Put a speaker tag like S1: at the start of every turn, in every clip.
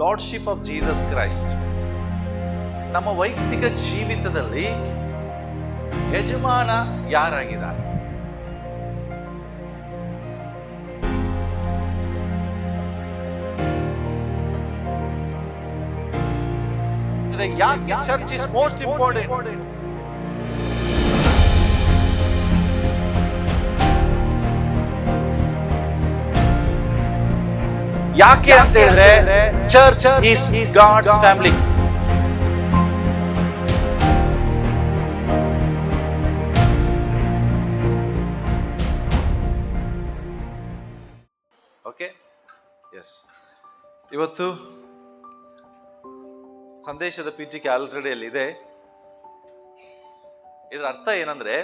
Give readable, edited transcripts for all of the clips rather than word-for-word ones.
S1: Lordship of Jesus Christ. ನಮ್ಮ ವೈಯಕ್ತಿಕ ಜೀವಿತದಲ್ಲಿ ಯಜಮಾನ ಯಾರಾಗಿದ್ದಾರೆ? ಯಾಕೆ ಚರ್ಚ್ ಇಸ್ ಮೋಸ್ಟ್ ಇಂಪಾರ್ಟೆಂಟ್? ಯಾಕೆ ಅಂತ ಹೇಳಿದ್ರೆ church is God's family. Okay, yes. ಇವತ್ತು ಸಂದೇಶದ ಪೀಠಿಕೆ ಆಲ್ರೆಡಿ ಅಲ್ಲಿ ಇದೆ. ಇದರ ಅರ್ಥ ಏನಂದ್ರೆ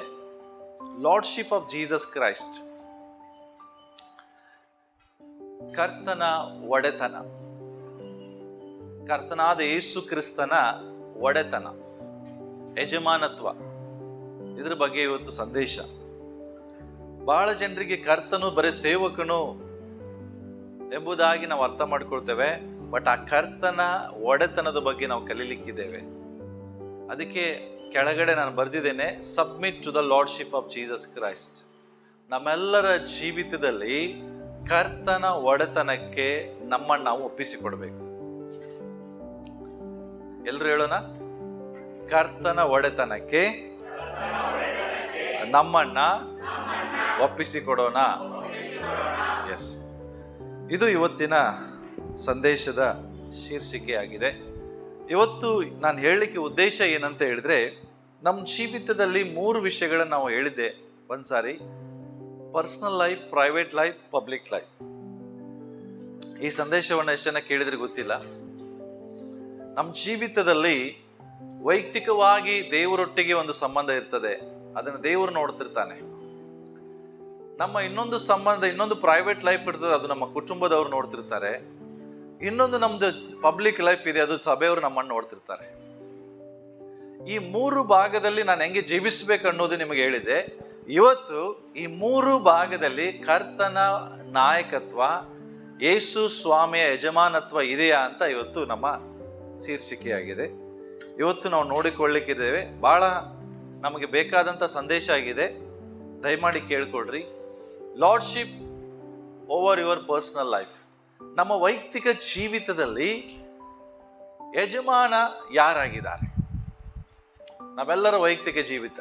S1: ಲಾರ್ಡ್ಶಿಪ್ ಆಫ್ ಜೀಸಸ್ ಕ್ರೈಸ್ಟ್, ಕರ್ತನ ಒಡೆತನ, ಕರ್ತನಾದ ಯೇಸು ಕ್ರಿಸ್ತನ ಒಡೆತನ, ಯಜಮಾನತ್ವ. ಇದ್ರ ಬಗ್ಗೆ ಇವತ್ತು ಸಂದೇಶ. ಬಹಳ ಜನರಿಗೆ ಕರ್ತನು ಬರೀ ಸೇವಕನು ಎಂಬುದಾಗಿ ನಾವು ಅರ್ಥ ಮಾಡ್ಕೊಳ್ತೇವೆ, ಬಟ್ ಆ ಕರ್ತನ ಒಡೆತನದ ಬಗ್ಗೆ ನಾವು ಕಲೀಲಿಕ್ಕಿದ್ದೇವೆ. ಅದಕ್ಕೆ ಕೆಳಗಡೆ ನಾನು ಬರೆದಿದ್ದೇನೆ, submit to the lordship of Jesus Christ. ನಮ್ಮೆಲ್ಲರ ಜೀವಿತದಲ್ಲಿ ಕರ್ತನ ಒಡೆತನಕ್ಕೆ ನಮ್ಮನ್ನು ನಾವು ಒಪ್ಪಿಸಿಕೊಡ್ಬೇಕು. ಎಲ್ರು ಹೇಳೋಣ, ಕರ್ತನ ಒಡೆತನಕ್ಕೆ ನಮ್ಮನ್ನ ಒಪ್ಪಿಸಿಕೊಡೋಣ. ಎಸ್, ಇದು ಇವತ್ತಿನ ಸಂದೇಶದ ಶೀರ್ಷಿಕೆಯಾಗಿದೆ. ಇವತ್ತು ನಾನು ಹೇಳಲಿಕ್ಕೆ ಉದ್ದೇಶ ಏನಂತ ಹೇಳಿದ್ರೆ, ನಮ್ಮ ಜೀವಿತದಲ್ಲಿ 3 ವಿಷಯಗಳನ್ನು ನಾವು ಹೇಳಿದ್ದೆ ಒಂದ್ಸಾರಿ: personal life, private life, public life. ಈ ಸಂದೇಶವನ್ನು ಎಷ್ಟು ಜನ ಕೇಳಿದ್ರೆ ಗೊತ್ತಿಲ್ಲ. ನಮ್ಮ ಜೀವಿತದಲ್ಲಿ ವೈಯಕ್ತಿಕವಾಗಿ ದೇವರೊಟ್ಟಿಗೆ ಒಂದು ಸಂಬಂಧ ಇರ್ತದೆ, ಅದನ್ನು ದೇವರು ನೋಡ್ತಿರ್ತಾನೆ. ನಮ್ಮ ಇನ್ನೊಂದು ಸಂಬಂಧ, ಇನ್ನೊಂದು ಪ್ರೈವೇಟ್ ಲೈಫ್ ಇರ್ತದೆ, ಅದು ನಮ್ಮ ಕುಟುಂಬದವ್ರು ನೋಡ್ತಿರ್ತಾರೆ. ಇನ್ನೊಂದು ನಮ್ದು ಪಬ್ಲಿಕ್ ಲೈಫ್ ಇದೆ, ಅದು ಸಭೆಯವರು ನಮ್ಮನ್ನು ನೋಡ್ತಿರ್ತಾರೆ. ಈ 3 ಭಾಗದಲ್ಲಿ ನಾನು ಹೆಂಗೆ ಜೀವಿಸ್ಬೇಕು ಅನ್ನೋದು ನಿಮಗೆ ಹೇಳಿದೆ. ಇವತ್ತು ಈ 3 ಭಾಗದಲ್ಲಿ ಕರ್ತನ ನಾಯಕತ್ವ, ಯೇಸು ಸ್ವಾಮಿಯ ಯಜಮಾನತ್ವ ಇದೆಯಾ ಅಂತ ಇವತ್ತು ನಮ್ಮ ಶೀರ್ಷಿಕೆಯಾಗಿದೆ. ಇವತ್ತು ನಾವು ನೋಡಿಕೊಳ್ಳಿಕ್ಕಿದ್ದೇವೆ. ಬಹಳ ನಮಗೆ ಬೇಕಾದಂಥ ಸಂದೇಶ ಆಗಿದೆ, ದಯಮಾಡಿ ಕೇಳ್ಕೊಳ್ರಿ. Lordship over your personal life. ನಮ್ಮ ವೈಯಕ್ತಿಕ ಜೀವಿತದಲ್ಲಿ ಯಜಮಾನ ಯಾರಾಗಿದ್ದಾರೆ? ನಾವೆಲ್ಲರ ವೈಯಕ್ತಿಕ ಜೀವಿತ,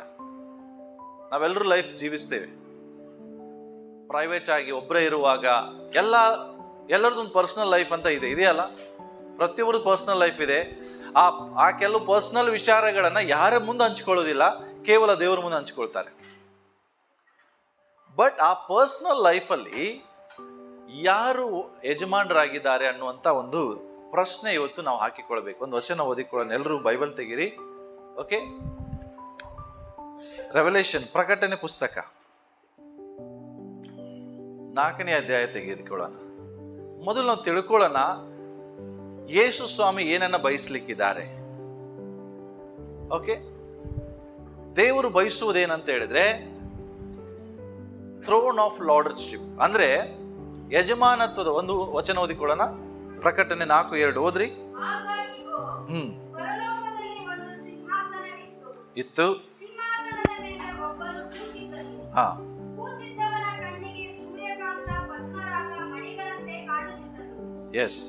S1: ನಾವೆಲ್ಲರೂ ಲೈಫ್ ಜೀವಿಸ್ತೇವೆ. ಪ್ರೈವೇಟ್ ಆಗಿ ಒಬ್ಬರೇ ಇರುವಾಗ ಎಲ್ಲರದೊಂದು ಪರ್ಸನಲ್ ಲೈಫ್ ಅಂತ ಇದೆಯಲ್ಲ, ಪ್ರತಿಯೊಬ್ಬರದ್ದು ಪರ್ಸನಲ್ ಲೈಫ್ ಇದೆ. ಆ ಕೆಲವು ಪರ್ಸನಲ್ ವಿಚಾರಗಳನ್ನು ಯಾರ ಮುಂದೆ ಹಂಚ್ಕೊಳ್ಳೋದಿಲ್ಲ, ಕೇವಲ ದೇವರ ಮುಂದೆ ಹಂಚ್ಕೊಳ್ತಾರೆ. ಬಟ್ ಆ ಪರ್ಸನಲ್ ಲೈಫಲ್ಲಿ ಯಾರು ಯಜಮಾನರಾಗಿದ್ದಾರೆ ಅನ್ನುವಂಥ ಒಂದು ಪ್ರಶ್ನೆ ಇವತ್ತು ನಾವು ಹಾಕಿಕೊಳ್ಬೇಕು. ಒಂದು ವಚನ ಓದಿಕೊಳ್ಳೋಣ. ಎಲ್ಲರೂ ಬೈಬಲ್ ತೆಗಿರಿ. ಓಕೆ, ರೆವಲ್ಯೂಷನ್, ಪ್ರಕಟಣೆ ಪುಸ್ತಕ 4ನೇ ಅಧ್ಯಾಯ ತೆಗೆದುಕೊಳ್ಳೋಣ. ಮೊದಲು ನಾವು ತಿಳ್ಕೊಳ್ಳೋಣ, ಯೇಸು ಸ್ವಾಮಿ ಏನನ್ನ ಬಯಸ್ಲಿಕ್ಕಿದ್ದಾರೆ. ಓಕೆ, ದೇವರು ಬಯಸುವುದೇನಂತ ಹೇಳಿದ್ರೆ ಥ್ರೋನ್ ಆಫ್ ಲಾರ್ಡ್ಶಿಪ್, ಅಂದ್ರೆ ಯಜಮಾನತ್ವದ ಒಂದು ವಚನ ಓದಿಕೊಳ್ಳೋಣ. ಪ್ರಕಟಣೆ 4:2 ಓದ್ರಿ. ಇತ್ತು. ಹಾ, ಎಸ್.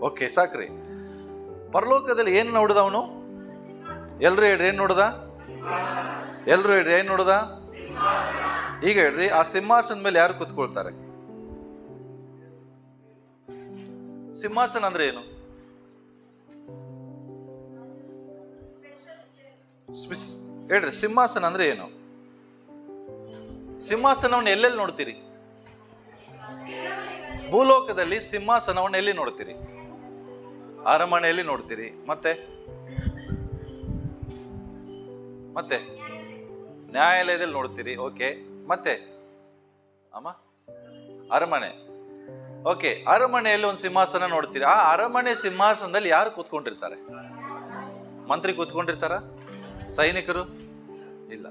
S1: ಓಕೆ, ಸಾಕ್ರಿ. ಪರಲೋಕದಲ್ಲಿ ಏನ್ ನೋಡಿದ ಅವನು? ಎಲ್ರು ಹೇಳ್ರಿ, ಏನ್ ನೋಡ್ದ? ಎಲ್ರು ಹೇಳ್ರಿ, ಏನ್ ನೋಡ್ದ? ಈಗ ಹೇಳ್ರಿ, ಆ ಸಿಂಹಾಸನ ಮೇಲೆ ಯಾರು ಕೂತ್ಕೊಳ್ತಾರೆ? ಸಿಂಹಾಸನ ಅಂದ್ರೆ ಏನು? ಹೇಳ್ರಿ, ಸಿಂಹಾಸನ ಅಂದ್ರೆ ಏನು? ಸಿಂಹಾಸನವನ್ನು ಎಲ್ಲೆಲ್ಲಿ ನೋಡ್ತೀರಿ? ಭೂಲೋಕದಲ್ಲಿ ಸಿಂಹಾಸನವನ್ನು ಎಲ್ಲಿ ನೋಡ್ತೀರಿ? ಅರಮನೆಯಲ್ಲಿ ನೋಡ್ತೀರಿ. ಮತ್ತೆ ನ್ಯಾಯಾಲಯದಲ್ಲಿ ನೋಡ್ತೀರಿ. ಓಕೆ, ಮತ್ತೆ ಅಮ್ಮ ಅರಮನೆ. ಓಕೆ, ಅರಮನೆಯಲ್ಲಿ ಒಂದು ಸಿಂಹಾಸನ ನೋಡ್ತೀರಿ. ಆ ಅರಮನೆ ಸಿಂಹಾಸನದಲ್ಲಿ ಯಾರು ಕೂತ್ಕೊಂಡಿರ್ತಾರೆ? ಮಂತ್ರಿ ಕೂತ್ಕೊಂಡಿರ್ತಾರ? ಸೈನಿಕರು? ಇಲ್ಲ.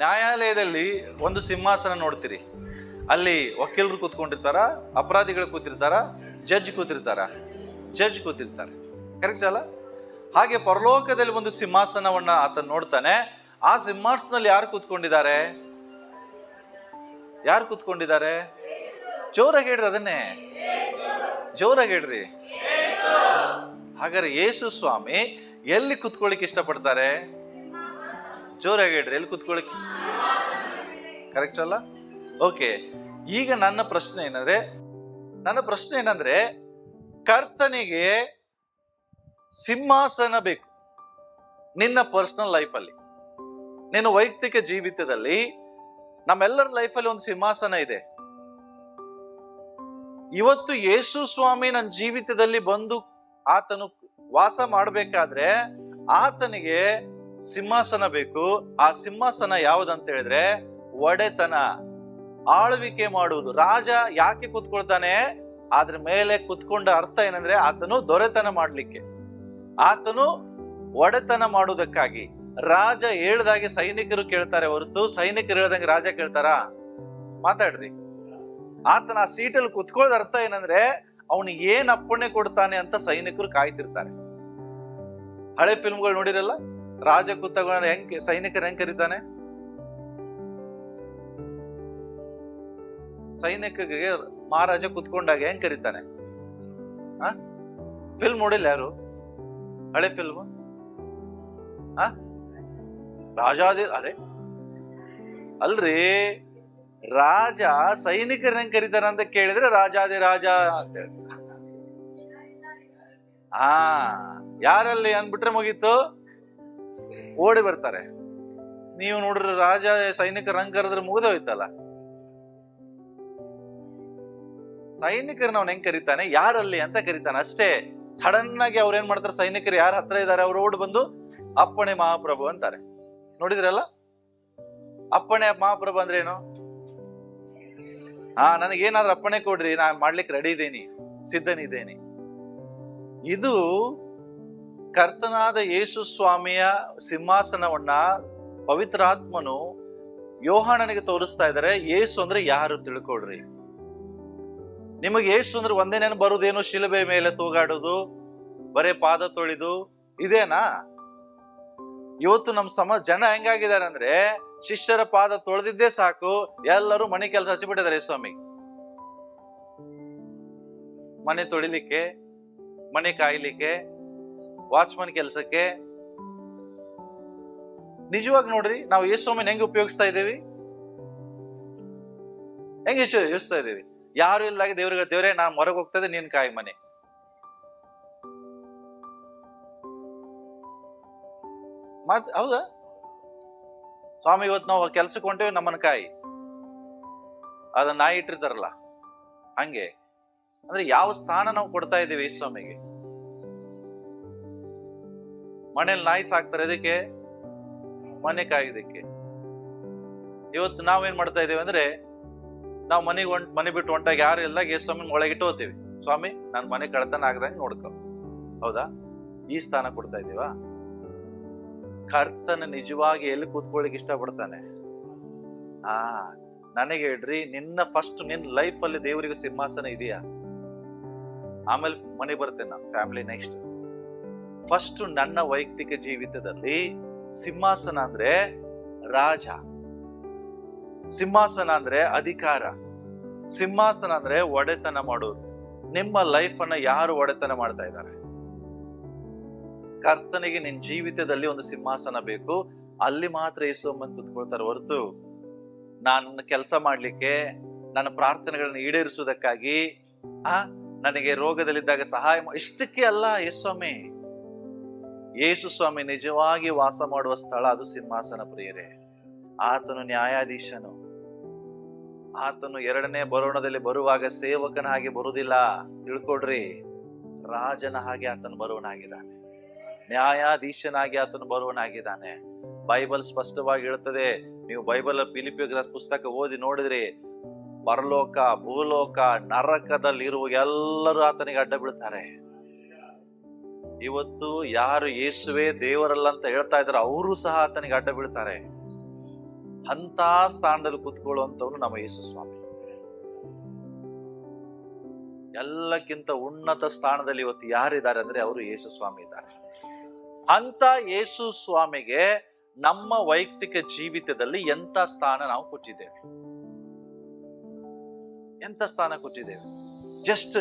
S1: ನ್ಯಾಯಾಲಯದಲ್ಲಿ ಒಂದು ಸಿಂಹಾಸನ ನೋಡ್ತೀರಿ. ಅಲ್ಲಿ ವಕೀಲರು ಕೂತ್ಕೊಂಡಿರ್ತಾರ, ಅಪರಾಧಿಗಳು ಕೂತಿರ್ತಾರ, ಜಡ್ಜ್ ಕೂತಿರ್ತಾರ? ಜಡ್ಜ್ ಕೂತಿರ್ತಾರೆ. ಕರೆಕ್ಟ್ ಅಲ್ಲ? ಹಾಗೆ ಪರಲೋಕದಲ್ಲಿ ಒಂದು ಸಿಂಹಾಸನವನ್ನ ಆತ ನೋಡ್ತಾನೆ. ಆ ಸಿಂಹಾಸನದಲ್ಲಿ ಯಾರು ಕೂತ್ಕೊಂಡಿದ್ದಾರೆ? ಯಾರು ಕೂತ್ಕೊಂಡಿದ್ದಾರೆ? ಜೋರಾಗಿ ಹೇಳ್ರಿ, ಅದನ್ನೇ ಜೋರಾಗಿ ಹೇಳ್ರಿ. ಹಾಗಾದ್ರೆ ಯೇಸು ಸ್ವಾಮಿ ಎಲ್ಲಿ ಕುತ್ಕೊಳ್ಳಿಕ್ಕೆ ಇಷ್ಟಪಡ್ತಾರೆ? ಜೋರಾಗಿ ಹೇಳ್ರಿ, ಎಲ್ಲಿ ಕುತ್ಕೊಳ್ಳಿಕ್ಕೆ? ಕರೆಕ್ಟ್ ಅಲ್ಲ? ಓಕೆ, ಈಗ ನನ್ನ ಪ್ರಶ್ನೆ ಏನಂದ್ರೆ ಕರ್ತನಿಗೆ ಸಿಂಹಾಸನ ಬೇಕು ನಿನ್ನ ಪರ್ಸನಲ್ ಲೈಫಲ್ಲಿ, ನಿನ್ನ ವೈಯಕ್ತಿಕ ಜೀವಿತದಲ್ಲಿ. ನಮ್ಮೆಲ್ಲರ ಲೈಫಲ್ಲಿ ಒಂದು ಸಿಂಹಾಸನ ಇದೆ. ಇವತ್ತು ಯೇಸು ಸ್ವಾಮಿ ನನ್ನ ಜೀವಿತದಲ್ಲಿ ಬಂದು ಆತನು ವಾಸ ಮಾಡಬೇಕಾದ್ರೆ ಆತನಿಗೆ ಸಿಂಹಾಸನ ಬೇಕು. ಆ ಸಿಂಹಾಸನ ಯಾವುದಂತ ಹೇಳಿದ್ರೆ ಒಡೆತನ, ಆಳ್ವಿಕೆ ಮಾಡುವುದು. ರಾಜ ಯಾಕೆ ಕುತ್ಕೊಳ್ತಾನೆ? ಅದ್ರ ಮೇಲೆ ಕುತ್ಕೊಂಡ ಅರ್ಥ ಏನಂದ್ರೆ ಆತನು ದೊರೆತನ ಮಾಡ್ಲಿಕ್ಕೆ, ಆತನು ಒಡೆತನ ಮಾಡುವುದಕ್ಕಾಗಿ. ರಾಜ ಹೇಳ್ದಾಗೆ ಸೈನಿಕರು ಕೇಳ್ತಾರೆ ಹೊರತು ಸೈನಿಕರು ಹೇಳ್ದಂಗೆ ರಾಜ ಕೇಳ್ತಾರ? ಮಾತಾಡ್ರಿ. ಆತನ ಆ ಸೀಟಲ್ಲಿ ಕುತ್ಕೊಳ್ಳೋದ ಅರ್ಥ ಏನಂದ್ರೆ ಅವನು ಏನ್ ಅಪ್ಪಣೆ ಕೊಡ್ತಾನೆ ಅಂತ ಸೈನಿಕರು ಕಾಯ್ತಿರ್ತಾರೆ. ಹಳೆ ಫಿಲ್ಮ್ಗಳು ನೋಡಿರಲ್ಲ, ರಾಜ ಕೂತಾಗ ಹೆಂಗ್ ಸೈನಿಕರು ಹೆಂಗ್ ಕರೀತಾನೆ? ಸೈನಿಕರಿಗೆ ಮಹಾರಾಜ ಕುತ್ಕೊಂಡಾಗ ಹೆಂಗ್ ಕರೀತಾನೆ? ಫಿಲ್ಮ್ ನೋಡಿಲ್ಲ ಯಾರು? ಹಳೆ ಫಿಲ್ಮ್ ರಾಜಾದಿ ಅರೆ ಅಲ್ರಿ, ರಾಜ ಸೈನಿಕರ ಹೆಂಗ್ ಕರೀತಾರ ಅಂತ ಕೇಳಿದ್ರೆ ರಾಜಾದಿ ರಾಜ ಅಂತ ಹೇಳಿ. ಯಾರಲ್ಲಿ ಅಂದ್ಬಿಟ್ರೆ ಮುಗೀತು, ಓಡಿ ಬರ್ತಾರೆ. ನೀವು ನೋಡ್ರಿ ರಾಜ ಸೈನಿಕರ ಹಂಗ್ ಕರೆದ್ರೆ ಮುಗಿದ ಹೋಯ್ತಲ್ಲ. ಸೈನಿಕರನ್ನ ಅವ್ನ ಹೆಂಗ್ ಕರೀತಾನೆ? ಯಾರಲ್ಲಿ ಅಂತ ಕರೀತಾನೆ ಅಷ್ಟೇ. ಸಡನ್ ಆಗಿ ಅವ್ರ ಏನ್ ಮಾಡ್ತಾರೆ, ಸೈನಿಕರು ಯಾರು ಹತ್ರ ಇದಾರೆ ಅವ್ರು ಓಡ್ ಬಂದು ಅಪ್ಪಣೆ ಮಹಾಪ್ರಭು ಅಂತಾರೆ. ನೋಡಿದ್ರಲ್ಲ, ಅಪ್ಪಣೆ ಮಹಾಪ್ರಭು ಅಂದ್ರೆ ಏನು? ನನಗೇನಾದ್ರೂ ಅಪ್ಪಣೆ ಕೊಡ್ರಿ, ನಾನು ಮಾಡ್ಲಿಕ್ಕೆ ರೆಡಿ ಇದ್ದೀನಿ, ಸಿದ್ಧನಿದ್ದೇನೆ. ಇದು ಕರ್ತನಾದ ಯೇಸು ಸ್ವಾಮಿಯ ಸಿಂಹಾಸನವನ್ನ ಪವಿತ್ರಾತ್ಮನು ಯೋಹಾನನಿಗೆ ತೋರಿಸ್ತಾ ಇದ್ದಾರೆ. ಯೇಸು ಅಂದ್ರೆ ಯಾರು ತಿಳ್ಕೊಳ್ರಿ. ನಿಮಗೆ ಯೇಸು ಅಂದ್ರೆ ಒಂದೇ ನೆನಪು ಬರುವುದೇನು? ಶಿಲುಬೆ ಮೇಲೆ ತೂಗಾಡೋದು, ಬರೇ ಪಾದ ತೊಳೆದು, ಇದೇನಾ? ಇವತ್ತು ನಮ್ಮ ಜನ ಹೆಂಗಾಗಿದ್ದಾರೆ ಅಂದ್ರೆ ಶಿಷ್ಯರ ಪಾದ ತೊಳೆದಿದ್ದೇ ಸಾಕು, ಎಲ್ಲರೂ ಮನೆ ಕೆಲಸ ಹಚ್ಚಿಬಿಟ್ಟಿದ್ದಾರೆ. ಸ್ವಾಮಿ ಮನೆ ತೊಳಿಲಿಕ್ಕೆ, ಮನೆ ಕಾಯ್ಲಿಕ್ಕೆ, ವಾಚ್ಮನ್ ಕೆಲಸಕ್ಕೆ. ನಿಜವಾಗಿ ನೋಡ್ರಿ, ನಾವು ಯೇಸು ಸ್ವಾಮಿನ ಹೆಂಗ್ ಉಪಯೋಗಿಸ್ತಾ ಇದ್ದೀವಿ? ಹೆಂಗ್ ಯೋಚಿಸ್ತಾ ಇದ್ದೀವಿ? ಯಾರು ಇಲ್ಲಾಗಿ ದೇವ್ರೇ ನಾನು ಹೊರಗೆ ಹೋಗ್ತದೆ, ನೀನ್ ಕಾಯಿ ಮನೆ. ಹೌದಾ ಸ್ವಾಮಿ? ಇವತ್ತು ನಾವು ಕೆಲ್ಸಕ್ಕೆ ಹೊಂಟೇವಿ, ನಮ್ಮನ್ನ ಕಾಯಿ. ಅದನ್ನ ನಾಯಿ ಇಟ್ಟಿರ್ತಾರಲ್ಲ ಹಂಗೆ. ಅಂದ್ರೆ ಯಾವ ಸ್ಥಾನ ನಾವು ಕೊಡ್ತಾ ಇದ್ದೀವಿ ಸ್ವಾಮಿಗೆ? ಮನೇಲಿ ನಾಯಿ ಸಾಕ್ತಾರೆ, ಅದಕ್ಕೆ ಮನೆ ಕಾಯ್ದಕ್ಕೆ. ಇವತ್ತು ನಾವೇನ್ ಮಾಡ್ತಾ ಇದೀವಿ ಅಂದ್ರೆ, ನಾವು ಮನೆ ಬಿಟ್ಟು ಹೊಂಟಾಗ ಯಾರು ಇಲ್ಲ, ಸ್ವಾಮಿ ಒಳಗಿಟ್ಟು ಹೋಗ್ತೀವಿ. ಸ್ವಾಮಿ ನಾನು ಮನೆ ಕಳ್ತನ ಆಗದಂಗೆ ನೋಡ್ಕೊ. ಹೌದಾ? ಈ ಸ್ಥಾನ ಕೊಡ್ತಾ ಇದೀವಾ? ಕರ್ತನ ನಿಜವಾಗಿ ಎಲ್ಲಿ ಕೂತ್ಕೊಳ್ಳಿಕ್ ಇಷ್ಟಪಡ್ತಾನೆ? ನನಗೆ ಹೇಳ್ರಿ, ನಿನ್ನ ಲೈಫ್ ಅಲ್ಲಿ ದೇವರಿಗೆ ಸಿಂಹಾಸನ ಇದೆಯಾ? ಆಮೇಲೆ ಮನೆ ಬರ್ತೇನೆ ನಾನು, ಫ್ಯಾಮಿಲಿ ನೆಕ್ಸ್ಟ್. ಫಸ್ಟ್ ನನ್ನ ವೈಯಕ್ತಿಕ ಜೀವಿತದಲ್ಲಿ ಸಿಂಹಾಸನ ಅಂದ್ರೆ ರಾಜ, ಸಿಂಹಾಸನ ಅಂದ್ರೆ ಅಧಿಕಾರ, ಸಿಂಹಾಸನ ಅಂದ್ರೆ ಒಡೆತನ ಮಾಡೋರು. ನಿಮ್ಮ ಲೈಫ್ ಅನ್ನ ಯಾರು ಒಡೆತನ ಮಾಡ್ತಾ ಇದ್ದಾರೆ? ಕರ್ತನಿಗೆ ನಿನ್ ಜೀವಿತದಲ್ಲಿ ಒಂದು ಸಿಂಹಾಸನ ಬೇಕು. ಅಲ್ಲಿ ಮಾತ್ರ ಯೇಸುವನ್ನು ಕುತ್ಕೊಳ್ತಾರೆ ಹೊರತು ನನ್ನ ಕೆಲಸ ಮಾಡ್ಲಿಕ್ಕೆ, ನನ್ನ ಪ್ರಾರ್ಥನೆಗಳನ್ನ ಈಡೇರಿಸುವುದಕ್ಕಾಗಿ, ನನಗೆ ರೋಗದಲ್ಲಿದ್ದಾಗ ಸಹಾಯ ಇಷ್ಟಕ್ಕೆ ಅಲ್ಲ. ಯೇಸು ಸ್ವಾಮಿ ನಿಜವಾಗಿ ವಾಸ ಮಾಡುವ ಸ್ಥಳ ಅದು ಸಿಂಹಾಸನ. ಪ್ರಿಯರೇ, ಆತನು ನ್ಯಾಯಾಧೀಶನು. ಆತನು ಎರಡನೇ ಬರೋಣದಲ್ಲಿ ಬರುವಾಗ ಸೇವಕನ ಹಾಗೆ ಬರುವುದಿಲ್ಲ, ತಿಳ್ಕೊಡ್ರಿ. ರಾಜನ ಹಾಗೆ ಆತನು ಬರುವನಾಗಿದ್ದಾನೆ, ನ್ಯಾಯಾಧೀಶನಾಗಿ ಆತನು ಬರುವನಾಗಿದ್ದಾನೆ. ಬೈಬಲ್ ಸ್ಪಷ್ಟವಾಗಿ ಹೇಳ್ತದೆ. ನೀವು ಬೈಬಲ್ ಫಿಲಿಪ್ಪಿಯರ ಪುಸ್ತಕ ಓದಿ ನೋಡಿದ್ರಿ, ಪರಲೋಕ, ಭೂಲೋಕ, ನರಕದಲ್ಲಿರುವ ಎಲ್ಲರೂ ಆತನಿಗೆ ಅಡ್ಡ ಬೀಳ್ತಾರೆ. ಇವತ್ತು ಯಾರು ಯೇಸುವೆ ದೇವರಲ್ಲ ಅಂತ ಹೇಳ್ತಾ ಇದಾರೆ, ಅವರು ಸಹ ಆತನಿಗೆ ಅಡ್ಡ ಬೀಳ್ತಾರೆ. ಅಂತ ಸ್ಥಾನದಲ್ಲಿ ಕೂತ್ಕೊಳ್ಳುವಂತವನು ನಮ್ಮ ಯೇಸು ಸ್ವಾಮಿ. ಎಲ್ಲಕ್ಕಿಂತ ಉನ್ನತ ಸ್ಥಾನದಲ್ಲಿ ಇವತ್ತು ಯಾರಿದ್ದಾರೆ ಅಂದ್ರೆ ಅವರು ಯೇಸು ಸ್ವಾಮಿ ಇದ್ದಾರೆ. ಅಂತ ಯೇಸು ಸ್ವಾಮಿಗೆ ನಮ್ಮ ವೈಯಕ್ತಿಕ ಜೀವಿತದಲ್ಲಿ ಎಂತ ಸ್ಥಾನ ನಾವು ಕೊಟ್ಟಿದ್ದೇವೆ? ಎಂತ ಸ್ಥಾನ ಕೊಟ್ಟಿದ್ದೇವೆ? ಜಸ್ಟ್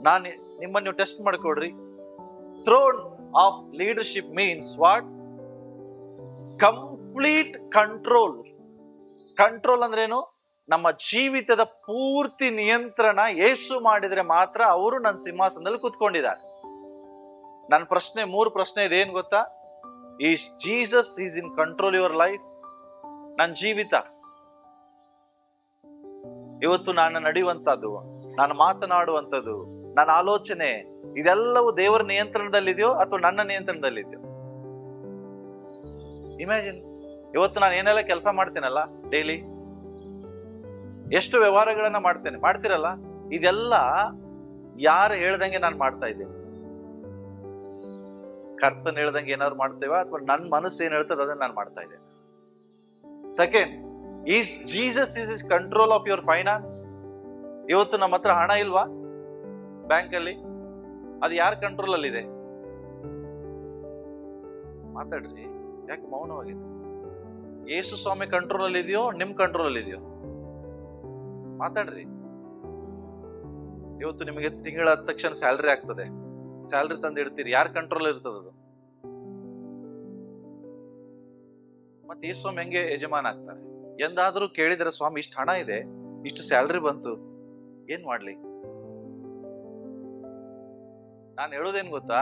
S1: ನಾನು ನಿಮ್ಮನ್ನು ಟೆಸ್ಟ್ ಮಾಡ್ಕೊಡ್ರಿ. Throne of leadership means what? Complete control. Control ಅಂದ್ರೇನು? ನಮ್ಮ ಜೀವಿತದ ಪೂರ್ತಿ ನಿಯಂತ್ರಣ ಯೇಸು ಮಾಡಿದ್ರೆ ಮಾತ್ರ ಅವರು ನನ್ನ ಸಿಂಹಾಸನದಲ್ಲಿ ಕೂತ್ಕೊಂಡಿದ್ದಾರೆ. ನನ್ನ ಪ್ರಶ್ನೆ, 3 ಪ್ರಶ್ನೆ ಇದೆ. ಏನ್ ಗೊತ್ತಾ? Is Jesus is in control your life? ನನ್ನ ಜೀವಿತ ಇವತ್ತು ನಾನು ನಡೆಯುವಂತದ್ದು, ನಾನು ಮಾತನಾಡುವಂಥದ್ದು, ನನ್ನ ಆಲೋಚನೆ, ಇದೆಲ್ಲವೂ ದೇವರ ನಿಯಂತ್ರಣದಲ್ಲಿದೆಯೋ ಅಥವಾ ನನ್ನ ನಿಯಂತ್ರಣದಲ್ಲಿದೆಯೋ? ಇಮ್ಯಾಜಿನ್, ಇವತ್ತು ನಾನು ಏನೆಲ್ಲ ಕೆಲಸ ಮಾಡ್ತೇನಲ್ಲ, ಡೈಲಿ ಎಷ್ಟು ವ್ಯವಹಾರಗಳನ್ನ ಮಾಡ್ತೀರಲ್ಲ, ಇದೆಲ್ಲ ಯಾರು ಹೇಳ್ದಂಗೆ ನಾನು ಮಾಡ್ತಾ ಇದ್ದೇನೆ? ಕರ್ತನ್ ಹೇಳ್ದಂಗೆ ಏನಾದ್ರು ಮಾಡ್ತೇವ ಅಥವಾ ನನ್ನ ಮನಸ್ಸು ಏನ್ ಹೇಳ್ತದೆ ಅದನ್ನ ನಾನು ಮಾಡ್ತಾ ಇದ್ದೇನೆ? Second, is Jesus is control of your finance? ಇವತ್ತು ನಮ್ಮ ಹತ್ರ ಹಣ ಇಲ್ವಾ ಬ್ಯಾಂಕ್ ಅಲ್ಲಿ? ಅದು ಯಾರ ಕಂಟ್ರೋಲ್ ಅಲ್ಲಿ ಇದೆ? ಮಾತಾಡ್ರಿ, ಯಾಕೆ ಮೌನವಾಗಿದೆ? ಯೇಸು ಸ್ವಾಮಿ ಕಂಟ್ರೋಲ್ ಅಲ್ಲಿ ಇದೆಯೋ ನಿಮ್ ಕಂಟ್ರೋಲ್ ಅಲ್ಲಿ ಇದೆಯೋ? ಮಾತಾಡ್ರಿ. ಇವತ್ತು ನಿಮಗೆ ತಿಂಗಳ ತಕ್ಷಣ ಸ್ಯಾಲ್ರಿ ಆಗ್ತದೆ, ಸ್ಯಾಲ್ರಿ ತಂದು ಇಡ್ತೀರಿ, ಯಾರ ಕಂಟ್ರೋಲ್ ಇರ್ತದದು? ಮತ್ತೆ ಯೇಸು ಸ್ವಾಮಿ ಹೆಂಗೆ ಯಜಮಾನ ಆಗ್ತಾರೆ? ಎಂದಾದ್ರೂ ಕೇಳಿದ್ರೆ, ಸ್ವಾಮಿ ಇಷ್ಟು ಹಣ ಇದೆ, ಇಷ್ಟು ಸ್ಯಾಲ್ರಿ ಬಂತು, ಏನ್ ಮಾಡ್ಲಿ? ನಾನು ಹೇಳೋದೇನ್ ಗೊತ್ತಾ?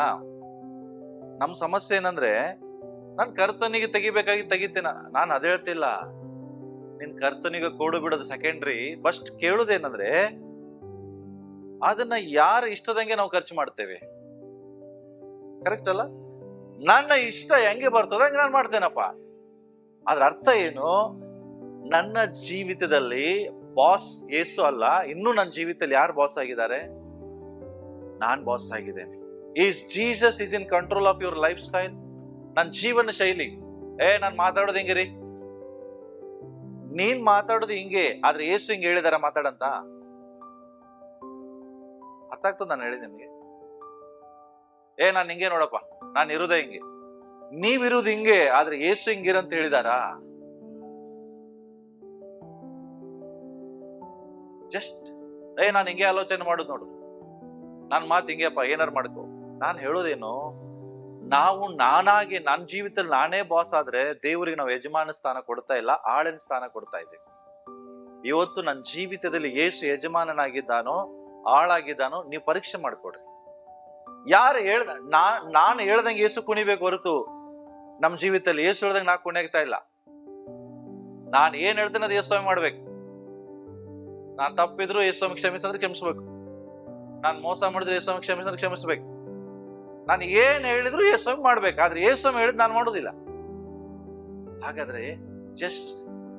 S1: ನಮ್ ಸಮಸ್ಯೆ ಏನಂದ್ರೆ, ನಾನ್ ಕರ್ತನಿಗೆ ತೆಗಿತೇನೆ. ನಾನು ಅದೇ ಹೇಳ್ತಿಲ್ಲ, ನಿನ್ ಕರ್ತನಿಗೆ ಕೊಡು ಬಿಡೋದು ಸೆಕೆಂಡ್ರಿ. ಫಸ್ಟ್ ಕೇಳುದೇನಂದ್ರೆ, ಅದನ್ನ ಯಾರ ಇಷ್ಟದಂಗೆ ನಾವು ಖರ್ಚು ಮಾಡ್ತೇವೆ. ಕರೆಕ್ಟ್ ಅಲ್ಲ? ನನ್ನ ಇಷ್ಟ ಹೆಂಗೆ ಬರ್ತದೆ ಹಂಗೆ ನಾನು ಮಾಡ್ತೇನಪ್ಪ. ಅದ್ರ ಅರ್ಥ ಏನು? ನನ್ನ ಜೀವಿತದಲ್ಲಿ ಬಾಸ್ ಯೇಸು ಅಲ್ಲ, ಇನ್ನು ನನ್ನ ಜೀವಿತದಲ್ಲಿ ಯಾರು ಬಾಸ್ ಆಗಿದ್ದಾರೆ? ನಾನ್ ಬಾಸ್ ಆಗಿದ್ದೇನೆ. Is Jesus is in control of your life style? ನನ್ನ ಜೀವನ ಶೈಲಿ. ನಾನು ಮಾತಾಡೋದು ಹೆಂಗೆ ರೀ? ನೀನ್ ಮಾತಾಡೋದು ಹಿಂಗೆ, ಆದ್ರೆ ಯೇಸು ಹಿಂಗೆ ಹೇಳಿದಾರ ಮಾತಾಡಂತ? ಅರ್ಥ ಆಗ್ತದ ನಾನು ಹೇಳಿದ ನಿಮ್ಗೆ? ನಾನು ಹಿಂಗೆ ನೋಡಪ್ಪ, ನಾನು ಇರುದೇ ಹಿಂಗೆ. ನೀವಿರುವುದು ಹಿಂಗೆ, ಆದ್ರೆ ಯೇಸು ಹಿಂಗಿರಂತ ಹೇಳಿದಾರ? ಜಸ್ಟ್ ನಾನು ಹಿಂಗೆ ಆಲೋಚನೆ ಮಾಡುದು ನೋಡು, ನನ್ ಮಾತು ಹಿಂಗೆಪ್ಪ, ಏನಾರು ಮಾಡ್ಕೋ. ನಾನು ಹೇಳೋದೇನು, ನಾವು ನಾನಾಗಿ ನನ್ನ ಜೀವಿತದಲ್ಲಿ ನಾನೇ ಬಾಸ್ ಆದ್ರೆ ದೇವರಿಗೆ ನಾವು ಯಜಮಾನ ಸ್ಥಾನ ಕೊಡ್ತಾ ಇಲ್ಲ, ಆಳಿನ ಸ್ಥಾನ ಕೊಡ್ತಾ ಇದ್ದೀವಿ. ಇವತ್ತು ನನ್ನ ಜೀವಿತದಲ್ಲಿ ಯೇಸು ಯಜಮಾನನಾಗಿದ್ದಾನೋ ಆಳಾಗಿದ್ದಾನೋ ನೀವು ಪರೀಕ್ಷೆ ಮಾಡ್ಕೊಡ್ರಿ. ಯಾರು ನಾನು ಹೇಳ್ದಂಗೆ ಯೇಸು ಕುಣಿಬೇಕು ಹೊರತು ನಮ್ಮ ಜೀವಿತದಲ್ಲಿ ಯೇಸು ಹೇಳ್ದಂಗೆ ನಾ ಕುಣಿಯಾಗ್ತಾ ಇಲ್ಲ. ನಾನು ಏನ್ ಹೇಳ್ತೇನೆ ಅದು ಯೇಸು ಸ್ವಾಮಿ ಮಾಡ್ಬೇಕು. ನಾನ್ ತಪ್ಪಿದ್ರು ಯೇಸು ಸ್ವಾಮಿ ಕ್ಷಮಿಸಿದ್ರೆ ಕ್ಷಮಿಸ್ಬೇಕು. ನಾನು ಮೋಸ ಮಾಡಿದ್ರೆ ಯೇಸು ಸ್ವಾಮಿ ಕ್ಷಮಿಸಿದ್ರೆ ಕ್ಷಮಿಸ್ಬೇಕು. ನಾನು ಏನ್ ಹೇಳಿದ್ರು ಯೇಸು ಸ್ವಾಮಿ ಮಾಡ್ಬೇಕು, ಆದ್ರೆ ಯೇಸು ಸ್ವಾಮಿ ಹೇಳಿದ್ ನಾನು ಮಾಡೋದಿಲ್ಲ. ಹಾಗಾದ್ರೆ ಜಸ್ಟ್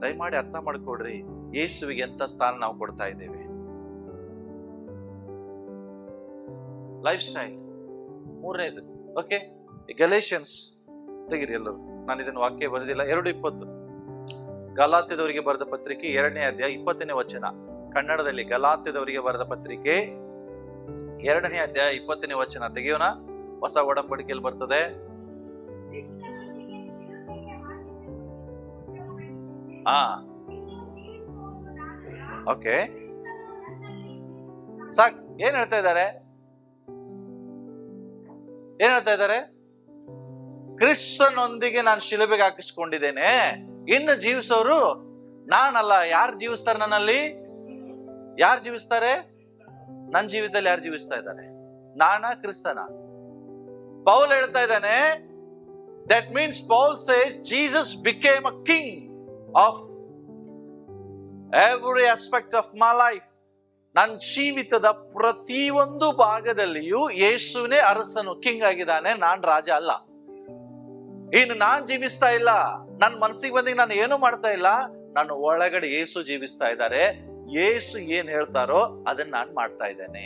S1: ದಯಮಾಡಿ ಅರ್ಥ ಮಾಡ್ಕೊಡ್ರಿ, ಯೇಸುವಿಗೆ ಎಂತ ಸ್ಥಾನ ನಾವು ಕೊಡ್ತಾ ಇದ್ದೇವೆ. ಲೈಫ್ ಸ್ಟೈಲ್ ಮೂರನೇದು. ಓಕೆ, ಗಲೇಷಿಯನ್ಸ್ ತೆಗಿರಿ ಎಲ್ಲರೂ. ನಾನು ಇದನ್ನು ವಾಕ್ಯ ಬರೆದಿಲ್ಲ. 2:20 ಗಲಾತ್ಯದವರಿಗೆ ಬರೆದ ಪತ್ರಿಕೆ 2ನೇ ಅಧ್ಯಾಯ 20ನೇ ವಚನ. ಕನ್ನಡದಲ್ಲಿ ಗಲಾತ್ಯದವರಿಗೆ ಬರೆದ ಪತ್ರಿಕೆ 2ನೇ ಅಧ್ಯಾಯ 20ನೇ ವಚನ ತೆಗೆಯೋಣ. ಹೊಸ ಒಡಂಬಡಿಕೆಯಲ್ಲಿ ಬರ್ತದೆ. ಓಕೆ, ಸಾಕ್. ಏನ್ ಹೇಳ್ತಾ ಇದ್ದಾರೆ? ಕ್ರಿಸ್ತನೊಂದಿಗೆ ನಾನು ಶಿಲುಬೆಗೆ ಹಾಕಿಸ್ಕೊಂಡಿದ್ದೇನೆ, ಇನ್ನು ಜೀವಿಸೋರು ನಾನಲ್ಲ. ಯಾರು ಜೀವಿಸ್ತಾರೆ ನನ್ನಲ್ಲಿ? ಯಾರು ಜೀವಿಸ್ತಾರೆ? ನನ್ನ ಜೀವಿತದಲ್ಲಿ ಯಾರು ಜೀವಿಸ್ತಾ ಇದ್ದಾರೆ? ನಾನಾ ಕ್ರಿಸ್ತನ? ಪೌಲ್ ಹೇಳ್ತಾ ಇದ್ದಾನೆ, that means Paul says Jesus became a king of every aspect of my life. ನನ್ನ ಜೀವಿತದ ಪ್ರತಿಯೊಂದು ಭಾಗದಲ್ಲಿಯೂ ಯೇಸುವಿನೇ ಅರಸನು, ಕಿಂಗ್ ಆಗಿದ್ದಾನೆ. ನಾನ್ ರಾಜ ಅಲ್ಲ. ಇನ್ನು ನಾನ್ ಜೀವಿಸ್ತಾ ಇಲ್ಲ, ನನ್ನ ಮನಸ್ಸಿಗೆ ಬಂದಿಗೆ ನಾನು ಏನು ಮಾಡ್ತಾ ಇಲ್ಲ. ನನ್ನ ಒಳಗಡೆ ಯೇಸು ಜೀವಿಸ್ತಾ ಇದ್ದಾರೆ. ಯೇಸು ಏನ್ ಹೇಳ್ತಾರೋ ಅದನ್ನ ನಾನು ಮಾಡ್ತಾ ಇದ್ದೇನೆ.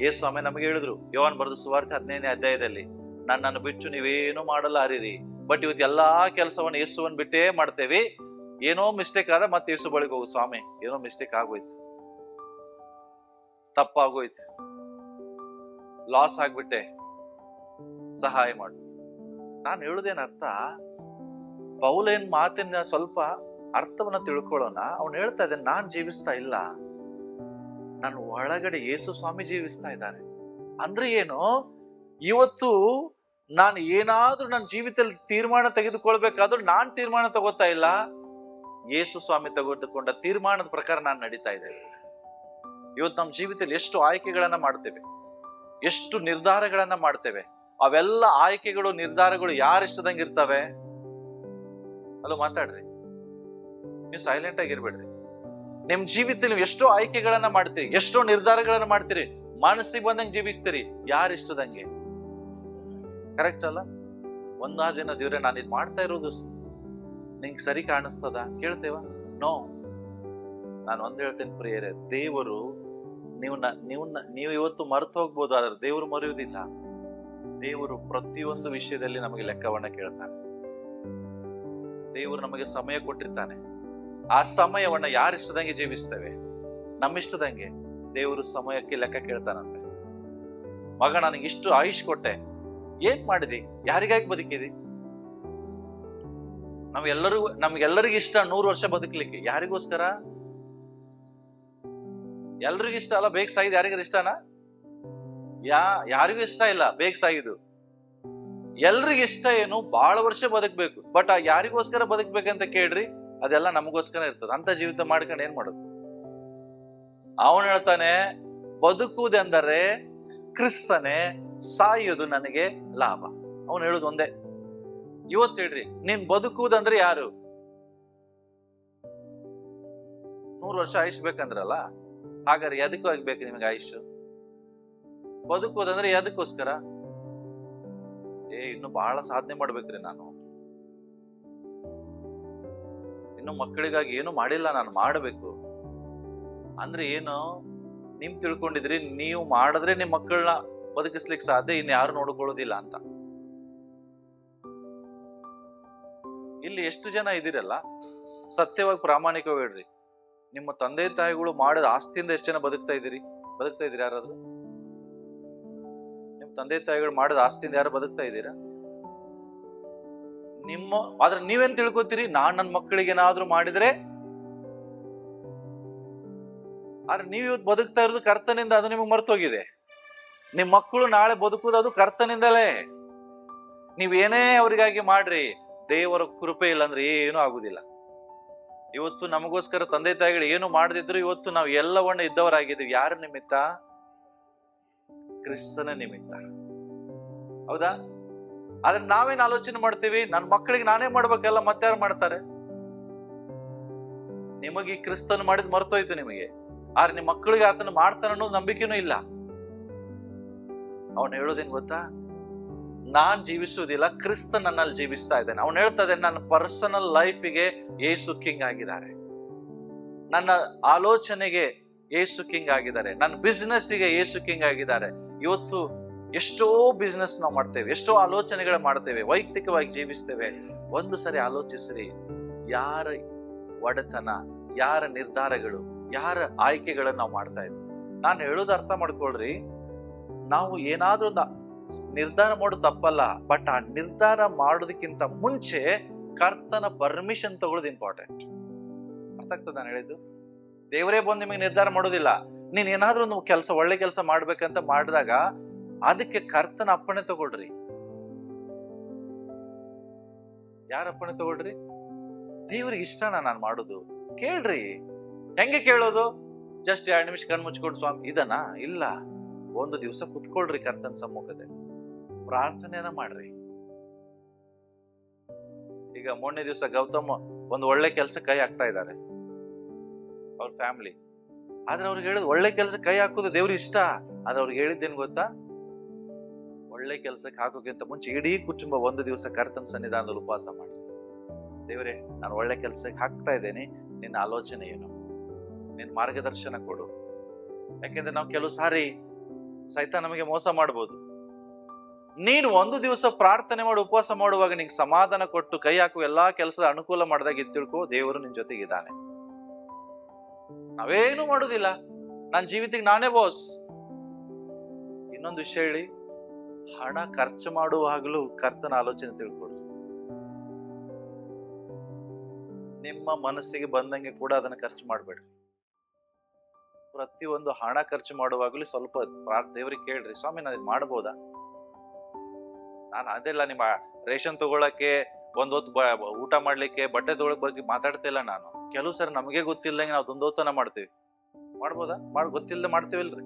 S1: ಯೇಸು ಆಮೇಲೆ ನಮಗೆ ಹೇಳಿದ್ರು, ಯೋಹಾನ್ ಬರೆದ ಸುವಾರ್ತೆ 15ನೇ ಅಧ್ಯಾಯದಲ್ಲಿ, ನನ್ನನ್ನು ಬಿಟ್ಟು ನೀವೇನು ಮಾಡಲ್ಲ ಅರಿರಿ. ಬಟ್ ಇವತ್ತು ಎಲ್ಲಾ ಕೆಲಸವನ್ನು ಯೇಸುವನ್ನು ಬಿಟ್ಟೇ ಮಾಡ್ತೇವೆ. ಏನೋ ಮಿಸ್ಟೇಕ್ ಆದ ಮತ್ತೆ ಯೇಸು ಬಳಿಗೆ ಹೋಗು, ಸ್ವಾಮಿ ಏನೋ ಮಿಸ್ಟೇಕ್ ಆಗೋಯ್ತು. ತಪ್ಪಾಗೋಯ್ತು, ಲಾಸ್ ಆಗ್ಬಿಟ್ಟೆ, ಸಹಾಯ ಮಾಡು. ನಾನು ಹೇಳುದೇನ ಅರ್ಥ, ಪೌಲೇನ್ ಮಾತಿನ ಸ್ವಲ್ಪ ಅರ್ಥವನ್ನ ತಿಳ್ಕೊಳ್ಳೋಣ. ಅವನು ಹೇಳ್ತಾ ಇದ್ದಾನೆ, ನಾನ್ ಜೀವಿಸ್ತಾ ಇಲ್ಲ, ನನ್ನ ಒಳಗಡೆ ಯೇಸು ಸ್ವಾಮಿ ಜೀವಿಸ್ತಾ ಇದ್ದಾನೆ. ಅಂದ್ರೆ ಏನು, ಇವತ್ತು ನಾನು ಏನಾದ್ರೂ ನನ್ನ ಜೀವಿತದಲ್ಲಿ ತೀರ್ಮಾನ ತೆಗೆದುಕೊಳ್ಬೇಕಾದ್ರೂ ನಾನ್ ತೀರ್ಮಾನ ತಗೋತಾ ಇಲ್ಲ, ಯೇಸು ಸ್ವಾಮಿ ತೆಗೆದುಕೊಂಡ ತೀರ್ಮಾನದ ಪ್ರಕಾರ ನಾನು ನಡೀತಾ ಇದ್ದೇನೆ. ಇವತ್ತು ನಮ್ಮ ಜೀವಿತದಲ್ಲಿ ಎಷ್ಟು ಆಯ್ಕೆಗಳನ್ನ ಮಾಡ್ತೇವೆ, ಎಷ್ಟು ನಿರ್ಧಾರಗಳನ್ನ ಮಾಡ್ತೇವೆ. ಅವೆಲ್ಲ ಆಯ್ಕೆಗಳು ನಿರ್ಧಾರಗಳು ಯಾರಿಷ್ಟದಂಗೆ ಇರ್ತವೆ? ಅಲ್ಲೋ ಮಾತಾಡ್ರಿ, ನೀವು ಸೈಲೆಂಟ್ ಆಗಿರ್ಬೇಡ್ರಿ. ನಿಮ್ ಜೀವಿತದಲ್ಲಿ ನೀವು ಎಷ್ಟೋ ಆಯ್ಕೆಗಳನ್ನ ಮಾಡ್ತೀರಿ, ಎಷ್ಟೋ ನಿರ್ಧಾರಗಳನ್ನ ಮಾಡ್ತೀರಿ, ಮನಸ್ಸಿಗೆ ಬಂದಂಗೆ ಜೀವಿಸ್ತೀರಿ, ಯಾರಿಷ್ಟದಂಗೆ. ಕರೆಕ್ಟ್ ಅಲ್ಲ? ಒಂದಾ ದಿನ ದೇವ್ರೆ ನಾನು ಇದು ಮಾಡ್ತಾ ಇರೋದು ನಿಂಗೆ ಸರಿ ಕಾಣಿಸ್ತದ ಕೇಳ್ತೇವ? ನೋ. ನಾನು ಒಂದ್ ಹೇಳ್ತೇನೆ ಪ್ರಿಯರೇ, ದೇವರು ನೀವು ಇವತ್ತು ಮರೆತು ಹೋಗ್ಬೋದು, ಆದ್ರೆ ದೇವರು ಮರೆಯುವುದಿಲ್ಲ. ದೇವರು ಪ್ರತಿಯೊಂದು ವಿಷಯದಲ್ಲಿ ನಮಗೆ ಲೆಕ್ಕವನ್ನ ಕೇಳ್ತಾನೆ. ದೇವರು ನಮಗೆ ಸಮಯ ಕೊಟ್ಟಿರ್ತಾನೆ. ಆ ಸಮಯವನ್ನ ಯಾರಿಷ್ಟದಂಗೆ ಜೀವಿಸ್ತೇವೆ, ನಮ್ಮಿಷ್ಟದಂಗೆ. ದೇವರು ಸಮಯಕ್ಕೆ ಲೆಕ್ಕ ಕೇಳ್ತಾನಂತೆ. ಮಗ, ನನಗೆ ಇಷ್ಟು ಆಯುಷ್ ಕೊಟ್ಟೆ, ಏನ್ ಮಾಡಿದಿ? ಯಾರಿಗಾಗಿ ಬದುಕಿದಿ? ನಮ್ಗೆಲ್ಲರಿಗೂ ಇಷ್ಟ 100 ವರ್ಷ ಬದುಕಲಿಕ್ಕೆ. ಯಾರಿಗೋಸ್ಕರ? ಎಲ್ರಿಗೂ ಇಷ್ಟ ಅಲ್ಲ ಬೇಗ ಸಾಯಿದು. ಯಾರಿಗಾರ ಇಷ್ಟನಾ? ಯಾರಿಗೂ ಇಷ್ಟ ಇಲ್ಲ ಬೇಗ ಸಾಯಿದು. ಎಲ್ರಿಗೂ ಇಷ್ಟ ಏನು, ಬಹಳ ವರ್ಷ ಬದುಕ್ಬೇಕು. ಬಟ್ ಯಾರಿಗೋಸ್ಕರ ಬದುಕ್ಬೇಕಂತ ಕೇಳ್ರಿ, ಅದೆಲ್ಲ ನಮಗೋಸ್ಕರ ಇರ್ತದೆ. ಅಂತ ಜೀವಿತ ಮಾಡ್ಕೊಂಡು ಏನ್ ಮಾಡೋದು? ಅವನು ಹೇಳ್ತಾನೆ, ಬದುಕುವುದೆಂದರೆ ಕ್ರಿಸ್ತನೇ, ಸಾಯೋದು ನನಗೆ ಲಾಭ. ಅವನು ಹೇಳುದು ಒಂದೇ. ಇವತ್ತು ಹೇಳ್ರಿ, ನೀನ್ ಬದುಕುವುದಂದ್ರೆ ಯಾರು? 100 ವರ್ಷ ಆಯುಷ್ ಬೇಕಂದ್ರಲ್ಲ, ಹಾಗಾದ್ರೆ ಎದಕ್ಕೂ ಆಗ್ಬೇಕು ನಿಮಗೆ ಆಯುಷ್? ಬದುಕುವುದಂದ್ರೆ ಎದಕ್ಕೋಸ್ಕರ? ಇನ್ನು ಬಹಳ ಸಾಧನೆ ಮಾಡ್ಬೇಕ್ರಿ, ನಾನು ಇನ್ನು ಮಕ್ಕಳಿಗಾಗಿ ಏನು ಮಾಡಿಲ್ಲ, ನಾನು ಮಾಡಬೇಕು ಅಂದ್ರೆ ಏನು? ನಿಮ್ ತಿಳ್ಕೊಂಡಿದ್ರಿ ನೀವು ಮಾಡಿದ್ರೆ ನಿಮ್ ಮಕ್ಕಳನ್ನ ಬದುಕಿಸ್ಲಿಕ್ಕೆ ಸಾಧ್ಯ, ಇನ್ನು ಯಾರು ನೋಡ್ಕೊಳ್ಳೋದಿಲ್ಲ ಅಂತ. ಇಲ್ಲಿ ಎಷ್ಟು ಜನ ಇದ್ದೀರಲ್ಲ, ಸತ್ಯವಾಗಿ ಪ್ರಾಮಾಣಿಕವಾಗಿ ಹೇಳ್ರಿ, ನಿಮ್ಮ ತಂದೆ ತಾಯಿಗಳು ಮಾಡಿದ ಆಸ್ತಿಯಿಂದ ಎಷ್ಟು ಜನ ಬದುಕ್ತಾ ಇದ್ದೀರಿ? ಯಾರಾದ್ರೂ ನಿಮ್ ತಂದೆ ತಾಯಿಗಳು ಮಾಡಿದ ಆಸ್ತಿಯಿಂದ ಯಾರು ಬದುಕ್ತಾ ಇದ್ದೀರಾ? ಆದ್ರೆ ನೀವೇನ್ ತಿಳ್ಕೊತೀರಿ? ನಾನ್ ನನ್ನ ಮಕ್ಕಳಿಗೆ ಏನಾದ್ರೂ ಮಾಡಿದ್ರೆ. ಆದ್ರೆ ನೀವು ಇವತ್ತು ಬದುಕ್ತಾ ಇರೋದು ಕರ್ತನಿಂದ, ಅದು ನಿಮಗೆ ಮರ್ತೋಗಿದೆ. ನಿಮ್ ಮಕ್ಕಳು ನಾಳೆ ಬದುಕುವುದು ಅದು ಕರ್ತನಿಂದಲೇ. ನೀವೇನೇ ಅವರಿಗಾಗಿ ಮಾಡ್ರಿ, ದೇವರ ಕೃಪೆ ಇಲ್ಲ ಅಂದ್ರೆ ಏನೂ ಆಗುದಿಲ್ಲ. ಇವತ್ತು ನಮಗೋಸ್ಕರ ತಂದೆ ತಾಯಿಗಳು ಏನು ಮಾಡದಿದ್ರು ಇವತ್ತು ನಾವು ಎಲ್ಲವನ್ನ ಇದ್ದವರಾಗಿದ್ದೀವಿ. ಯಾರ ನಿಮಿತ್ತ? ಕ್ರಿಸ್ತನ ನಿಮಿತ್ತ. ಹೌದಾ? ಆದ್ರೆ ನಾವೇನ್ ಆಲೋಚನೆ ಮಾಡ್ತೀವಿ, ನನ್ನ ಮಕ್ಕಳಿಗೆ ನಾನೇ ಮಾಡ್ಬೇಕಲ್ಲ, ಮತ್ತಾರು ಮಾಡ್ತಾರೆ? ನಿಮಗೆ ಕ್ರಿಸ್ತನ ಮಾಡಿದ್ ಮರ್ತೋಯ್ತು ನಿಮಗೆ. ಆದ್ರೆ ನಿಮ್ಮ ಮಕ್ಕಳಿಗೆ ಆತನ ಮಾಡ್ತಾನ ಅನ್ನೋದು ನಂಬಿಕೆನೂ ಇಲ್ಲ. ಅವನು ಹೇಳೋದೇನ್ ಗೊತ್ತಾ? ನಾನ್ ಜೀವಿಸುವುದಿಲ್ಲ, ಕ್ರಿಸ್ತ ನನ್ನಲ್ಲಿ ಜೀವಿಸ್ತಾ ಇದ್ದಾನೆ. ಅವನು ಹೇಳ್ತಾ ಇದ್ದಾನೆ, ನನ್ನ ಪರ್ಸನಲ್ ಲೈಫಿಗೆ ಯೇಸು ಕಿಂಗ್ ಆಗಿದ್ದಾರೆ, ನನ್ನ ಆಲೋಚನೆಗೆ ಯೇಸು ಕಿಂಗ್ ಆಗಿದ್ದಾರೆ, ನನ್ನ ಬಿಸ್ನೆಸ್ಸಿಗೆ ಯೇಸು ಕಿಂಗ್ ಆಗಿದ್ದಾರೆ. ಇವತ್ತು ಎಷ್ಟೋ ಬಿಸ್ನೆಸ್ ನಾವು ಮಾಡ್ತೇವೆ, ಎಷ್ಟೋ ಆಲೋಚನೆಗಳು ಮಾಡ್ತೇವೆ, ವೈಯಕ್ತಿಕವಾಗಿ ಜೀವಿಸ್ತೇವೆ. ಒಂದು ಸರಿ ಆಲೋಚಿಸ್ರಿ, ಯಾರ ಒಡೆತನ, ಯಾರ ನಿರ್ಧಾರಗಳು, ಯಾರ ಆಯ್ಕೆಗಳನ್ನು ನಾವು ಮಾಡ್ತಾ ಇದ್ವಿ? ನಾನು ಹೇಳೋದು ಅರ್ಥ ಮಾಡ್ಕೊಳ್ರಿ, ನಾವು ಏನಾದ್ರೂ ಒಂದು ನಿರ್ಧಾರ ಮಾಡೋದು ತಪ್ಪಲ್ಲ, ಬಟ್ ಆ ನಿರ್ಧಾರ ಮಾಡೋದಕ್ಕಿಂತ ಮುಂಚೆ ಕರ್ತನ ಪರ್ಮಿಷನ್ ತಗೊಳ್ಳೋದು ಇಂಪಾರ್ಟೆಂಟ್. ಅರ್ಥ ಆಗ್ತದೆ ನಾನು ಹೇಳಿದ್ದು? ದೇವರೇ ಬಂದು ನಿಮಗೆ ನಿರ್ಧಾರ ಮಾಡೋದಿಲ್ಲ. ನೀನ್ ಏನಾದ್ರೂ ಒಂದು ಕೆಲಸ, ಒಳ್ಳೆ ಕೆಲಸ ಮಾಡ್ಬೇಕಂತ ಮಾಡಿದಾಗ ಅದಕ್ಕೆ ಕರ್ತನ ಅಪ್ಪಣೆ ತಗೊಳ್ರಿ. ಯಾರ ಅಪ್ಪಣೆ ತಗೊಳ್ರಿ? ದೇವ್ರಿಗೆ ಇಷ್ಟನಾ ನಾನು ಮಾಡೋದು? ಕೇಳ್ರಿ. ಹೆಂಗೆ ಕೇಳೋದು? ಜಸ್ಟ್ 2 ನಿಮಿಷ ಕಣ್ ಮುಚ್ಕೊಂಡು ಸ್ವಾಮಿ ಇದನಾ? ಇಲ್ಲ, ಒಂದು ದಿವಸ ಕುತ್ಕೊಳ್ರಿ ಕರ್ತನ ಸಮ್ಮುಖದಲ್ಲಿ, ಪ್ರಾರ್ಥನೆಯನ್ನ ಮಾಡ್ರಿ. ಈಗ ಮೊನ್ನೆ ದಿವಸ ಗೌತಮ್ ಒಂದು ಒಳ್ಳೆ ಕೆಲಸ ಕೈ ಹಾಕ್ತಾ ಇದ್ದಾರೆ ಅವ್ರ ಫ್ಯಾಮಿಲಿ. ಆದ್ರೆ ಅವ್ರಿಗೆ ಹೇಳಿದ್ ಒಳ್ಳೆ ಕೆಲಸ ಕೈ ಹಾಕೋದು ದೇವ್ರಿಗೆ ಇಷ್ಟ. ಆದ್ರೆ ಅವ್ರಿಗೆ ಹೇಳಿದ್ದೇನ್ ಗೊತ್ತಾ? ಒಳ್ಳೆ ಕೆಲಸಕ್ಕೆ ಹಾಕೋಕ್ಕಿಂತ ಮುಂಚೆ ಇಡೀ ಕುಟುಂಬ ಒಂದು ದಿವಸ ಕರ್ತನ ಸನ್ನಿಧಾನದಲ್ಲಿ ಉಪವಾಸ ಮಾಡಿ, ದೇವರೇ ನಾನು ಒಳ್ಳೆ ಕೆಲಸಕ್ಕೆ ಹಾಕ್ತಾ ಇದ್ದೇನೆ, ನಿನ್ನ ಆಲೋಚನೆ ಏನು, ನಿನ್ನ ಮಾರ್ಗದರ್ಶನ ಕೊಡು. ಯಾಕೆಂದ್ರೆ ನಾವು ಕೆಲವು ಸಾರಿ ಸೈತಾನ ನಮಗೆ ಮೋಸ ಮಾಡ್ಬೋದು. ನೀನು ಒಂದು ದಿವಸ ಪ್ರಾರ್ಥನೆ ಮಾಡಿ ಉಪವಾಸ ಮಾಡುವಾಗ ನಿಂಗೆ ಸಮಾಧಾನ ಕೊಟ್ಟು ಕೈ ಹಾಕುವ ಎಲ್ಲಾ ಕೆಲಸದ ಅನುಕೂಲ ಮಾಡಿದಾಗ ತಿಳ್ಕೋ, ದೇವರು ನಿನ್ ಜೊತೆಗಿದ್ದಾನೆ. ನಾವೇನು ಮಾಡುದಿಲ್ಲ, ನನ್ನ ಜೀವಿತಕ್ಕೆ ನಾನೇ ಬಾಸ್. ಇನ್ನೊಂದು ವಿಷಯ ಹೇಳಿ, ಹಣ ಖರ್ಚು ಮಾಡುವಾಗಲೂ ಕರ್ತನ ಆಲೋಚನೆ ತಿಳ್ಕೊಡ್ರಿ. ನಿಮ್ಮ ಮನಸ್ಸಿಗೆ ಬಂದಂಗೆ ಕೂಡ ಅದನ್ನ ಖರ್ಚು ಮಾಡಬೇಡ್ರಿ. ಪ್ರತಿಯೊಂದು ಹಣ ಖರ್ಚು ಮಾಡುವಾಗಲೂ ಸ್ವಲ್ಪ ದೇವರಿಗೆ ಕೇಳ್ರಿ, ಸ್ವಾಮಿ ನಾನು ಇದು ಮಾಡ್ಬೋದಾ? ನಾನು ಅದೆಲ್ಲ ನಿಮ್ಮ ರೇಷನ್ ತಗೊಳಕ್ಕೆ, ಒಂದೊತ್ತು ಊಟ ಮಾಡ್ಲಿಕ್ಕೆ, ಬಟ್ಟೆ ತಗೊಳಕ್ ಬಗ್ಗೆ ಮಾತಾಡ್ತಾ ಇಲ್ಲ ನಾನು. ಕೆಲವು ಸರಿ ನಮಗೆ ಗೊತ್ತಿಲ್ಲದಂಗೆ ನಾವು ದುಂದೋತನ ಮಾಡ್ತೀವಿ. ಮಾಡ್ಬೋದಾ? ಗೊತ್ತಿಲ್ಲದೆ ಮಾಡ್ತೀವಿಲ್ರಿ.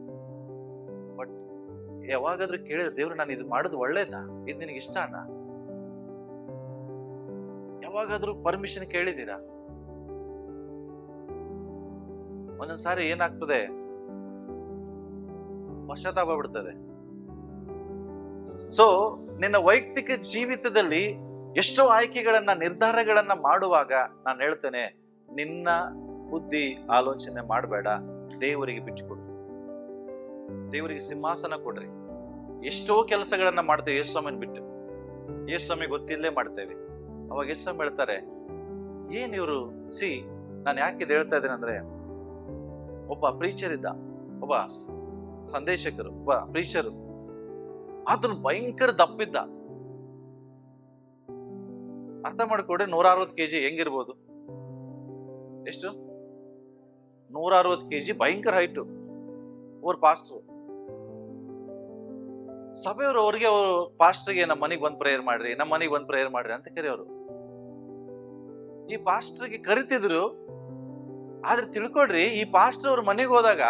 S1: ಬಟ್ ಯಾವಾಗಾದ್ರೂ ಕೇಳಿದ್ರೆ, ದೇವ್ರು ನಾನು ಇದು ಮಾಡೋದು ಒಳ್ಳೇದಾ, ಇದು ನಿನಗೆ ಇಷ್ಟನಾ? ಯಾವಾಗಾದ್ರೂ ಪರ್ಮಿಷನ್ ಕೇಳಿದ್ದೀರಾ? ಒಂದೊಂದ್ಸಾರಿ ಏನಾಗ್ತದೆ, ಪಶ್ಚಾತ್ತಾಪ ಬಿಡ್ತದೆ. ಸೊ ನಿನ್ನ ವೈಯಕ್ತಿಕ ಜೀವಿತದಲ್ಲಿ ಎಷ್ಟೋ ಆಯ್ಕೆಗಳನ್ನ, ನಿರ್ಧಾರಗಳನ್ನ ಮಾಡುವಾಗ ನಾನು ಹೇಳ್ತೇನೆ, ನಿನ್ನ ಬುದ್ಧಿ ಆಲೋಚನೆ ಮಾಡಬೇಡ, ದೇವರಿಗೆ ಬಿಟ್ಟುಕೊಡು. ದೇವರಿಗೆ ಸಿಂಹಾಸನ ಕೊಡ್ರಿ. ಎಷ್ಟೋ ಕೆಲಸಗಳನ್ನ ಮಾಡ್ತೇವೆ ಯೇಸುಸ್ವಾಮಿನ ಬಿಟ್ಟು. ಯೇಸುಸ್ವಾಮಿ ಗೊತ್ತಿಲ್ಲೇ ಮಾಡ್ತೇವೆ. ಅವಾಗ ಯೇಸುಸ್ವಾಮಿ ಹೇಳ್ತಾರೆ, ಏನ್ ಇವರು ನಾನು ಯಾಕೆ ಇದು ಹೇಳ್ತಾ ಇದ್ದೇನೆ ಅಂದ್ರೆ, ಒಬ್ಬ ಪ್ರೀಚರ್ ಇದ್ದ, ಒಬ್ಬ ಸಂದೇಶಕರು, ಒಬ್ಬ ಪ್ರೀಚರು. ಅದನ್ನು ಭಯಂಕರ ದಪ್ಪಿದ್ದ. ಅರ್ಥ ಮಾಡಿಕೊಡ್ರಿ, 160 kg ಹೆಂಗಿರ್ಬೋದು? ಎಷ್ಟು? 160 kg, ಭಯಂಕರ ಹೈಟು. ಅವ್ರ ಪಾಸ್ಟ್ರು, ಸಭೆಯವರು ಅವ್ರಿಗೆ, ಪಾಸ್ಟರ್ಗೆ ನಮ್ಮ ಮನೆಗೆ ಬಂದು ಪ್ರೇಯರ್ ಮಾಡ್ರಿ, ನಮ್ಮ ಮನೆಗೆ ಬಂದು ಪ್ರೇಯರ್ ಮಾಡ್ರಿ ಅಂತ ಕರೆಯೋರು. ಈ ಪಾಸ್ಟರ್ಗೆ ಕರಿತಿದ್ರು. ಆದ್ರೆ ತಿಳ್ಕೊಡ್ರಿ, ಈ ಪಾಸ್ಟರ್ ಅವ್ರ ಮನೆಗೆ ಹೋದಾಗ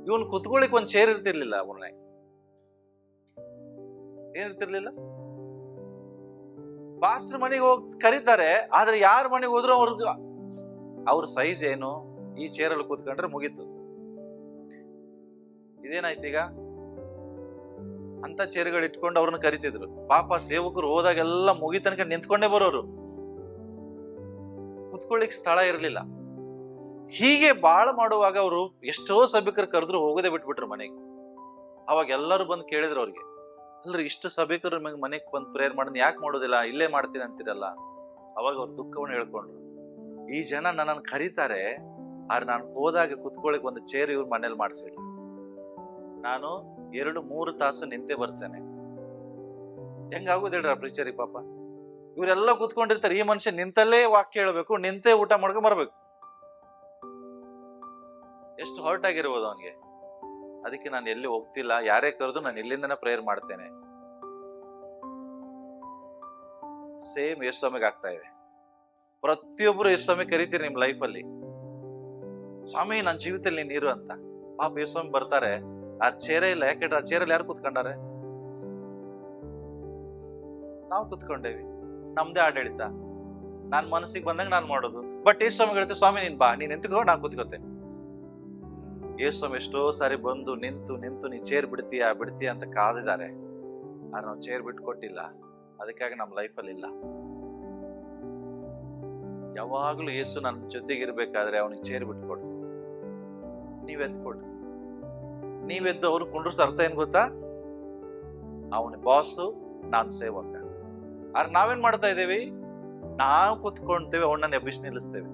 S1: ಇವನ್ ಕುತ್ಕೊಳ್ಳಿಕ್ ಒಂದ್ ಚೇರ್ ಇರ್ತಿರ್ಲಿಲ್ಲ. ಅವ್ರನ್ನ ಏನಿರ್ತಿರ್ಲಿಲ್ಲ. ಪಾಸ್ಟರ್ ಮನೆಗೆ ಹೋಗಿ ಕರೀತಾರೆ, ಆದ್ರೆ ಯಾರ ಮನೆಗೆ ಹೋದ್ರು ಅವ್ರ ಸೈಜ್ ಏನು, ಈ ಚೇರಲ್ಲಿ ಕೂತ್ಕೊಂಡ್ರೆ ಮುಗೀತು. ಇದೇನಾಯ್ತು ಈಗ? ಅಂತ ಚೇರ್ಗಳು ಇಟ್ಕೊಂಡು ಅವ್ರನ್ನ ಕರಿತಿದ್ರು. ಪಾಪ ಸೇವಕರು ಹೋದಾಗೆಲ್ಲ ಮುಗಿ ತನಕ ನಿಂತ್ಕೊಂಡೇ ಬರೋರು, ಕುತ್ಕೊಳ್ಳಿಕ್ ಸ್ಥಳ ಇರಲಿಲ್ಲ. ಹೀಗೆ ಬಾಳ ಮಾಡುವಾಗ ಅವರು ಎಷ್ಟೋ ಸಭಿಕರು ಕರೆದ್ರು ಹೋಗೋದೇ ಬಿಟ್ಬಿಟ್ರು ಮನೆಗೆ. ಅವಾಗ ಎಲ್ಲರೂ ಬಂದು ಕೇಳಿದ್ರು ಅವ್ರಿಗೆ, ಅಲ್ರಿ ಇಷ್ಟು ಸಭಿಕರು ಮನೆಗೆ ಬಂದು ಪ್ರೇಯರ್ ಮಾಡೋದು ಯಾಕೆ ಮಾಡೋದಿಲ್ಲ, ಇಲ್ಲೇ ಮಾಡ್ತೀನಿ ಅಂತಿರಲ್ಲ. ಅವಾಗ ಅವ್ರ ದುಃಖವನ್ನು ಹೇಳ್ಕೊಂಡ್ರು. ಈ ಜನ ನನ್ನನ್ನು ಕರೀತಾರೆ, ಆದ್ರೆ ನಾನು ಹೋದಾಗ ಕುತ್ಕೊಳ್ಳಿಕ್ ಒಂದು ಚೇರ್ ಇವ್ರ ಮನೇಲಿ ಮಾಡಿಸಿಲ್ಲ. ನಾನು 2-3 ತಾಸು ನಿಂತೆ ಬರ್ತೇನೆ. ಹೆಂಗಾಗೋದು ಹೇಳ್ರ ಪ್ರೀಚರಿಗೆ? ಪಾಪ ಇವರೆಲ್ಲ ಕುತ್ಕೊಂಡಿರ್ತಾರೆ, ಈ ಮನುಷ್ಯ ನಿಂತಲ್ಲೇ ವಾಕ್ಯ ಹೇಳ್ಬೇಕು, ನಿಂತೇ ಊಟ ಮಾಡ್ಕೊಂಡ್ ಬರ್ಬೇಕು. ಎಷ್ಟು ಹರ್ಟ್ ಆಗಿರ್ಬೋದು ಅವನಿಗೆ. ಅದಕ್ಕೆ ನಾನು ಎಲ್ಲಿ ಹೋಗ್ತಿಲ್ಲ, ಯಾರೇ ಕರೆದು ನಾನು ಇಲ್ಲಿಂದನೇ ಪ್ರೇಯರ್ ಮಾಡ್ತೇನೆ. ಸೇಮ್ ಯೇಸುಸ್ವಾಮಿಗೆ ಆಗ್ತಾ ಇದೆ. ಪ್ರತಿಯೊಬ್ರು ಯೇಸುಸ್ವಾಮಿ ಕರಿತೀರಿ ನಿಮ್ ಲೈಫಲ್ಲಿ, ಸ್ವಾಮಿ ನನ್ನ ಜೀವಿತದಲ್ಲಿ ನೀರು ಅಂತ. ಪಾಪ ಯೇಸುಸ್ವಾಮಿ ಬರ್ತಾರೆ, ಆ ಚೇರೇ ಇಲ್ಲ. ಯಾಕೆಂದ್ರೆ ಆ ಚೇರಲ್ಲಿ ಯಾರು ಕುತ್ಕೊಂಡಾರೆ? ನಾವು ಕುತ್ಕೊಂಡೇವಿ, ನಮ್ದೇ ಆಡಳಿತ, ನಾನ್ ಮನಸ್ಸಿಗೆ ಬಂದಂಗ ನಾನ್ ಮಾಡೋದು. ಬಟ್ ಯೇಸುಸ್ವಾಮಿ ಹೇಳ್ತೀವಿ, ಸ್ವಾಮಿ ನೀನ್ ಬಾ, ನೀನ್ ನಿಂತ್ಕೋ, ನಾನ್ ಕುತ್ಕೋತೆ. ಯೇಸುಸ್ವಾಮಿ ಎಷ್ಟೋ ಸಾರಿ ಬಂದು ನಿಂತು ನೀ ಚೇರ್ ಬಿಡ್ತೀಯಾ ಅಂತ ಕಾದಿದ್ದಾರೆ. ಆದ್ರೆ ನಾವು ಚೇರ್ ಬಿಟ್ಟು ಕೊಟ್ಟಿಲ್ಲ. ಅದಕ್ಕಾಗಿ ನಮ್ಮ ಲೈಫಲ್ಲಿ ಇಲ್ಲ. ಯಾವಾಗ್ಲೂ ಯೇಸು ನನ್ನ ಜೊತೆಗಿರ್ಬೇಕಾದ್ರೆ ಅವನಿಗೆ ಚೇರ್ ಬಿಟ್ಕೊಡ್ರಿ. ನೀವೆದ್ಕೊಡ್ರಿ. ನೀವೆದ್ದು ಅವ್ರು ಕುಂಡ್ರಸ್ ಅರ್ಥ ಏನ್ ಗೊತ್ತಾ? ಅವನ ಬಾಸು, ನಾನ್ ಸೇವಕ. ಆದ್ರೆ ನಾವೇನ್ ಮಾಡ್ತಾ ಇದ್ದೇವಿ? ನಾವು ಕುತ್ಕೊಂತೇವೆ, ಅವನನ್ನ ಎಬ್ಬಿಸಿ ನಿಲ್ಲಿಸ್ತೇವೆ.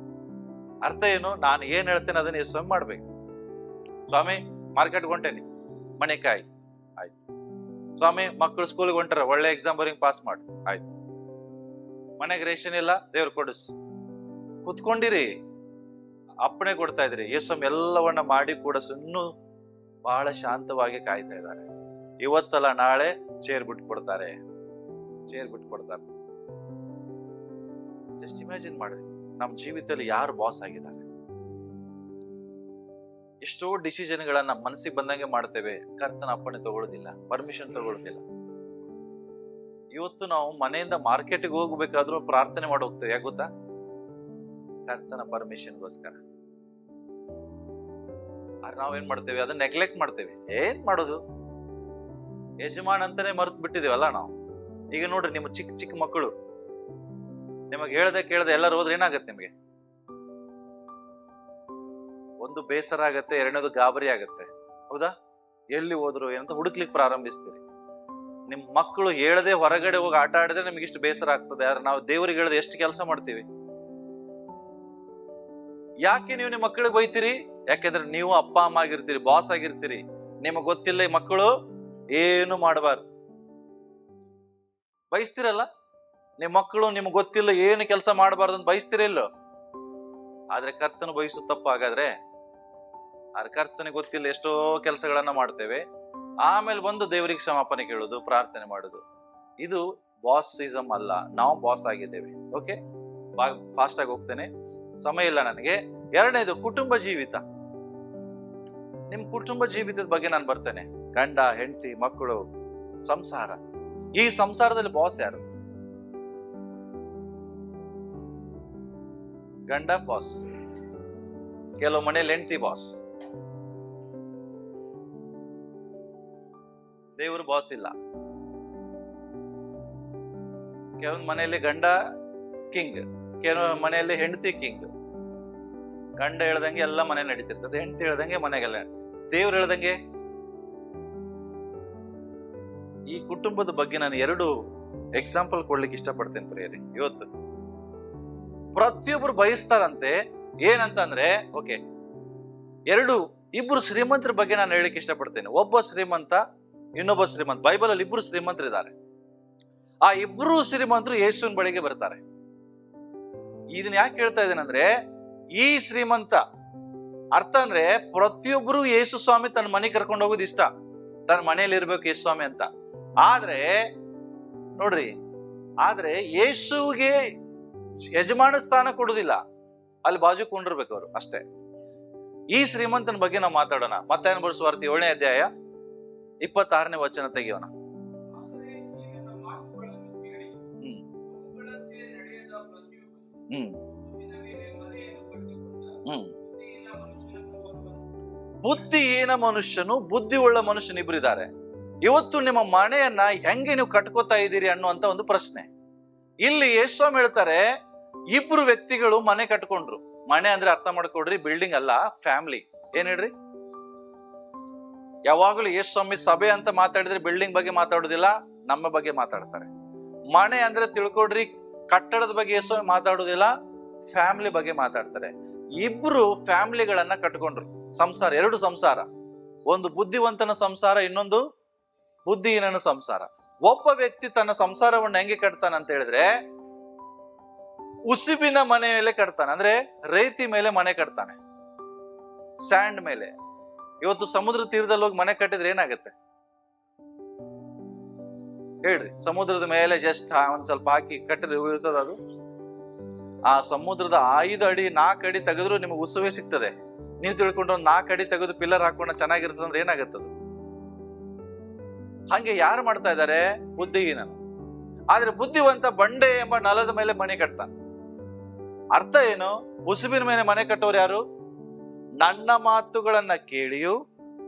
S1: ಅರ್ಥ ಏನು? ನಾನು ಏನ್ ಹೇಳ್ತೇನೆ ಅದನ್ನ ಯೇಸುಸ್ವಾಮಿ ಮಾಡ್ಬೇಕು. ಸ್ವಾಮಿ ಮಾರ್ಕೆಟ್ಗೆ ಹೊಂಟೇನಿ, ಮನೆ ಕಾಯಿ, ಆಯ್ತು. ಸ್ವಾಮಿ ಮಕ್ಕಳು ಸ್ಕೂಲ್ಗೆ ಹೊಂಟಾರ, ಒಳ್ಳೆ ಎಕ್ಸಾಮ್ ಬರೀ ಪಾಸ್ ಮಾಡಿ, ಆಯ್ತು. ಮನೆಗೆ ರೇಷನ್ ಇಲ್ಲ, ದೇವ್ರು ಕೊಡಿಸ್. ಕುತ್ಕೊಂಡಿರಿ, ಅಪ್ಪಣೆ ಕೊಡ್ತಾ ಇದ್ರಿ. ಯೇಸುಸ್ವಾಮಿ ಎಲ್ಲವನ್ನ ಮಾಡಿ ಕೂಡ ಇನ್ನೂ ಬಹಳ ಶಾಂತವಾಗಿ ಕಾಯ್ತಾ ಇದ್ದಾರೆ. ಇವತ್ತಲ್ಲ ನಾಳೆ ಚೇರ್ ಬಿಟ್ಕೊಡ್ತಾರೆ. ಜಸ್ಟ್ ಇಮ್ಯಾಜಿನ್ ಮಾಡ್ರಿ, ನಮ್ ಜೀವಿತದಲ್ಲಿ ಯಾರು ಬಾಸ್ ಆಗಿದ್ದಾರೆ? ಎಷ್ಟೋ ಡಿಸಿಷನ್ಗಳನ್ನ ಮನಸ್ಸಿಗೆ ಬಂದಂಗೆ ಮಾಡ್ತೇವೆ, ಕರ್ತನ ಅಪ್ಪಣೆ ತಗೊಳ್ಳೋದಿಲ್ಲ, ಪರ್ಮಿಷನ್ ತಗೊಳ್ಳೋದಿಲ್ಲ. ಇವತ್ತು ನಾವು ಮನೆಯಿಂದ ಮಾರ್ಕೆಟ್ಗೆ ಹೋಗ್ಬೇಕಾದ್ರೂ ಪ್ರಾರ್ಥನೆ ಮಾಡಿ ಹೋಗ್ತೇವೆ. ಯಾಕೆ ಗೊತ್ತಾ? ಕರ್ತನ ಪರ್ಮಿಷನ್ಗೋಸ್ಕರ. ಆದ್ರೆ ನಾವೇನ್ ಮಾಡ್ತೇವೆ? ಅದನ್ನ ನೆಗ್ಲೆಕ್ಟ್ ಮಾಡ್ತೇವೆ. ಏನ್ ಮಾಡೋದು? ಯಜಮಾನ್ ಅಂತಾನೆ ಮರ್ತು ಬಿಟ್ಟಿದೇವಲ್ಲ ನಾವು. ಈಗ ನೋಡ್ರಿ, ನಿಮ್ಮ ಚಿಕ್ಕ ಮಕ್ಕಳು ನಿಮಗೆ ಹೇಳ್ದೆ ಕೇಳ್ದೆ ಎಲ್ಲರೂ ಹೋದ್ರೆ ಏನಾಗತ್ತೆ ನಿಮಗೆ? ಒಂದು ಬೇಸರ ಆಗತ್ತೆ, ಎರಡನೇದು ಗಾಬರಿ ಆಗತ್ತೆ. ಹೌದಾ? ಎಲ್ಲಿ ಹೋದ್ರು ಏನಂತ ಹುಡುಕ್ಲಿಕ್ಕೆ ಪ್ರಾರಂಭಿಸ್ತೀರಿ. ನಿಮ್ ಮಕ್ಕಳು ಹೇಳದೆ ಹೊರಗಡೆ ಹೋಗಿ ಆಟ ಆಡಿದ್ರೆ ನಿಮ್ಗೆ ಇಷ್ಟು ಬೇಸರ ಆಗ್ತದೆ. ಆದ್ರೆ ನಾವು ದೇವರಿಗೆ ಹೇಳದೆ ಎಷ್ಟು ಕೆಲಸ ಮಾಡ್ತೀವಿ. ಯಾಕೆ ನೀವು ನಿಮ್ಮ ಮಕ್ಕಳಿಗೆ ಬೈತೀರಿ? ಯಾಕೆಂದ್ರೆ ನೀವು ಅಪ್ಪ ಅಮ್ಮ ಆಗಿರ್ತೀರಿ, ಬಾಸ್ ಆಗಿರ್ತೀರಿ. ನಿಮಗೆ ಗೊತ್ತಿಲ್ಲ ಈ ಮಕ್ಕಳು ಏನು ಮಾಡಬಾರ್ದು. ಬಯಸ್ತಿರಲ್ಲ, ನಿಮ್ಮ ಮಕ್ಕಳು ನಿಮ್ಗೆ ಗೊತ್ತಿಲ್ಲ ಏನು ಕೆಲಸ ಮಾಡಬಾರ್ದು ಅಂತ ಬಯಸ್ತಿರಿಲ್ಲೋ. ಆದ್ರೆ ಕರ್ತನು ಬಯಸು ತಪ್ಪು. ಹಾಗಾದ್ರೆ ಕರ್ತನಿಗೆ ಗೊತ್ತಿಲ್ಲ ಎಷ್ಟೋ ಕೆಲಸಗಳನ್ನ ಮಾಡ್ತೇವೆ, ಆಮೇಲೆ ಬಂದು ದೇವರಿಗೆ ಕ್ಷಮಾಪಣೆ ಕೇಳೋದು, ಪ್ರಾರ್ಥನೆ ಮಾಡೋದು. ಇದು ಬಾಸಿಸಮ್ ಅಲ್ಲ, ನಾವು ಬಾಸ್ ಆಗಿದ್ದೇವೆ. ಓಕೆ, ಫಾಸ್ಟ್ ಆಗಿ ಹೋಗ್ತೇನೆ, ಸಮಯ ಇಲ್ಲ ನನಗೆ. ಎರಡನೇದು ಕುಟುಂಬ ಜೀವಿತ. ನಿಮ್ ಕುಟುಂಬ ಜೀವಿತದ ಬಗ್ಗೆ ನಾನು ಬರ್ತೇನೆ. ಗಂಡ, ಹೆಂಡತಿ, ಮಕ್ಕಳು, ಸಂಸಾರ. ಈ ಸಂಸಾರದಲ್ಲಿ ಬಾಸ್ ಯಾರು? ಗಂಡ ಬಾಸ್, ಕೆಲವು ಮನೆಯಲ್ಲಿ ಹೆಂಡತಿ ಬಾಸ್. ದೇವರು ಬಾಸ್ ಇಲ್ಲ. ಕೆಲವೊಂದು ಮನೆಯಲ್ಲಿ ಗಂಡ ಕಿಂಗ್, ಕೆಲವು ಮನೆಯಲ್ಲಿ ಹೆಂಡತಿ ಕಿಂಗ್. ಗಂಡ ಹೇಳ್ದಂಗೆ ಎಲ್ಲ ಮನೆ ನಡೀತಿರ್ತದೆ, ಹೆಂಡತಿ ಹೇಳ್ದಂಗೆ ಮನೆಗೆಲ್ಲ. ದೇವ್ರು ಹೇಳ್ದಂಗೆ. ಈ ಕುಟುಂಬದ ಬಗ್ಗೆ ನಾನು 2 ಎಕ್ಸಾಂಪಲ್ ಕೊಡ್ಲಿಕ್ಕೆ ಇಷ್ಟಪಡ್ತೇನೆ ಪ್ರಿಯರೇ. ಇವತ್ತು ಪ್ರತಿಯೊಬ್ರು ಬಯಸ್ತಾರಂತೆ. ಏನಂತಂದ್ರೆ, ಓಕೆ, ಇಬ್ರು ಶ್ರೀಮಂತರ ಬಗ್ಗೆ ನಾನು ಹೇಳಲಿಕ್ಕೆ ಇಷ್ಟಪಡ್ತೇನೆ. ಒಬ್ಬ ಶ್ರೀಮಂತ, ಇನ್ನೊಬ್ಬ ಶ್ರೀಮಂತ. ಬೈಬಲ್ ಅಲ್ಲಿ ಇಬ್ರು ಶ್ರೀಮಂತರಿದ್ದಾರೆ. ಆ ಇಬ್ರು ಶ್ರೀಮಂತರು ಯೇಸುವಿನ ಬಳಿಗೆ ಬರ್ತಾರೆ. ಇದನ್ನ ಯಾಕೆ ಹೇಳ್ತಾ ಇದ್ದೇನೆಂದ್ರೆ, ಈ ಶ್ರೀಮಂತ ಅರ್ಥ ಅಂದ್ರೆ ಪ್ರತಿಯೊಬ್ರು ಯೇಸು ಸ್ವಾಮಿ ತನ್ನ ಮನೆಗೆ ಕರ್ಕೊಂಡು ಹೋಗೋದು ಇಷ್ಟ, ತನ್ನ ಮನೆಯಲ್ಲಿ ಇರ್ಬೇಕು ಯೇಸು ಸ್ವಾಮಿ ಅಂತ. ಆದ್ರೆ ನೋಡ್ರಿ, ಆದ್ರೆ ಯೇಸುವಿಗೆ ಯಜಮಾನ ಸ್ಥಾನ ಕೊಡುದಿಲ್ಲ, ಅಲ್ಲಿ ಬಾಜು ಕೊಂಡಿರ್ಬೇಕು ಅವರು ಅಷ್ಟೇ. ಈ ಶ್ರೀಮಂತನ ಬಗ್ಗೆ ನಾವು ಮಾತಾಡೋಣ. ಮತ್ತಾಯನ ಬರೆದ ಸುವಾರ್ತೆ 7ನೇ ಅಧ್ಯಾಯ 26ನೇ ವಚನ ತೆಗೆಯೋಣ. ಬುದ್ಧಿಹೀನ ಮನುಷ್ಯನು, ಬುದ್ಧಿ ಉಳ್ಳ ಮನುಷ್ಯನು ಇಬ್ಬರಿದ್ದಾರೆ. ಇವತ್ತು ನಿಮ್ಮ ಮನೆಯನ್ನ ಹೆಂಗೆ ನೀವು ಕಟ್ಕೋತಾ ಇದ್ದೀರಿ ಅನ್ನುವಂತ ಒಂದು ಪ್ರಶ್ನೆ. ಇಲ್ಲಿ ಯೇಸುಸ್ವಾಮಿ ಹೇಳ್ತಾರೆ, ಇಬ್ರು ವ್ಯಕ್ತಿಗಳು ಮನೆ ಕಟ್ಕೊಂಡ್ರು. ಮನೆ ಅಂದ್ರೆ ಅರ್ಥ ಮಾಡ್ಕೊಡ್ರಿ, ಬಿಲ್ಡಿಂಗ್ ಅಲ್ಲ, ಫ್ಯಾಮಿಲಿ. ಏನ್ ಹೇಳ್ರಿ, ಯಾವಾಗಲೂ ಯೇಸುಸ್ವಾಮಿ ಸಭೆ ಅಂತ ಮಾತಾಡಿದ್ರೆ ಬಿಲ್ಡಿಂಗ್ ಬಗ್ಗೆ ಮಾತಾಡೋದಿಲ್ಲ, ನಮ್ಮ ಬಗ್ಗೆ ಮಾತಾಡ್ತಾರೆ. ಮನೆ ಅಂದ್ರೆ ತಿಳ್ಕೊಡ್ರಿ, ಕಟ್ಟಡದ ಬಗ್ಗೆ ಯೇಸುಸ್ವಾಮಿ ಮಾತಾಡೋದಿಲ್ಲ, ಫ್ಯಾಮಿಲಿ ಬಗ್ಗೆ ಮಾತಾಡ್ತಾರೆ. ಇಬ್ರು ಫ್ಯಾಮಿಲಿಗಳನ್ನ ಕಟ್ಕೊಂಡ್ರು. ಸಂಸಾರ, 2 ಸಂಸಾರ. ಒಂದು ಬುದ್ಧಿವಂತನ ಸಂಸಾರ, ಇನ್ನೊಂದು ಬುದ್ಧಿಹೀನನ ಸಂಸಾರ. ಒಬ್ಬ ವ್ಯಕ್ತಿ ತನ್ನ ಸಂಸಾರವನ್ನು ಹೆಂಗೆ ಕಟ್ತಾನೆ ಅಂತ ಹೇಳಿದ್ರೆ, ಉಸುಬಿನ ಮನೆ ಮೇಲೆ ಕಟ್ತಾನೆ. ಅಂದ್ರೆ ರೇತಿ ಮೇಲೆ ಮನೆ ಕಟ್ತಾನೆ, ಸ್ಯಾಂಡ್ ಮೇಲೆ. ಇವತ್ತು ಸಮುದ್ರ ತೀರದಲ್ಲಿ ಹೋಗಿ ಮನೆ ಕಟ್ಟಿದ್ರೆ ಏನಾಗುತ್ತೆ ಹೇಳ್ರಿ? ಸಮುದ್ರದ ಮೇಲೆ ಜಸ್ಟ್ ಒಂದ್ ಸ್ವಲ್ಪ ಹಾಕಿ ಕಟ್ಟಿದ್ರೆ ಉಳಿತದ ಅದು? ಆ ಸಮುದ್ರದ 5 ಅಡಿ 4 ಅಡಿ ತೆಗೆದ್ರು ನಿಮ್ಗೆ ಉಸುವೆ ಸಿಗ್ತದೆ. ನೀವು ತಿಳ್ಕೊಂಡು ಒಂದು 4 ಅಡಿ ತೆಗೆದು ಪಿಲ್ಲರ್ ಹಾಕೊಂಡು ಚೆನ್ನಾಗಿರ್ತದೆ ಅಂದ್ರೆ ಏನಾಗುತ್ತದು? ಹಂಗೆ ಯಾರು ಮಾಡ್ತಾ ಇದ್ದಾರೆ? ಬುದ್ಧಿಹೀನನು. ಆದ್ರೆ ಬುದ್ಧಿವಂತ ಬಂಡೆ ಎಂಬ ನೆಲದ ಮೇಲೆ ಮನೆ ಕಟ್ತಾನೆ. ಅರ್ಥ ಏನು? ಉಸುಬಿನ ಮೇಲೆ ಮನೆ ಕಟ್ಟೋರು ಯಾರು? ನನ್ನ ಮಾತುಗಳನ್ನ ಕೇಳಿಯೂ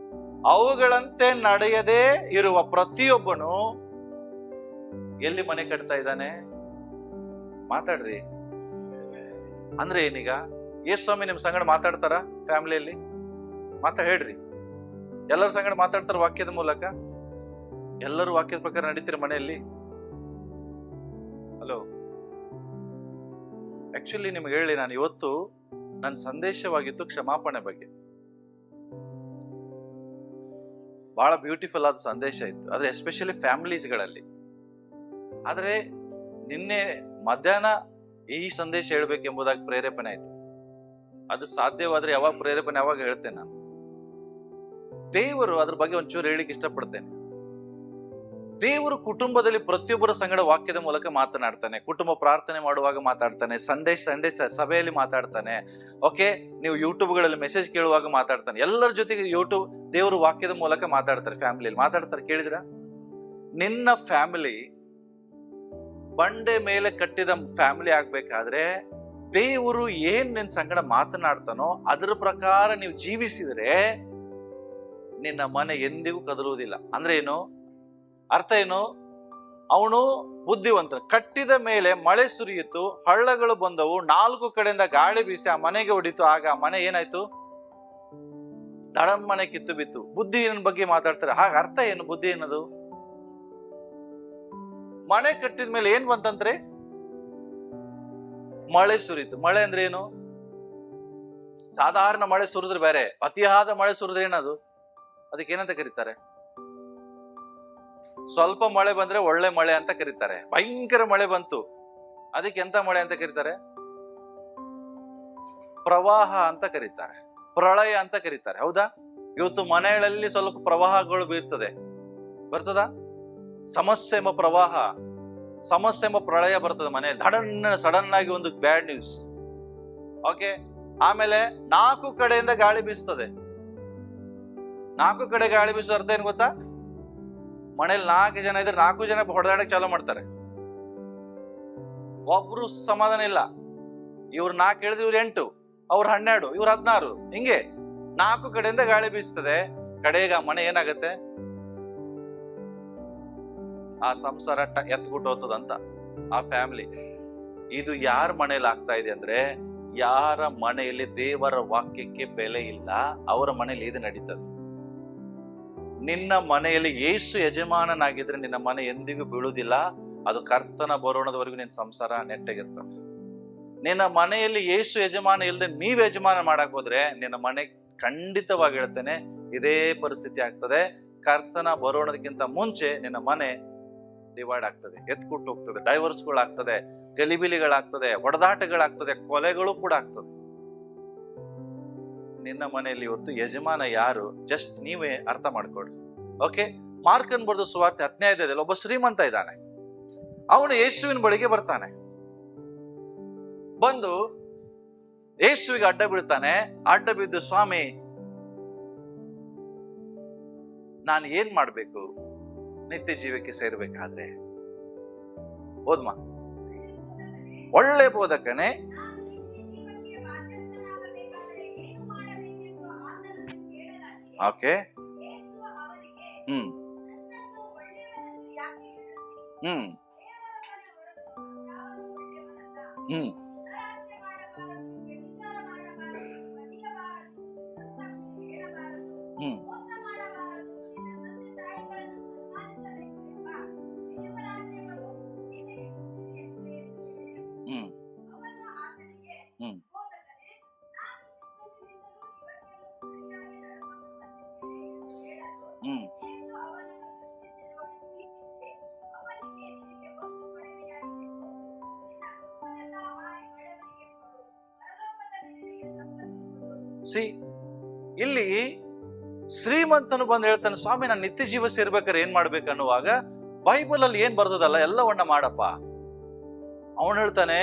S1: ಅವುಗಳಂತೆ ನಡೆಯದೇ ಇರುವ ಪ್ರತಿಯೊಬ್ಬನು ಎಲ್ಲಿ ಮನೆ ಕಟ್ತಾ ಇದ್ದಾನೆ? ಮಾತಾಡ್ರಿ. ಅಂದ್ರೆ ಏನೀಗ? ಯೇಸುಸ್ವಾಮಿ ನಿಮ್ ಸಂಗಡ ಮಾತಾಡ್ತಾರ? ಫ್ಯಾಮಿಲಿಯಲ್ಲಿ ಹೇಳ್ರಿ. ಎಲ್ಲರ ಸಂಗಡ ಮಾತಾಡ್ತಾರ ವಾಕ್ಯದ ಮೂಲಕ? ಎಲ್ಲರೂ ವಾಕ್ಯದ ಪ್ರಕಾರ ನಡೀತೀರ ಮನೆಯಲ್ಲಿ? ಹಲೋ, ಆಕ್ಚುಲಿ ನಿಮ್ಗೆ ಹೇಳಿ, ನಾನು ಇವತ್ತು ನನ್ನ ಸಂದೇಶವಾಗಿತ್ತು ಕ್ಷಮಾಪಣೆ ಬಗ್ಗೆ. ಬಹಳ ಬ್ಯೂಟಿಫುಲ್ ಆದ ಸಂದೇಶ ಇತ್ತು, ಆದ್ರೆ ಎಸ್ಪೆಷಲಿ ಫ್ಯಾಮಿಲೀಸ್ಗಳಲ್ಲಿ. ಆದ್ರೆ ನಿನ್ನೆ ಮಧ್ಯಾಹ್ನ ಈ ಸಂದೇಶ ಹೇಳ್ಬೇಕೆಂಬುದಾಗಿ ಪ್ರೇರೇಪಣೆ ಆಯ್ತು. ಅದು ಸಾಧ್ಯವಾದ್ರೆ ಯಾವಾಗ ಪ್ರೇರೇಪಣೆ ಯಾವಾಗ ಹೇಳ್ತೇನೆ ನಾನು. ದೇವರು ಅದ್ರ ಬಗ್ಗೆ ಒಂಚೂರು ಹೇಳಿಕ್ಕೆ ಇಷ್ಟಪಡ್ತೇನೆ. ದೇವರು ಕುಟುಂಬದಲ್ಲಿ ಪ್ರತಿಯೊಬ್ಬರ ಸಂಗಡ ವಾಕ್ಯದ ಮೂಲಕ ಮಾತನಾಡ್ತಾನೆ. ಕುಟುಂಬ ಪ್ರಾರ್ಥನೆ ಮಾಡುವಾಗ ಮಾತಾಡ್ತಾನೆ, ಸಂಡೇ ಸಭೆಯಲ್ಲಿ ಮಾತಾಡ್ತಾನೆ. ಓಕೆ, ನೀವು ಯೂಟ್ಯೂಬ್ಗಳಲ್ಲಿ ಮೆಸೇಜ್ ಕೇಳುವಾಗ ಮಾತಾಡ್ತಾನೆ. ಎಲ್ಲರ ಜೊತೆಗೆ ದೇವರು ವಾಕ್ಯದ ಮೂಲಕ ಮಾತಾಡ್ತಾರೆ, ಫ್ಯಾಮಿಲಿಯಲ್ಲಿ ಮಾತಾಡ್ತಾರೆ. ಕೇಳಿದ್ರ? ನಿನ್ನ ಫ್ಯಾಮಿಲಿ ಬಂಡೆ ಮೇಲೆ ಕಟ್ಟಿದ ಫ್ಯಾಮಿಲಿ ಆಗ್ಬೇಕಾದ್ರೆ ದೇವರು ಏನ್ ನಿನ್ ಸಂಗಡ ಮಾತನಾಡ್ತಾನೋ ಅದರ ಪ್ರಕಾರ ನೀವು ಜೀವಿಸಿದ್ರೆ ನಿನ್ನ ಮನೆ ಎಂದಿಗೂ ಕದಲುವುದಿಲ್ಲ. ಅಂದ್ರೆ ಏನು ಅರ್ಥ ಏನು? ಅವನು ಬುದ್ಧಿವಂತ. ಕಟ್ಟಿದ ಮೇಲೆ ಮಳೆ ಸುರಿಯಿತು, ಹಳ್ಳಗಳು ಬಂದವು, 4 ಕಡೆಯಿಂದ ಗಾಳಿ ಬೀಸಿ ಆ ಮನೆಗೆ ಹೊಡಿತು. ಆಗ ಆ ಮನೆ ಏನಾಯ್ತು? ದಡಂ ಮನೆ ಕಿತ್ತು ಬಿತ್ತು. ಬುದ್ಧಿಹೀನನ ಬಗ್ಗೆ ಮಾತಾಡ್ತಾರೆ. ಹಾಗ ಅರ್ಥ ಏನು ಬುದ್ಧಿ ಏನದು? ಮನೆ ಕಟ್ಟಿದ ಮೇಲೆ ಏನ್ ಬಂತಂದ್ರೆ ಮಳೆ ಸುರಿತು. ಮಳೆ ಅಂದ್ರೆ ಏನು? ಸಾಧಾರಣ ಮಳೆ ಸುರಿದ್ರೆ ಬೇರೆ, ಅತಿಯಾದ ಮಳೆ ಸುರಿದ್ರೆ ಏನದು? ಅದಕ್ಕೆ ಏನಂತ ಕರೀತಾರೆ? ಸ್ವಲ್ಪ ಮಳೆ ಬಂದ್ರೆ ಒಳ್ಳೆ ಮಳೆ ಅಂತ ಕರೀತಾರೆ. ಭಯಂಕರ ಮಳೆ ಬಂತು, ಅದಕ್ಕೆ ಎಂತ ಮಳೆ ಅಂತ ಕರೀತಾರೆ? ಪ್ರವಾಹ ಅಂತ ಕರೀತಾರೆ, ಪ್ರಳಯ ಅಂತ ಕರೀತಾರೆ. ಹೌದಾ? ಇವತ್ತು ಮನೆಗಳಲ್ಲಿ ಸ್ವಲ್ಪ ಪ್ರವಾಹಗಳು ಬರ್ತದ? ಸಮಸ್ಯೆ ಎಂಬ ಪ್ರವಾಹ, ಸಮಸ್ಯೆ ಎಂಬ ಪ್ರಳಯ ಬರ್ತದೆ ಮನೆಯಲ್ಲಿ. ಸಡನ್ ಆಗಿ ಒಂದು ಬ್ಯಾಡ್ ನ್ಯೂಸ್. ಓಕೆ, ಆಮೇಲೆ 4 ಕಡೆಯಿಂದ ಗಾಳಿ ಬೀಸ್ತದೆ. 4 ಕಡೆ ಗಾಳಿ ಬೀಸೋ ಅರ್ಥ ಏನ್ ಗೊತ್ತಾ? ಮನೇಲಿ 4 ಜನ ಇದ್ರೆ 4 ಜನ ಹೊಡೆದಾಡಕ್ಕೆ ಚಾಲೂ ಮಾಡ್ತಾರೆ. ಒಬ್ರು ಸಮಾಧಾನ ಇಲ್ಲ. ಇವ್ರು 4 ಹೇಳಿದ್ರೆ ಇವ್ರು 8, ಅವ್ರು 12, ಇವ್ರು 16, ಹಿಂಗೆ 4 ಕಡೆಯಿಂದ ಗಾಳಿ ಬೀಸ್ತದೆ. ಕಡೆಗ ಮನೆ ಏನಾಗತ್ತೆ? ಆ ಸಂಸಾರ ಎತ್ಬಿಟ್ಟು ಹೋಗ್ತದಂತ, ಆ ಫ್ಯಾಮಿಲಿ. ಇದು ಯಾರ ಮನೇಲಿ ಆಗ್ತಾ ಇದೆ ಅಂದ್ರೆ, ಯಾರ ಮನೆಯಲ್ಲಿ ದೇವರ ವಾಕ್ಯಕ್ಕೆ ಬೆಲೆ ಇಲ್ಲ, ಅವರ ಮನೆಯಲ್ಲಿ ಇದು ನಡೀತದೆ. ನಿನ್ನ ಮನೆಯಲ್ಲಿ ಯೇಸು ಯಜಮಾನನಾಗಿದ್ರೆ ನಿನ್ನ ಮನೆ ಎಂದಿಗೂ ಬೀಳುವುದಿಲ್ಲ. ಅದು ಕರ್ತನ ಬರೋಣದವರೆಗೂ ನಿನ್ನ ಸಂಸಾರ ನೆಟ್ಟಗಿರ್ತದೆ. ನಿನ್ನ ಮನೆಯಲ್ಲಿ ಯೇಸು ಯಜಮಾನ ಇಲ್ಲದೆ ನೀವ್ ಯಜಮಾನ ಮಾಡಕ್ ಹೋದ್ರೆ ನಿನ್ನ ಮನೆ ಖಂಡಿತವಾಗಿ ಹೇಳ್ತೇನೆ ಇದೇ ಪರಿಸ್ಥಿತಿ ಆಗ್ತದೆ. ಕರ್ತನ ಬರೋಣದಕ್ಕಿಂತ ಮುಂಚೆ ನಿನ್ನ ಮನೆ ಡಿವೈಡ್ ಆಗ್ತದೆ, ಎತ್ಕೊಟ್ಟು ಹೋಗ್ತದೆ, ಡೈವರ್ಸ್ಗಳಾಗ್ತದೆ, ಗಲಿಬಿಲಿಗಳಾಗ್ತದೆ, ಹೊಡೆದಾಟಗಳಾಗ್ತದೆ, ಕೊಲೆಗಳು ಕೂಡ ಆಗ್ತದೆ. ನಿನ್ನ ಮನೆಯಲ್ಲಿ ಇವತ್ತು ಯಜಮಾನ ಯಾರು? ಜಸ್ಟ್ ನೀವೇ ಅರ್ಥ ಮಾಡ್ಕೊಳ್ರಿ. ಓಕೆ, ಮಾರ್ಕನ್ ಬರೆದ ಸುವಾರ್ತೆ 10ನೇ ಅಧ್ಯಾಯದಲ್ಲಿ ಒಬ್ಬ ಶ್ರೀಮಂತ ಇದ್ದಾನೆ. ಅವನು ಯೇಸುವಿನ ಬಳಿಗೆ ಬರ್ತಾನೆ. ಬಂದು ಯೇಸುವಿಗೆ ಅಡ್ಡ ಬೀಳ್ತಾನೆ. ಅಡ್ಡ ಬಿದ್ದು, ಸ್ವಾಮಿ, ನಾನು ಏನ್ ಮಾಡ್ಬೇಕು ನಿತ್ಯ ಜೀವಕ್ಕೆ ಸೇರ್ಬೇಕಾದ್ರೆ? ಓದ್ಮಾ. ಒಳ್ಳೆ ಬೋಧಕನೇ, ಓಕೆ, ಸಿ ಇಲ್ಲಿ ಶ್ರೀಮಂತನು ಬಂದು ಹೇಳ್ತಾನೆ, ಸ್ವಾಮಿ ನಾನು ನಿತ್ಯ ಜೀವ ಸೇರ್ಬೇಕಾದ್ರೆ ಏನ್ ಮಾಡ್ಬೇಕು ಅನ್ನುವಾಗ ಬೈಬಲ್ ಅಲ್ಲಿ ಏನ್ ಬರ್ತದಲ್ಲ ಎಲ್ಲವನ್ನ ಮಾಡಪ್ಪ. ಅವನು ಹೇಳ್ತಾನೆ,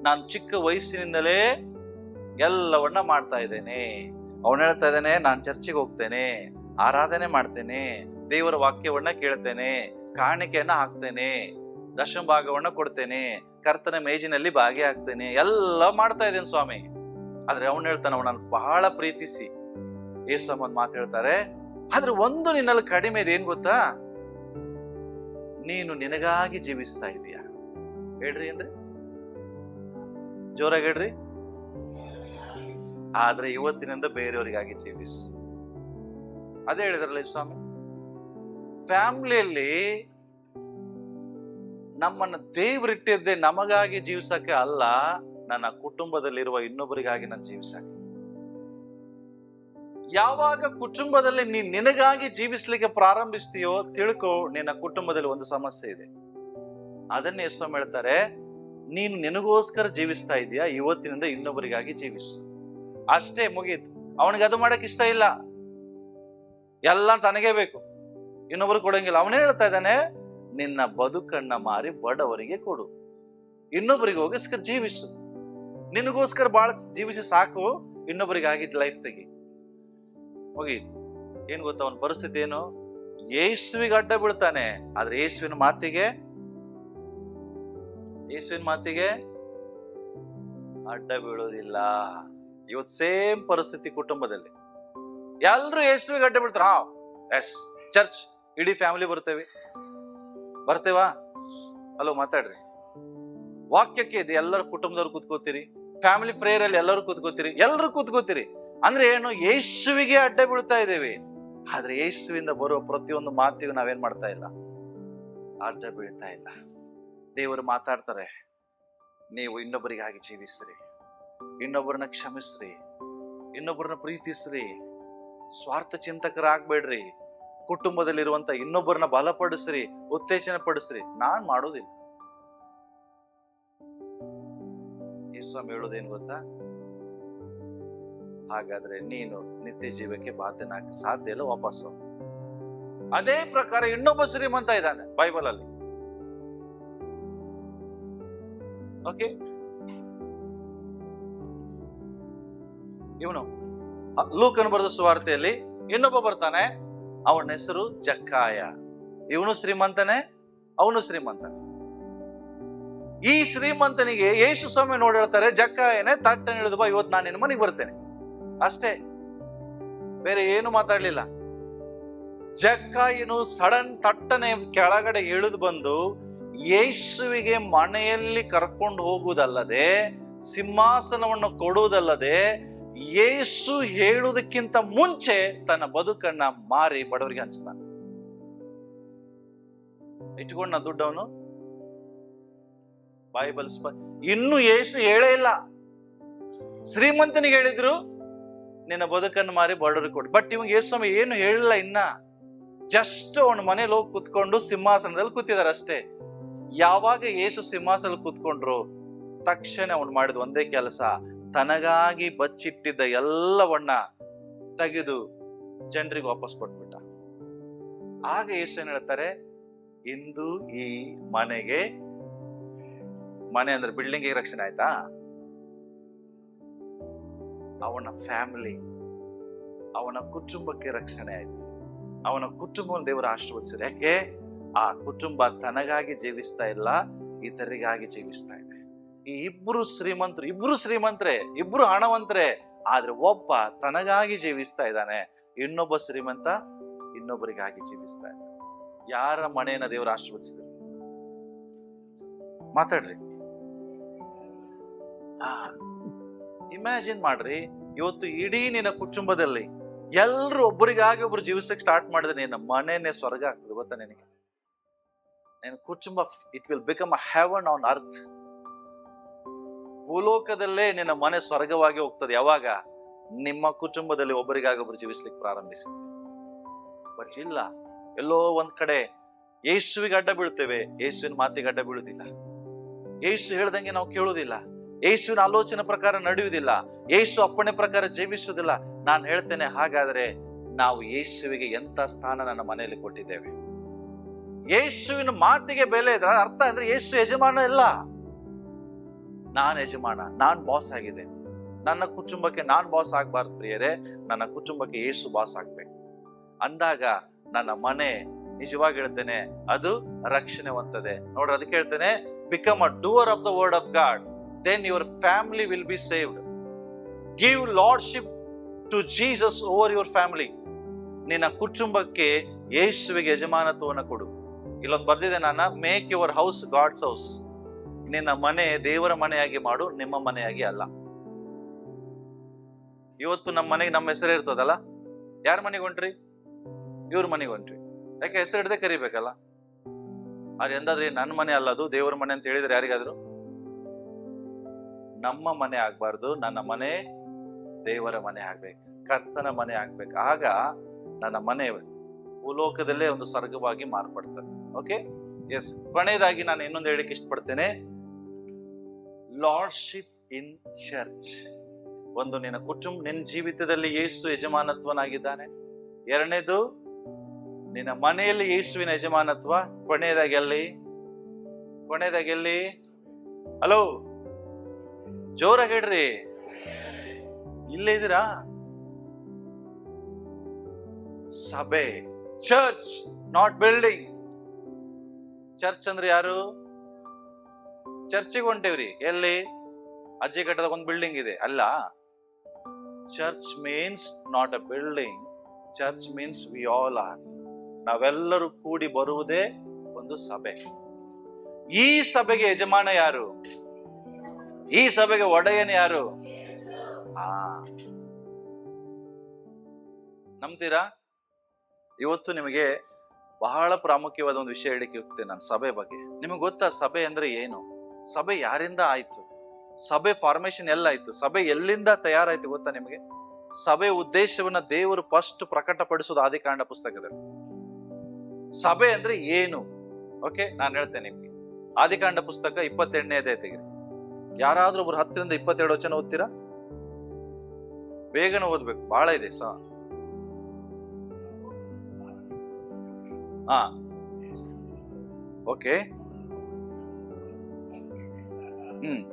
S1: ನಾನು ಚಿಕ್ಕ ವಯಸ್ಸಿನಿಂದಲೇ ಎಲ್ಲವನ್ನ ಮಾಡ್ತಾ ಇದ್ದೇನೆ. ಅವನು ಹೇಳ್ತಾ ಇದ್ದಾನೆ, ನಾನು ಚರ್ಚಿಗೆ ಹೋಗ್ತೇನೆ, ಆರಾಧನೆ ಮಾಡ್ತೇನೆ, ದೇವರ ವಾಕ್ಯವನ್ನ ಕೇಳ್ತೇನೆ, ಕಾಣಿಕೆಯನ್ನ ಹಾಕ್ತೇನೆ, ದಶಮ ಭಾಗವನ್ನ ಕೊಡ್ತೇನೆ, ಕರ್ತನ ಮೇಜಿನಲ್ಲಿ ಭಾಗಿಯಾಗ್ತೇನೆ, ಎಲ್ಲ ಮಾಡ್ತಾ ಇದ್ದೇನೆ ಸ್ವಾಮಿ. ಆದ್ರೆ ಅವನು ಹೇಳ್ತಾನೆ, ಅವನನ್ನು ಬಹಳ ಪ್ರೀತಿಸಿ ಯೇಸು ಒಂದು ಮಾತು ಹೇಳ್ತಾರೆ, ಆದ್ರೆ ಒಂದು ನಿನ್ನಲ್ಲಿ ಕಡಿಮೆ ಇದೆ, ಏನ್ ಗೊತ್ತಾ? ನೀನು ನಿನಗಾಗಿ ಜೀವಿಸ್ತಾ ಇದೀಯ. ಹೇಳ್ರಿ ಏನ್ರಿ, ಜೋರಾಗಿ ಹೇಳ್ರಿ. ಆದ್ರೆ ಇವತ್ತಿನಿಂದ ಬೇರೆಯವರಿಗಾಗಿ ಜೀವಿಸು. ಅದೇ ಹೇಳಿದ್ರಲ್ಲ ಸ್ವಾಮಿ, ಫ್ಯಾಮಿಲಿಯಲ್ಲಿ ನಮ್ಮನ್ನ ದೇವರಿಟ್ಟಿದ್ದೆ ನಮಗಾಗಿ ಜೀವಿಸಕ್ಕೆ ಅಲ್ಲ, ನನ್ನ ಕುಟುಂಬದಲ್ಲಿರುವ ಇನ್ನೊಬ್ಬರಿಗಾಗಿ ನಾನು ಜೀವಿಸಕ್ಕೆ. ಯಾವಾಗ ಕುಟುಂಬದಲ್ಲಿ ನೀನ್ ನಿನಗಾಗಿ ಜೀವಿಸ್ಲಿಕ್ಕೆ ಪ್ರಾರಂಭಿಸ್ತೀಯೋ ತಿಳ್ಕೊ, ನಿನ್ನ ಕುಟುಂಬದಲ್ಲಿ ಒಂದು ಸಮಸ್ಯೆ ಇದೆ. ಅದನ್ನೇ ಯೇಸು ಹೇಳ್ತಾರೆ, ನೀನು ನಿನಗೋಸ್ಕರ ಜೀವಿಸ್ತಾ ಇದೀಯಾ, ಇವತ್ತಿನಿಂದ ಇನ್ನೊಬ್ಬರಿಗಾಗಿ ಜೀವಿಸು. ಅಷ್ಟೇ, ಮುಗೀತು. ಅವನಿಗೆ ಅದು ಮಾಡಕ್ ಇಷ್ಟ ಇಲ್ಲ, ಎಲ್ಲ ತನಗೇ ಬೇಕು, ಇನ್ನೊಬ್ರು ಕೊಡಂಗಿಲ್ಲ. ಅವನೇ ಹೇಳ್ತಾ ಇದ್ದಾನೆ, ನಿನ್ನ ಬದುಕನ್ನ ಮಾರಿ ಬಡವರಿಗೆ ಕೊಡು, ಇನ್ನೊಬ್ಬರಿಗೋಸ್ಕರ ಜೀವಿಸು. ನಿನಗೋಸ್ಕರ ಬಹಳ ಜೀವಿಸಿ ಸಾಕು, ಇನ್ನೊಬ್ಬರಿಗಾಗಿ ಲೈಫ್ ತೆಗಿ. ಮುಗೀತು. ಏನ್ ಗೊತ್ತಾ ಅವನ ಪರಿಸ್ಥಿತಿ ಏನು? ಯೇಸುವಿಗೆ ಅಡ್ಡ ಬೀಳ್ತಾನೆ, ಆದ್ರೆ ಯೇಸುವಿನ ಮಾತಿಗೆ ಅಡ್ಡ ಬೀಳೋದಿಲ್ಲ. ಇವತ್ತು ಸೇಮ್ ಪರಿಸ್ಥಿತಿ ಕುಟುಂಬದಲ್ಲಿ. ಎಲ್ರು ಯೇಸುವಿಗೆ ಅಡ್ಡ ಬೀಳ್ತಾರ. ಎಸ್, ಚರ್ಚ್ ಇಡೀ ಫ್ಯಾಮಿಲಿ ಬರ್ತೇವಾ? ಹಲೋ, ಮಾತಾಡ್ರಿ. ವಾಕ್ಯಕ್ಕೆ ಇದೆ, ಎಲ್ಲರೂ ಕುಟುಂಬದವ್ರು ಕೂತ್ಕೋತೀರಿ, ಫ್ಯಾಮಿಲಿ ಪ್ರೇಯರ್ ಅಲ್ಲಿ ಎಲ್ಲರೂ ಕೂತ್ಕೋತೀರಿ. ಅಂದ್ರೆ ಏನು? ಯೇಸುವಿಗೆ ಅಡ್ಡ ಬೀಳ್ತಾ ಇದ್ದೇವೆ. ಆದ್ರೆ ಯೇಸುವಿಂದ ಬರುವ ಪ್ರತಿಯೊಂದು ಮಾತಿಗೂ ನಾವೇನ್ ಮಾಡ್ತಾ ಇಲ್ಲ, ಅಡ್ಡ ಬೀಳ್ತಾ ಇಲ್ಲ. ದೇವರು ಮಾತಾಡ್ತಾರೆ, ನೀವು ಇನ್ನೊಬ್ಬರಿಗಾಗಿ ಜೀವಿಸ್ರಿ, ಇನ್ನೊಬ್ಬರನ್ನ ಕ್ಷಮಿಸ್ರಿ, ಇನ್ನೊಬ್ಬರನ್ನ ಪ್ರೀತಿಸ್ರಿ, ಸ್ವಾರ್ಥ ಚಿಂತಕರಾಗ್ಬೇಡ್ರಿ, ಕುಟುಂಬದಲ್ಲಿರುವಂತ ಇನ್ನೊಬ್ಬರನ್ನ ಬಲಪಡಿಸ್ರಿ, ಉತ್ತೇಜನ ಪಡಿಸ್ರಿ. ನಾನ್ ಮಾಡೋದಿಲ್ಲ. ಯೇಸು ಹೇಳೋದೇನು ಗೊತ್ತಾ? ಹಾಗಾದ್ರೆ ನೀನು ನಿತ್ಯ ಜೀವಕ್ಕೆ ಬಾಧ್ಯನಾಗ ಸಾಧ್ಯ ಇಲ್ಲ, ವಾಪಸ್ಸು. ಅದೇ ಪ್ರಕಾರ ಇನ್ನೊಬ್ಬ ಶ್ರೀಮಂತ ಇದ್ದಾನೆ ಬೈಬಲ್ ಅಲ್ಲಿ. ಓಕೆ, ಇವನು ಲೂಕನ ಬರೆದ ಸುವಾರ್ತೆಯಲ್ಲಿ ಇನ್ನೊಬ್ಬ ಬರ್ತಾನೆ, ಅವನ ಹೆಸರು ಜಕ್ಕಾಯ. ಇವನು ಶ್ರೀಮಂತನೇ, ಅವನು ಶ್ರೀಮಂತನೇ. ಈ ಶ್ರೀಮಂತನಿಗೆ ಯೇಸು ಸ್ವಾಮಿ ನೋಡಿ ಹೇಳ್ತಾರೆ, ಜಕ್ಕಾಯನೇ ತಟ್ಟನೆ ಹಿಡಿದು ಬಾ, ಇವತ್ತು ನಾನು ನಿನ್ನ ಮನೆಗೆ ಬರ್ತೇನೆ. ಅಷ್ಟೇ, ಬೇರೆ ಏನು ಮಾತಾಡ್ಲಿಲ್ಲ. ಜಕ್ಕಾಯನು ಸಡನ್ ತಟ್ಟನೆ ಕೆಳಗಡೆ ಇಳಿದು ಬಂದು ಯೇಸುವಿಗೆ ಮನೆಯಲ್ಲಿ ಕರ್ಕೊಂಡು ಹೋಗುವುದಲ್ಲದೆ, ಸಿಂಹಾಸನವನ್ನು ಕೊಡುವುದಲ್ಲದೆ, ಯೇಸು ಹೇಳುವುದಕ್ಕಿಂತ ಮುಂಚೆ ತನ್ನ ಬದುಕನ್ನ ಮಾರಿ ಬಡವರಿಗೆ ಹಂಚ್ತಾನೆ. ಇಟ್ಕೊಂಡ ದುಡ್ಡವನು ಬೈಬಲ್ ಇನ್ನು ಯೇಸು ಹೇಳೇ ಇಲ್ಲ. ಶ್ರೀಮಂತನಿಗೆ ಹೇಳಿದ್ರು ನಿನ್ನ ಬದುಕನ್ನು ಮಾರಿ ಬಡವರಿಗೆ ಕೊಡು. ಬಟ್ ಇವಾಗ ಯೇಸು ಸ್ವಾಮಿ ಏನು ಹೇಳಿಲ್ಲ ಇನ್ನ. ಜಸ್ಟ್ ಅವನ ಮನೇಲಿ ಹೋಗಿ ಕುತ್ಕೊಂಡು ಸಿಂಹಾಸನದಲ್ಲಿ ಕೂತಿದಾರೆ ಅಷ್ಟೇ. ಯಾವಾಗ ಯೇಸು ಸಿಂಹಾಸನದಲ್ಲಿ ಕೂತ್ಕೊಂಡ್ರು, ತಕ್ಷಣ ಅವನು ಮಾಡಿದ ಒಂದೇ ಕೆಲಸ, ತನಗಾಗಿ ಬಚ್ಚಿಟ್ಟಿದ್ದ ಎಲ್ಲವನ್ನ ತೆಗೆದು ಜನರಿಗೆ ವಾಪಸ್ ಕೊಟ್ಬಿಟ್ಟ. ಆಗ ಯೇಸು ಏನ್ ಹೇಳ್ತಾರೆ, ಇಂದು ಈ ಮನೆಗೆ, ಮನೆ ಅಂದ್ರೆ ಬಿಲ್ಡಿಂಗ್ ರಕ್ಷಣೆ ಆಯ್ತಾ? ಅವನ ಫ್ಯಾಮಿಲಿ, ಅವನ ಕುಟುಂಬಕ್ಕೆ ರಕ್ಷಣೆ ಆಯ್ತು. ಅವನ ಕುಟುಂಬವನ್ನು ದೇವರು ಆಶೀರ್ವದಿಸಿದ್ರು. ಯಾಕೆ? ಆ ಕುಟುಂಬ ತನಗಾಗಿ ಜೀವಿಸ್ತಾ ಇಲ್ಲ, ಇತರಿಗಾಗಿ ಜೀವಿಸ್ತಾ ಇದೆ. ಈ ಇಬ್ರು ಶ್ರೀಮಂತರೇ, ಇಬ್ರು ಹಣವಂತರೇ, ಆದ್ರೆ ಒಬ್ಬ ತನಗಾಗಿ ಜೀವಿಸ್ತಾ ಇದ್ದಾನೆ, ಇನ್ನೊಬ್ಬ ಶ್ರೀಮಂತ ಇನ್ನೊಬ್ಬರಿಗಾಗಿ ಜೀವಿಸ್ತಾ ಇದ್ದಾನೆ. ಯಾರ ಮನೆಯನ್ನ ದೇವರು ಆಶೀರ್ವದಿಸಿದ್ರು? ಮಾತಾಡ್ರಿ. ಇಮ್ಯಾಜಿನ್ ಮಾಡ್ರಿ, ಇವತ್ತು ಇಡೀ ನಿನ್ನ ಕುಟುಂಬದಲ್ಲಿ ಎಲ್ರು ಒಬ್ಬರಿಗಾಗಿ ಒಬ್ರು ಜೀವಿಸಕ್ಕೆ ಸ್ಟಾರ್ಟ್ ಮಾಡಿದ್ರೆ ನಿನ್ನ ಮನೆನೇ ಸ್ವರ್ಗ ಆಗ್ತದೆ. ಗೊತ್ತಾ ನಿನಗೆ? ನಿನ್ನ ಕುಟುಂಬ, it will become a heaven on earth. ಭೂಲೋಕದಲ್ಲೇ ನಿನ್ನ ಮನೆ ಸ್ವರ್ಗವಾಗಿ ಹೋಗ್ತದೆ ಯಾವಾಗ ನಿಮ್ಮ ಕುಟುಂಬದಲ್ಲಿ ಒಬ್ಬರಿಗಾಗಿ ಒಬ್ರು ಜೀವಿಸ್ಲಿಕ್ಕೆ ಪ್ರಾರಂಭಿಸಿದೆ. ಬಟ್ ಇಲ್ಲ, ಎಲ್ಲೋ ಒಂದ್ ಕಡೆ ಯೇಸುವಿಗೆ ಅಡ್ಡ ಬೀಳ್ತೇವೆ, ಯೇಸುವಿನ ಮಾತಿಗೆ ಅಡ್ಡ ಬೀಳುವುದಿಲ್ಲ. ಯೇಸು ಹೇಳ್ದಂಗೆ ನಾವು ಕೇಳುವುದಿಲ್ಲ, ಯೇಸುವಿನ ಆಲೋಚನೆ ಪ್ರಕಾರ ನಡೆಯುವುದಿಲ್ಲ, ಯೇಸು ಅಪ್ಪಣೆ ಪ್ರಕಾರ ಜೀವಿಸುವುದಿಲ್ಲ. ನಾನು ಹೇಳ್ತೇನೆ, ಹಾಗಾದ್ರೆ ನಾವು ಯೇಸುವಿಗೆ ಎಂತ ಸ್ಥಾನ ನನ್ನ ಮನೆಯಲ್ಲಿ ಕೊಟ್ಟಿದ್ದೇವೆ? ಯೇಸುವಿನ ಮಾತಿಗೆ ಬೆಲೆ ಇದ್ರ ಅರ್ಥ ಅಂದ್ರೆ ಯೇಸು ಯಜಮಾನ ಇಲ್ಲ, ನಾನ್ ಯಜಮಾನ, ನಾನ್ ಬಾಸ್ ಆಗಿದೆ. ನನ್ನ ಕುಟುಂಬಕ್ಕೆ ನಾನ್ ಬಾಸ್ ಆಗ್ಬಾರ್ದು ಪ್ರಿಯರೇ, ನನ್ನ ಕುಟುಂಬಕ್ಕೆ ಯೇಸು ಬಾಸ್ ಆಗ್ಬೇಕು. ಅಂದಾಗ ನನ್ನ ಮನೆ, ನಿಜವಾಗಿ ಹೇಳ್ತೇನೆ, ಅದು ರಕ್ಷಣೆ ಹೊಂದದೆ. ನೋಡ್ರಿ, ಅದಕ್ಕೆ ಹೇಳ್ತೇನೆ, become a doer of the word of God, then your family will be saved. Give lordship to Jesus over your family. ನಿನ್ನ ಕುಟುಂಬಕ್ಕೆ ಯೇಸುವಿಗೆ ಯಜಮಾನತ್ವವನ್ನು ಕೊಡು. ಇಲ್ಲೊಂದು ಬರ್ದಿದೆ ನಾನು, make your house God's house. ನಿನ್ನ ಮನೆ ದೇವರ ಮನೆಯಾಗಿ ಮಾಡು, ನಿಮ್ಮ ಮನೆಯಾಗಿ ಅಲ್ಲ. ಇವತ್ತು ನಮ್ಮ ಮನೆಗೆ ನಮ್ಮ ಹೆಸರೇ ಇರ್ತದಲ್ಲ, ಯಾರ ಮನೆಗೆ ಹೊಂಟ್ರಿ? ಇವ್ರ ಮನೆಗೆ ಹೊಂಟ್ರಿ. ಯಾಕೆ? ಹೆಸರು ಹಿಡ್ದೆ ಕರಿಬೇಕಲ್ಲ. ಆದ್ರೆ ಎಂದಾದ್ರೆ ನನ್ನ ಮನೆ ಅಲ್ಲದು ದೇವರ ಮನೆ ಅಂತ ಹೇಳಿದ್ರೆ ಯಾರಿಗಾದ್ರು? ನಮ್ಮ ಮನೆ ಆಗ್ಬಾರ್ದು, ನನ್ನ ಮನೆ ದೇವರ ಮನೆ ಆಗ್ಬೇಕು, ಕರ್ತನ ಮನೆ ಆಗ್ಬೇಕು. ಆಗ ನನ್ನ ಮನೆ ಭೂಲೋಕದಲ್ಲೇ ಒಂದು ಸ್ವರ್ಗವಾಗಿ ಮಾರ್ಪಡ್ತದೆ. Okay, S. ಕೊನೆಯದಾಗಿ ನಾನು ಇನ್ನೊಂದು ಹೇಳಿಕ್ಕೆ ಇಷ್ಟಪಡ್ತೇನೆ, ಲಾರ್ಡ್ಶಿಪ್ ಇನ್ ಚರ್ಚ್. ಒಂದು, ನಿನ್ನ ಕುಟುಂಬ, ನಿನ್ನ ಜೀವಿತದಲ್ಲಿ ಯೇಸು ಯಜಮಾನತ್ವನಾಗಿದ್ದಾನೆ. ಎರಡನೇದು, ನಿನ್ನ ಮನೆಯಲ್ಲಿ ಯೇಸುವಿನ ಯಜಮಾನತ್ವ. ಕೊನೆಯದಾಗಿ ಎಲ್ಲಿ? ಹಲೋ, ಜೋರಾಗಿ ಹೇಳ್ರಿ. ಇಲ್ಲೇ ಇದ್ದೀರಾ? ಸಭೆ, ಚರ್ಚ್, ನಾಟ್ ಬಿಲ್ಡಿಂಗ್. ಚರ್ಚ್ ಅಂದ್ರೆ ಯಾರು? ಚರ್ಚಿಗೆ ಹೊಂಟೇವ್ರಿ. ಎಲ್ಲಿ? ಅಜ್ಜಿ ಘಟ್ಟದಾಗ ಒಂದು ಬಿಲ್ಡಿಂಗ್ ಇದೆ ಅಲ್ಲ. Church means not a building, church means we all are. ನಾವೆಲ್ಲರೂ ಕೂಡಿ ಬರುವುದೇ ಒಂದು ಸಭೆ. ಈ ಸಭೆಗೆ ಯಜಮಾನ ಯಾರು? ಈ ಸಭೆಗೆ ಒಡೆಯನ ಯಾರು? ನಂಬ್ತೀರಾ? ಇವತ್ತು ನಿಮಗೆ ಬಹಳ ಪ್ರಾಮುಖ್ಯವಾದ ಒಂದು ವಿಷಯ ಹೇಳಿಕೆ ಹೋಗ್ತೇನೆ ನಾನು, ಸಭೆ ಬಗ್ಗೆ. ನಿಮಗೆ ಗೊತ್ತಾ ಸಭೆ ಅಂದ್ರೆ ಏನು? ಸಭೆ ಯಾರಿಂದ ಆಯ್ತು? ಸಭೆ ಫಾರ್ಮೇಶನ್ ಎಲ್ಲ ಆಯ್ತು? ಸಭೆ ಎಲ್ಲಿಂದ ತಯಾರಾಯ್ತು ಗೊತ್ತಾ ನಿಮಗೆ? ಸಭೆ ಉದ್ದೇಶವನ್ನ ದೇವರು ಫಸ್ಟ್ ಪ್ರಕಟಪಡಿಸೋದು ಆದಿಕಾಂಡ ಪುಸ್ತಕದಲ್ಲಿ. ಸಭೆ ಅಂದ್ರೆ ಏನು? ಓಕೆ, ನಾನು ಹೇಳ್ತೇನೆ ನಿಮ್ಗೆ. ಆದಿಕಾಂಡ ಪುಸ್ತಕ 28ನೇ ಅಧ್ಯಾಯ ತೆಗಿರಿ. ಯಾರಾದ್ರೂ ಒಬ್ರು 10ರಿಂದ 22 ವಚನ ಓದ್ತೀರಾ? ಬೇಗನೆ ಓದ್ಬೇಕು, ಬಹಳ ಇದೆ ಹಾ, ಓಕೆ. ಹ್ಮ್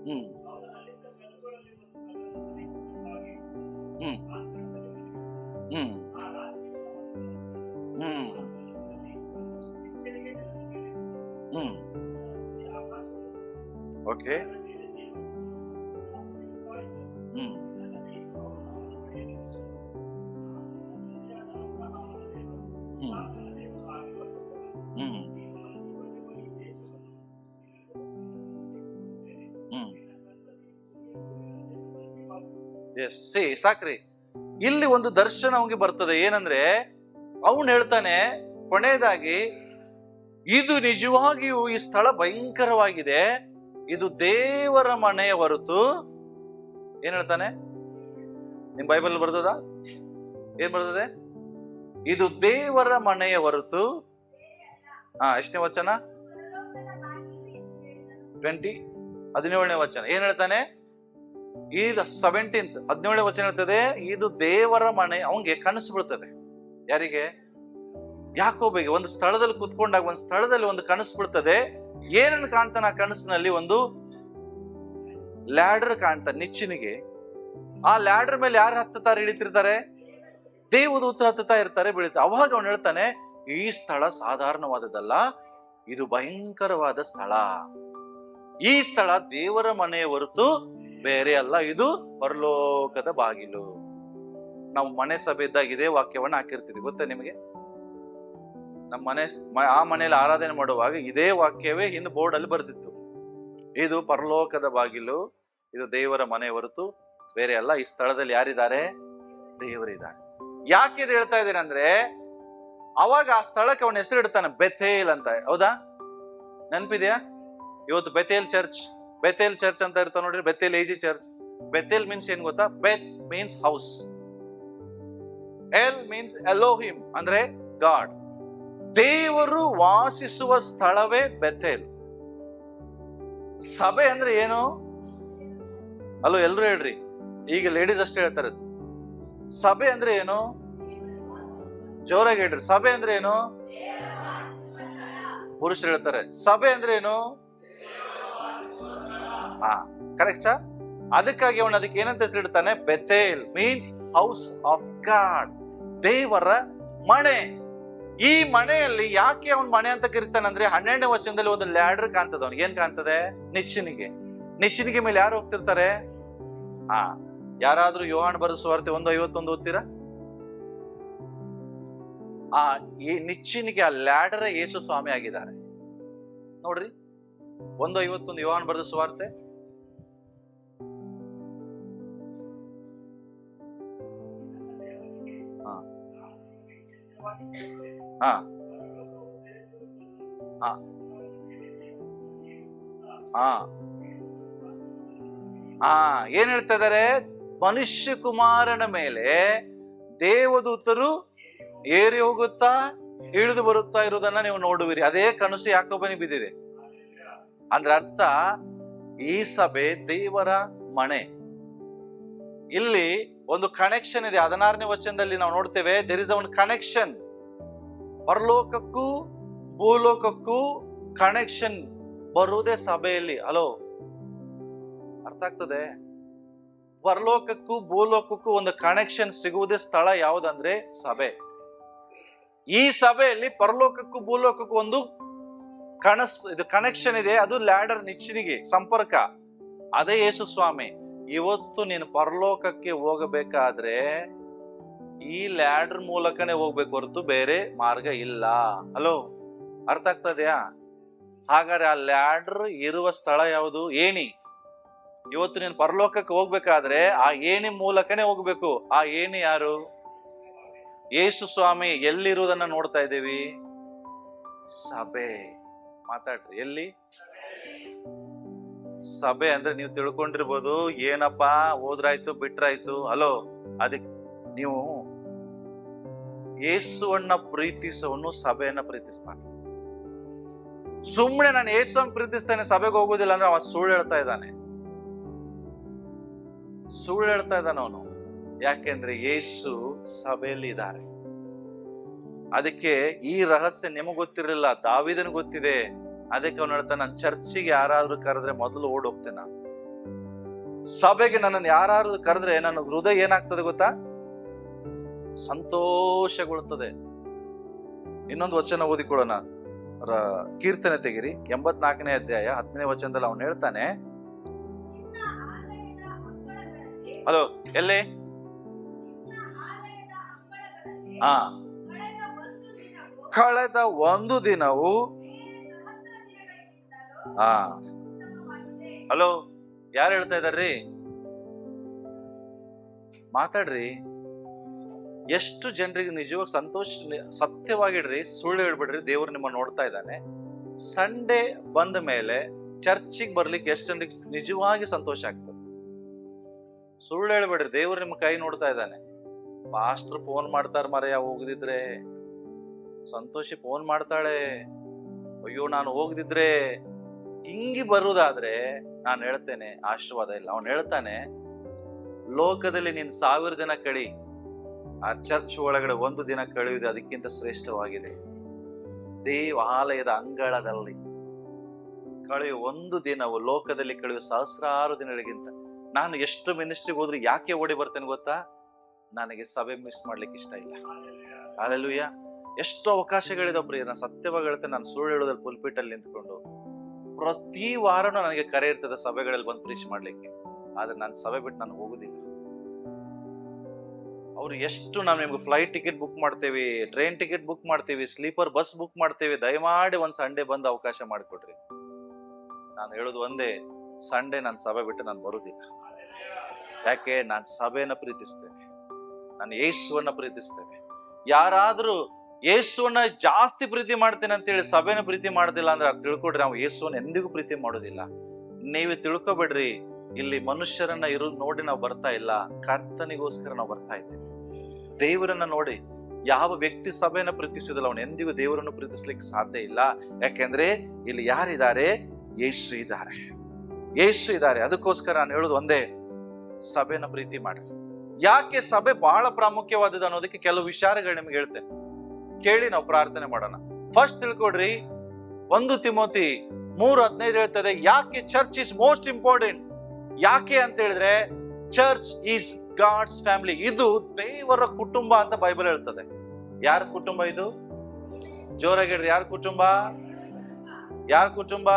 S1: ಹ್ಮ್ ಹ್ಮ್ ಹ್ಮ್ ಹ್ಮ್ ಹ್ಮ್ ಓಕೆ. ಹ್ಮ್ ಹ್ಮ್ ಹ್ಮ್ ಹ್ಮ್ ಎಸ್, ಸಾಕ್ರಿ. ಇಲ್ಲಿ ಒಂದು ದರ್ಶನ ಅವನಿಗೆ ಬರ್ತದೆ. ಏನಂದ್ರೆ ಅವನು ಹೇಳ್ತಾನೆ ಕೊನೆಯದಾಗಿ, ಇದು ನಿಜವಾಗಿಯೂ ಈ ಸ್ಥಳ ಭಯಂಕರವಾಗಿದೆ, ಇದು ದೇವರ ಮನೆಯ ಹೊರತು. ಏನ್ ಹೇಳ್ತಾನೆ? ನಿಮ್ ಬೈಬಲ್ ಬರ್ತದ? ಏನ್ ಬರ್ತದೆ? ಇದು ದೇವರ ಮನೆಯ ಹೊರತು. ಎಷ್ಟನೇ ವಚನ? 17ನೇ ವಚನ ಏನ್ ಹೇಳ್ತಾನೆ? ಇದು 17ನೇ ವಚನ ಹೇಳ್ತದೆ, ಇದು ದೇವರ ಮನೆ. ಅವಂಗೆ ಕನಸು ಬೀಳ್ತದೆ. ಯಾರಿಗೆ? ಯಾಕೋಬೆಗೆ. ಒಂದು ಸ್ಥಳದಲ್ಲಿ ಕುತ್ಕೊಂಡಾಗ ಒಂದು ಸ್ಥಳದಲ್ಲಿ ಒಂದು ಕನಸು ಬೀಳ್ತದೆ. ಏನನ್ನು ಕಾಣ್ತಾನೆ ಆ ಕನಸಿನಲ್ಲಿ? ಒಂದು ಲ್ಯಾಡರ್ ಕಾಣ್ತಾನೆ ನಿಚ್ಚಿನಿಗೆ. ಆ ಲ್ಯಾಡರ್ ಮೇಲೆ ಯಾರು ಹತ್ತುತ್ತಾರೆ, ಇಳಿತಿರ್ತಾರೆ? ದೇವದೂತರು ಹತ್ತುತ್ತಾ ಇರ್ತಾರೆ, ಬೀಳ್ತಾರೆ. ಅವಾಗ ಅವನು ಹೇಳ್ತಾನೆ, ಈ ಸ್ಥಳ ಸಾಧಾರಣವಾದದ್ದಲ್ಲ, ಇದು ಭಯಂಕರವಾದ ಸ್ಥಳ. ಈ ಸ್ಥಳ ದೇವರ ಮನೆಯ ಹೊರತು ಬೇರೆ ಅಲ್ಲ, ಇದು ಪರಲೋಕದ ಬಾಗಿಲು. ನಾವು ಮನೆ ಸಭೆ ಇದ್ದಾಗ ಇದೇ ವಾಕ್ಯವನ್ನ ಹಾಕಿರ್ತೀವಿ, ಗೊತ್ತಾ ನಿಮಗೆ? ನಮ್ಮ ಆ ಮನೆಯಲ್ಲಿ ಆರಾಧನೆ ಮಾಡುವಾಗ ಇದೇ ವಾಕ್ಯವೇ ಹಿಂದೆ ಬೋರ್ಡ್ ಅಲ್ಲಿ ಬರ್ತಿತ್ತು. ಇದು ಪರಲೋಕದ ಬಾಗಿಲು, ಇದು ದೇವರ ಮನೆ ಹೊರತು ಬೇರೆ ಅಲ್ಲ. ಈ ಸ್ಥಳದಲ್ಲಿ ಯಾರಿದ್ದಾರೆ? ದೇವರಿದ್ದಾರೆ. ಯಾಕೆ ಇದು ಹೇಳ್ತಾ ಇದ್ದೇನೆ ಅಂದ್ರೆ, ಅವಾಗ ಆ ಸ್ಥಳಕ್ಕೆ ಅವನ ಹೆಸರು ಇಡ್ತಾನೆ ಬೆಥೇಲ್ ಅಂತ. ಹೌದಾ? ನೆನಪಿದೆಯಾ? ಇವತ್ತು ಬೆಥೇಲ್ ಚರ್ಚ್ ಅಂತ ಇರ್ತಾವ ನೋಡ್ರಿ. ಬೆಥೇಲ್ ಏಜಿ ಚರ್ಚ್. ಬೆಥೇಲ್ ಮೀನ್ಸ್ ಏನ್ ಗೊತ್ತಾ? ಬೆತ್ ಮೀನ್ಸ್ ಹೌಸ್, ಎಲ್ ಮೀನ್ಸ್ ಎಲೋಹಿಮ್ ಅಂದ್ರೆ ಗಾಡ್. ದೇವರು ವಾಸಿಸುವ ಸ್ಥಳವೇ ಬೆಥೇಲ್. ಸಭೆ ಅಂದ್ರೆ ಏನು? ಅಲ್ಲೋ, ಎಲ್ರು ಹೇಳ್ರಿ. ಈಗ ಲೇಡೀಸ್ ಅಷ್ಟೇ ಹೇಳ್ತಾರೆ. ಸಭೆ ಅಂದ್ರೆ ಏನು? ಜೋರಾಗಿ ಹೇಳ್ರಿ. ಸಭೆ ಅಂದ್ರೆ ಏನು? ಪುರುಷರು ಹೇಳ್ತಾರೆ. ಸಭೆ ಅಂದ್ರೆ ಏನು? ಕರೆಕ್ಟಾ? ಅದಕ್ಕಾಗಿ ಅವನು ಅದಕ್ಕೆ ಏನಂತ ಹೆಸರಿಡ್ತಾನೆ? ಬೆಥೇಲ್ ಮೀನ್ಸ್ ಹೌಸ್ ಆಫ್ ಗಾಡ್, ದೇವರ ಮನೆ. ಈ ಮನೆಯಲ್ಲಿ ಯಾಕೆ ಅವನ್ ಮನೆ ಅಂತ ಕರೀತಾನಂದ್ರೆ, 12ನೇ ವಚನದಲ್ಲಿ ಒಂದು ಲ್ಯಾಡರ್ ಕಾಣ್ತದೆ. ಅವನಿಗೆ ಏನ್ ಕಾಣ್ತದೆ? ನಿಚ್ಚಿನಿಗೆ ಮೇಲೆ ಯಾರು ಹೋಗ್ತಿರ್ತಾರೆ? ಯಾರಾದ್ರೂ ಯೋಹಾನ ಬರೆದ ಸುವಾರ್ತೆ 1:51 ಓದ್ತೀರಾ? ಈ ನಿಚ್ಚಿನಿಗೆ ಆ ಲ್ಯಾಡರ್ ಯೇಸು ಸ್ವಾಮಿ ಆಗಿದ್ದಾರೆ ನೋಡ್ರಿ. 1:51 ಯೋಹಾನ ಬರೆದ ಸುವಾರ್ತೆ. ಏನ್ ಹೇಳ್ತಾ ಇದಾರೆ? ಮನುಷ್ಯ ಕುಮಾರನ ಮೇಲೆ ದೇವದೂತರು ಏರಿ ಹೋಗುತ್ತಾ ಇಳಿದು ಬರುತ್ತಾ ಇರುವುದನ್ನ ನೀವು ನೋಡುವಿರಿ. ಅದೇ ಕನಸು ಯಾಕೋಬನಿಗೆ ಬಿದ್ದಿದೆ. ಅಂದ್ರೆ ಅರ್ಥ, ಈ ಸಭೆ ದೇವರ ಮನೆ. ಇಲ್ಲಿ ಒಂದು ಕನೆಕ್ಷನ್ ಇದೆ. 16ನೇ ವಚನದಲ್ಲಿ ನಾವು ನೋಡ್ತೇವೆ, ದೇರ್ ಇಸ್ ಒನ್ ಕನೆಕ್ಷನ್. ಪರಲೋಕಕ್ಕೂ ಭೂಲೋಕಕ್ಕೂ ಕನೆಕ್ಷನ್ ಬರುವುದೇ ಸಭೆಯಲ್ಲಿ. ಹಲೋ, ಅರ್ಥ ಆಗ್ತದೆ? ಪರಲೋಕಕ್ಕೂ ಭೂಲೋಕಕ್ಕೂ ಒಂದು ಕನೆಕ್ಷನ್ ಸಿಗುವುದೇ ಸ್ಥಳ ಯಾವುದಂದ್ರೆ ಸಭೆ. ಈ ಸಭೆಯಲ್ಲಿ ಪರಲೋಕಕ್ಕೂ ಭೂಲೋಕಕ್ಕೂ ಒಂದು ಇದು ಕನೆಕ್ಷನ್ ಇದೆ. ಅದು ಲ್ಯಾಡರ್, ನಿಚ್ಚಿನಿಗೆ ಸಂಪರ್ಕ. ಅದೇ ಯೇಸು ಸ್ವಾಮಿ. ಇವತ್ತು ನೀನು ಪರಲೋಕಕ್ಕೆ ಹೋಗಬೇಕಾದ್ರೆ ಈ ಲ್ಯಾಡರ್ ಮೂಲಕನೇ ಹೋಗ್ಬೇಕು ಹೊರತು ಬೇರೆ ಮಾರ್ಗ ಇಲ್ಲ. ಹಲೋ, ಅರ್ಥ ಆಗ್ತದೆಯಾ? ಹಾಗಾದ್ರೆ ಆ ಲ್ಯಾಡರ್ ಇರುವ ಸ್ಥಳ ಯಾವುದು? ಏಣಿ. ಇವತ್ತು ನೀನು ಪರಲೋಕಕ್ಕೆ ಹೋಗ್ಬೇಕಾದ್ರೆ ಆ ಏಣಿ ಮೂಲಕನೇ ಹೋಗ್ಬೇಕು. ಆ ಏಣಿ ಯಾರು? ಯೇಸು ಸ್ವಾಮಿ. ಎಲ್ಲಿರುವುದನ್ನ ನೋಡ್ತಾ ಇದ್ದೀವಿ? ಸಭೆ. ಮಾತಾಡ್ರಿ, ಎಲ್ಲಿ? ಸಭೆ ಅಂದ್ರೆ ನೀವು ತಿಳ್ಕೊಂಡಿರ್ಬೋದು, ಏನಪ್ಪಾ ಹೋದ್ರಾಯ್ತು ಬಿಟ್ರಾಯ್ತು. ಹಲೋ, ಅದಕ್ಕೆ ನೀವು ಯೇಸುವನ್ನ ಪ್ರೀತಿಸೋನು ಸಭೆಯನ್ನ ಪ್ರೀತಿಸ್ತಾನೆ. ಸುಮ್ಮನೆ ನಾನು ಯೇಸುವನ್ನ ಪ್ರೀತಿಸ್ತೇನೆ ಸಭೆಗೆ ಹೋಗೋದಿಲ್ಲ ಅಂದ್ರೆ ಅವ ಸುಳ್ಳು ಹೇಳ್ತಾ ಇದ್ದಾನೆ. ಸುಳ್ಳು ಹೇಳ್ತಾ ಇದ್ದಾನ ಅವನು. ಯಾಕೆಂದ್ರೆ ಯೇಸು ಸಭೆಯಲ್ಲಿ ಇದ್ದಾರೆ. ಅದಕ್ಕೆ ಈ ರಹಸ್ಯ ನಿಮಗ್ ಗೊತ್ತಿರಲಿಲ್ಲ, ದಾವೀದನ್ ಗೊತ್ತಿದೆ. ಅದಕ್ಕೆ ಅವನು ಹೇಳ್ತಾನೆ, ನನ್ನ ಚರ್ಚಿಗೆ ಯಾರಾದ್ರೂ ಕರೆದ್ರೆ ಮೊದಲು ಓಡ್ ಹೋಗ್ತೇನೆ ನಾನು. ಸಭೆಗೆ ನನ್ನನ್ನು ಯಾರಾದ್ರೂ ಕರೆದ್ರೆ ನನ್ನ ಹೃದಯ ಏನಾಗ್ತದೆ ಗೊತ್ತಾ? ಸಂತೋಷಗೊಳ್ಳುತ್ತದೆ. ಇನ್ನೊಂದು ವಚನ ಓದಿಕೊಳ್ಳೋಣ. ಕೀರ್ತನೆ ತೆಗಿರಿ, 84ನೇ ಅಧ್ಯಾಯ 10ನೇ ವಚನದಲ್ಲಿ ಅವನು ಹೇಳ್ತಾನೆ. ಹಲೋ, ಎಲ್ಲಿ? ಕಳೆದ ಒಂದು ದಿನವು ಹಲೋ, ಯಾರು ಹೇಳ್ತಾ ಇದ್ದಾರ್ರಿ? ಮಾತಾಡ್ರಿ. ಎಷ್ಟು ಜನರಿಗೆ ನಿಜವಾಗಿ ಸಂತೋಷ, ಸತ್ಯವಾಗಿಡ್ರಿ, ಸುಳ್ಳು ಹೇಳ್ಬಿಡ್ರಿ. ದೇವ್ರು ನಿಮ್ಮ ನೋಡ್ತಾ ಇದ್ದಾನೆ. ಸಂಡೇ ಬಂದ ಮೇಲೆ ಚರ್ಚಿಗೆ ಬರ್ಲಿಕ್ಕೆ ಎಷ್ಟು ಜನರಿಗೆ ನಿಜವಾಗಿ ಸಂತೋಷ ಆಗ್ತದೆ? ಸುಳ್ಳು ಹೇಳ್ಬೇಡ್ರಿ, ದೇವ್ರು ನಿಮ್ಮ ಕೈ ನೋಡ್ತಾ ಇದ್ದಾನೆ. ಪಾಸ್ಟರ್ ಫೋನ್ ಮಾಡ್ತಾರ ಮರೆಯ ಹೋಗದಿದ್ರೆ, ಸಂತೋಷಿ ಫೋನ್ ಮಾಡ್ತಾಳೆ, ಅಯ್ಯೋ ನಾನು ಹೋಗದಿದ್ರೆ, ಹಿಂಗಿ ಬರುವುದಾದ್ರೆ ನಾನು ಹೇಳ್ತೇನೆ ಆಶೀರ್ವಾದ ಇಲ್ಲ. ಅವನು ಹೇಳ್ತಾನೆ, ಲೋಕದಲ್ಲಿ ನೀನ್ 1000 ದಿನ ಕಳಿ, ಆ ಚರ್ಚ್ ಒಳಗಡೆ 1 ದಿನ ಕಳೆಯುವುದು ಅದಕ್ಕಿಂತ ಶ್ರೇಷ್ಠವಾಗಿದೆ. ದೇವಾಲಯದ ಅಂಗಳದಲ್ಲಿ ಕಳೆಯುವ 1 ದಿನವು ಲೋಕದಲ್ಲಿ ಕಳೆಯುವ 1000 ದಿನಗಳಿಗಿಂತ. ನಾನು ಎಷ್ಟು ಮಿನಿಸ್ಟ್ರಿಗೆ ಹೋದ್ರು ಯಾಕೆ ಓಡಿ ಬರ್ತೇನೆ ಗೊತ್ತಾ? ನನಗೆ ಸಭೆ ಮಿಸ್ ಮಾಡ್ಲಿಕ್ಕೆ ಇಷ್ಟ ಇಲ್ಲ. ಹಲ್ಲೆಲೂಯಾ. ಎಷ್ಟು ಅವಕಾಶಗಳಿದಾವ ಪ್ರಿಯ. ನಾನು ಸತ್ಯವಾಗಿ ಹೇಳ್ತೇನೆ, ನಾನು ಸುಳ್ಳು ಹೇಳೋದಲ್ಲಿ ಪುಲ್ಪಿಟ್ ಅಲ್ಲಿ ನಿಂತ್ಕೊಂಡು ಪ್ರತಿ ವಾರನೂ ನನಗೆ ಕರೆ ಇರ್ತದೆ ಸಭೆಗಳಲ್ಲಿ ಬಂದು ಪ್ರೀಚ್ ಮಾಡ್ಲಿಕ್ಕೆ. ಆದ್ರೆ ನಾನು ಸಭೆ ಬಿಟ್ಟು ನಾನು ಹೋಗುದಿಲ್ಲ. ಅವ್ರು ಎಷ್ಟು ನಾವು ನಿಮ್ಗೆ ಫ್ಲೈಟ್ ಟಿಕೆಟ್ ಬುಕ್ ಮಾಡ್ತೇವಿ, ಟ್ರೈನ್ ಟಿಕೆಟ್ ಬುಕ್ ಮಾಡ್ತೀವಿ, ಸ್ಲೀಪರ್ ಬಸ್ ಬುಕ್ ಮಾಡ್ತೇವಿ, ದಯಮಾಡಿ ಒಂದ್ ಸಂಡೇ ಬಂದು ಅವಕಾಶ ಮಾಡಿಕೊಡ್ರಿ. ನಾನು ಹೇಳೋದು ಒಂದೇ, ಸಂಡೇ ನಾನು ಸಭೆ ಬಿಟ್ಟು ನಾನು ಬರುದಿಲ್ಲ. ಯಾಕೆ? ನಾನು ಸಭೆಯನ್ನ ಪ್ರೀತಿಸ್ತೇನೆ, ನಾನು ಯೇಸುವನ್ನ ಪ್ರೀತಿಸ್ತೇನೆ. ಯಾರಾದ್ರೂ ಯೇಸುವನ್ನ ಜಾಸ್ತಿ ಪ್ರೀತಿ ಮಾಡ್ತೇನೆ ಅಂತೇಳಿ ಸಭೆನ ಪ್ರೀತಿ ಮಾಡೋದಿಲ್ಲ ಅಂದ್ರೆ ಅದು ತಿಳ್ಕೊಡ್ರಿ, ನಾವು ಯೇಸುವನ್ನ ಎಂದಿಗೂ ಪ್ರೀತಿ ಮಾಡೋದಿಲ್ಲ. ನೀವು ತಿಳ್ಕೊಬೇಡ್ರಿ, ಇಲ್ಲಿ ಮನುಷ್ಯರನ್ನ ನೋಡಿ ನಾವು ಬರ್ತಾ ಇಲ್ಲ, ಕರ್ತನಿಗೋಸ್ಕರ ನಾವು ಬರ್ತಾ ಇದ್ದೇವೆ. ದೇವರನ್ನ ನೋಡಿ. ಯಾವ ವ್ಯಕ್ತಿ ಸಭೆಯನ್ನ ಪ್ರೀತಿಸುವುದಿಲ್ಲ ಅವನು ಎಂದಿಗೂ ದೇವರನ್ನು ಪ್ರೀತಿಸ್ಲಿಕ್ಕೆ ಸಾಧ್ಯ ಇಲ್ಲ. ಯಾಕೆಂದ್ರೆ ಇಲ್ಲಿ ಯಾರಿದ್ದಾರೆ? ಯೇಸು ಇದ್ದಾರೆ, ಯೇಸು ಇದ್ದಾರೆ. ಅದಕ್ಕೋಸ್ಕರ ನಾನು ಹೇಳುದು ಒಂದೇ, ಸಭೆನ ಪ್ರೀತಿ ಮಾಡ್ರಿ. ಯಾಕೆ ಸಭೆ ಬಹಳ ಪ್ರಾಮುಖ್ಯವಾದದ್ದು ಅನ್ನೋದಕ್ಕೆ ಕೆಲವು ವಿಚಾರಗಳು ನಿಮ್ಗೆ ಹೇಳ್ತೇನೆ, ಕೇಳಿ ನಾವು ಪ್ರಾರ್ಥನೆ ಮಾಡೋಣ. ಫಸ್ಟ್ ತಿಳ್ಕೊಡ್ರಿ, 1 ತಿಮೋತಿ 3:15 ಹೇಳ್ತದೆ, ಯಾಕೆ ಚರ್ಚ್ ಇಸ್ ಮೋಸ್ಟ್ ಇಂಪಾರ್ಟೆಂಟ್. ಯಾಕೆ ಅಂತ ಹೇಳಿದ್ರೆ, ಚರ್ಚ್ ಈಸ್ ಗಾಡ್ಸ್ ಫ್ಯಾಮಿಲಿ. ಇದು ದೇವರ ಕುಟುಂಬ ಅಂತ ಬೈಬಲ್ ಹೇಳ್ತದೆ. ಯಾರ ಕುಟುಂಬ ಇದು? ಜೋರಾಗಿ ಹೇಳ್ರಿ, ಯಾರ ಕುಟುಂಬ? ಯಾರ ಕುಟುಂಬ?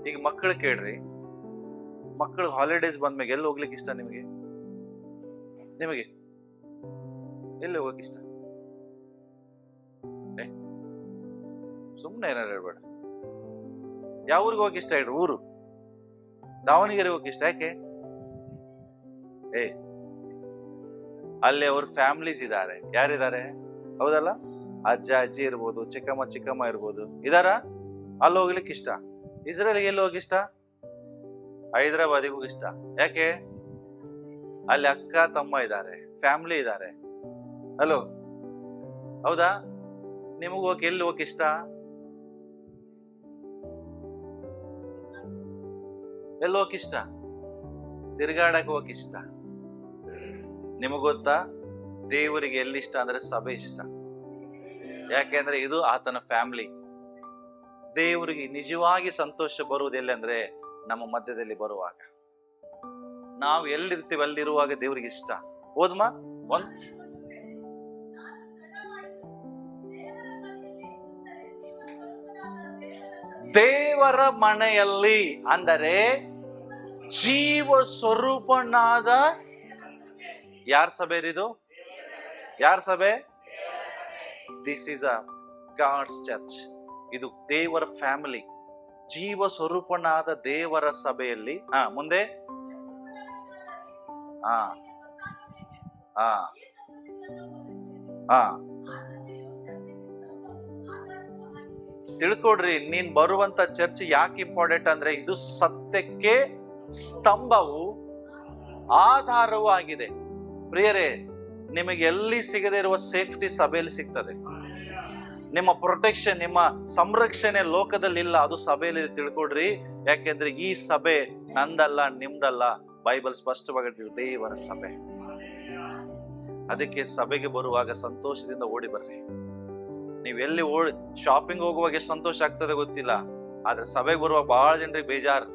S1: ಈಗ ಮಕ್ಕಳು ಕೇಳ್ರಿ, ಮಕ್ಕಳು ಹಾಲಿಡೇಸ್ ಬಂದ್ಮೇಲೆ ಎಲ್ಲಿ ಹೋಗ್ಲಿಕ್ಕೆ ಇಷ್ಟ ನಿಮಗೆ? ನಿಮಗೆ ಎಲ್ಲಿ ಹೋಗಕ್ಕೆ ಇಷ್ಟ? ಸುಮ್ಮನೆ ಏನಾರು ಹೇಳ್ಬೇಡ. ಯಾವ ಊರಿಗೆ ಹೋಗಕ್ಕೆ ಇಷ್ಟ? ಹೇಳ್ರಿ. ಊರು ದಾವಣಗೆರೆ ಹೋಗಕ್ಕೆ ಇಷ್ಟ. ಯಾಕೆ? ಅಲ್ಲಿ ಅವ್ರ ಫ್ಯಾಮಿಲೀಸ್ ಇದ್ದಾರೆ. ಯಾರಿದ್ದಾರೆ? ಹೌದಲ್ಲ? ಅಜ್ಜ ಅಜ್ಜಿ ಇರ್ಬೋದು, ಚಿಕ್ಕಮ್ಮ ಇರ್ಬೋದು, ಇದಾರ? ಅಲ್ಲಿ ಹೋಗ್ಲಿಕ್ಕೆ ಇಷ್ಟ. ಇಸ್ರೇಲ್ಗೆ ಎಲ್ಲಿ ಹೋಗಿ ಇಷ್ಟ? ಹೈದರಾಬಾದಿಗೆ ಹೋಗಿ ಇಷ್ಟ. ಯಾಕೆ? ಅಲ್ಲಿ ಅಕ್ಕ ತಮ್ಮ ಇದ್ದಾರೆ, ಫ್ಯಾಮಿಲಿ ಇದ್ದಾರೆ. ಹಲೋ, ಹೌದಾ? ನಿಮಗ್ ಹೋಗಿ ಎಲ್ಲಿ ಹೋಗಕ್ ಇಷ್ಟ? ಎಲ್ಲಿ ಹೋಗಕ್ ಇಷ್ಟ? ತಿರ್ಗಾಡಕ್ ಹೋಗಕ್ ಇಷ್ಟ. ನಿಮಗ್ ಗೊತ್ತಾ, ದೇವರಿಗೆ ಎಲ್ಲಿ ಇಷ್ಟ ಅಂದ್ರೆ ಸಭೆ ಇಷ್ಟ. ಯಾಕೆಂದ್ರೆ ಇದು ಆತನ ಫ್ಯಾಮಿಲಿ. ದೇವರಿಗೆ ನಿಜವಾಗಿ ಸಂತೋಷ ಬರುವುದೆಲ್ಲ ಅಂದ್ರೆ ನಮ್ಮ ಮಧ್ಯದಲ್ಲಿ ಬರುವಾಗ. ನಾವು ಎಲ್ಲಿರ್ತೀವಿ ಅಲ್ಲಿರುವಾಗ ದೇವರಿಗೆ ಇಷ್ಟ. ಹೋದ್ಮಾ ದೇವರ ಮನೆಯಲ್ಲಿ ಅಂದರೆ ಜೀವ ಸ್ವರೂಪನಾದ ಯಾರ ಸಭೆ ಇದು? ಯಾರ ಸಭೆ? This is a God's church. ಇದು ದೇವರ ಫ್ಯಾಮಿಲಿ, ಜೀವ ಸ್ವರೂಪನಾದ ದೇವರ ಸಭೆಯಲ್ಲಿ. ಮುಂದೆ ತಿಳ್ಕೊಡ್ರಿ, ನೀನ್ ಬರುವಂತ ಚರ್ಚ್ ಯಾಕೆ ಇಂಪಾರ್ಟೆಂಟ್ ಅಂದ್ರೆ ಇದು ಸತ್ಯಕ್ಕೆ ಸ್ತಂಭವು ಆಧಾರವೂ ಆಗಿದೆ. ಪ್ರಿಯರೇ, ನಿಮಗೆ ಎಲ್ಲಿ ಸಿಗದೆ ಇರುವ ಸೇಫ್ಟಿ ಸಭೆಯಲ್ಲಿ ಸಿಗ್ತದೆ. ನಿಮ್ಮ ಪ್ರೊಟೆಕ್ಷನ್, ನಿಮ್ಮ ಸಂರಕ್ಷಣೆ ಲೋಕದಲ್ಲಿ ಇಲ್ಲ, ಅದು ಸಭೆಯಲ್ಲಿ ತಿಳ್ಕೊಡ್ರಿ. ಯಾಕೆಂದ್ರೆ ಈ ಸಭೆ ನಂದಲ್ಲ, ನಿಮ್ದಲ್ಲ. ಬೈಬಲ್ ಸ್ಪಷ್ಟವಾಗಿ ದೇವರ ಸಭೆ. ಅದಕ್ಕೆ ಸಭೆಗೆ ಬರುವಾಗ ಸಂತೋಷದಿಂದ ಓಡಿ ಬರ್ರಿ. ನೀವೆಲ್ಲಿ ಶಾಪಿಂಗ್ ಹೋಗುವಾಗ ಎಷ್ಟು ಸಂತೋಷ ಆಗ್ತದೆ ಗೊತ್ತಿಲ್ಲ, ಆದ್ರೆ ಸಭೆಗೆ ಬರುವಾಗ ಬಹಳ ಜನರಿಗೆ ಬೇಜಾರು.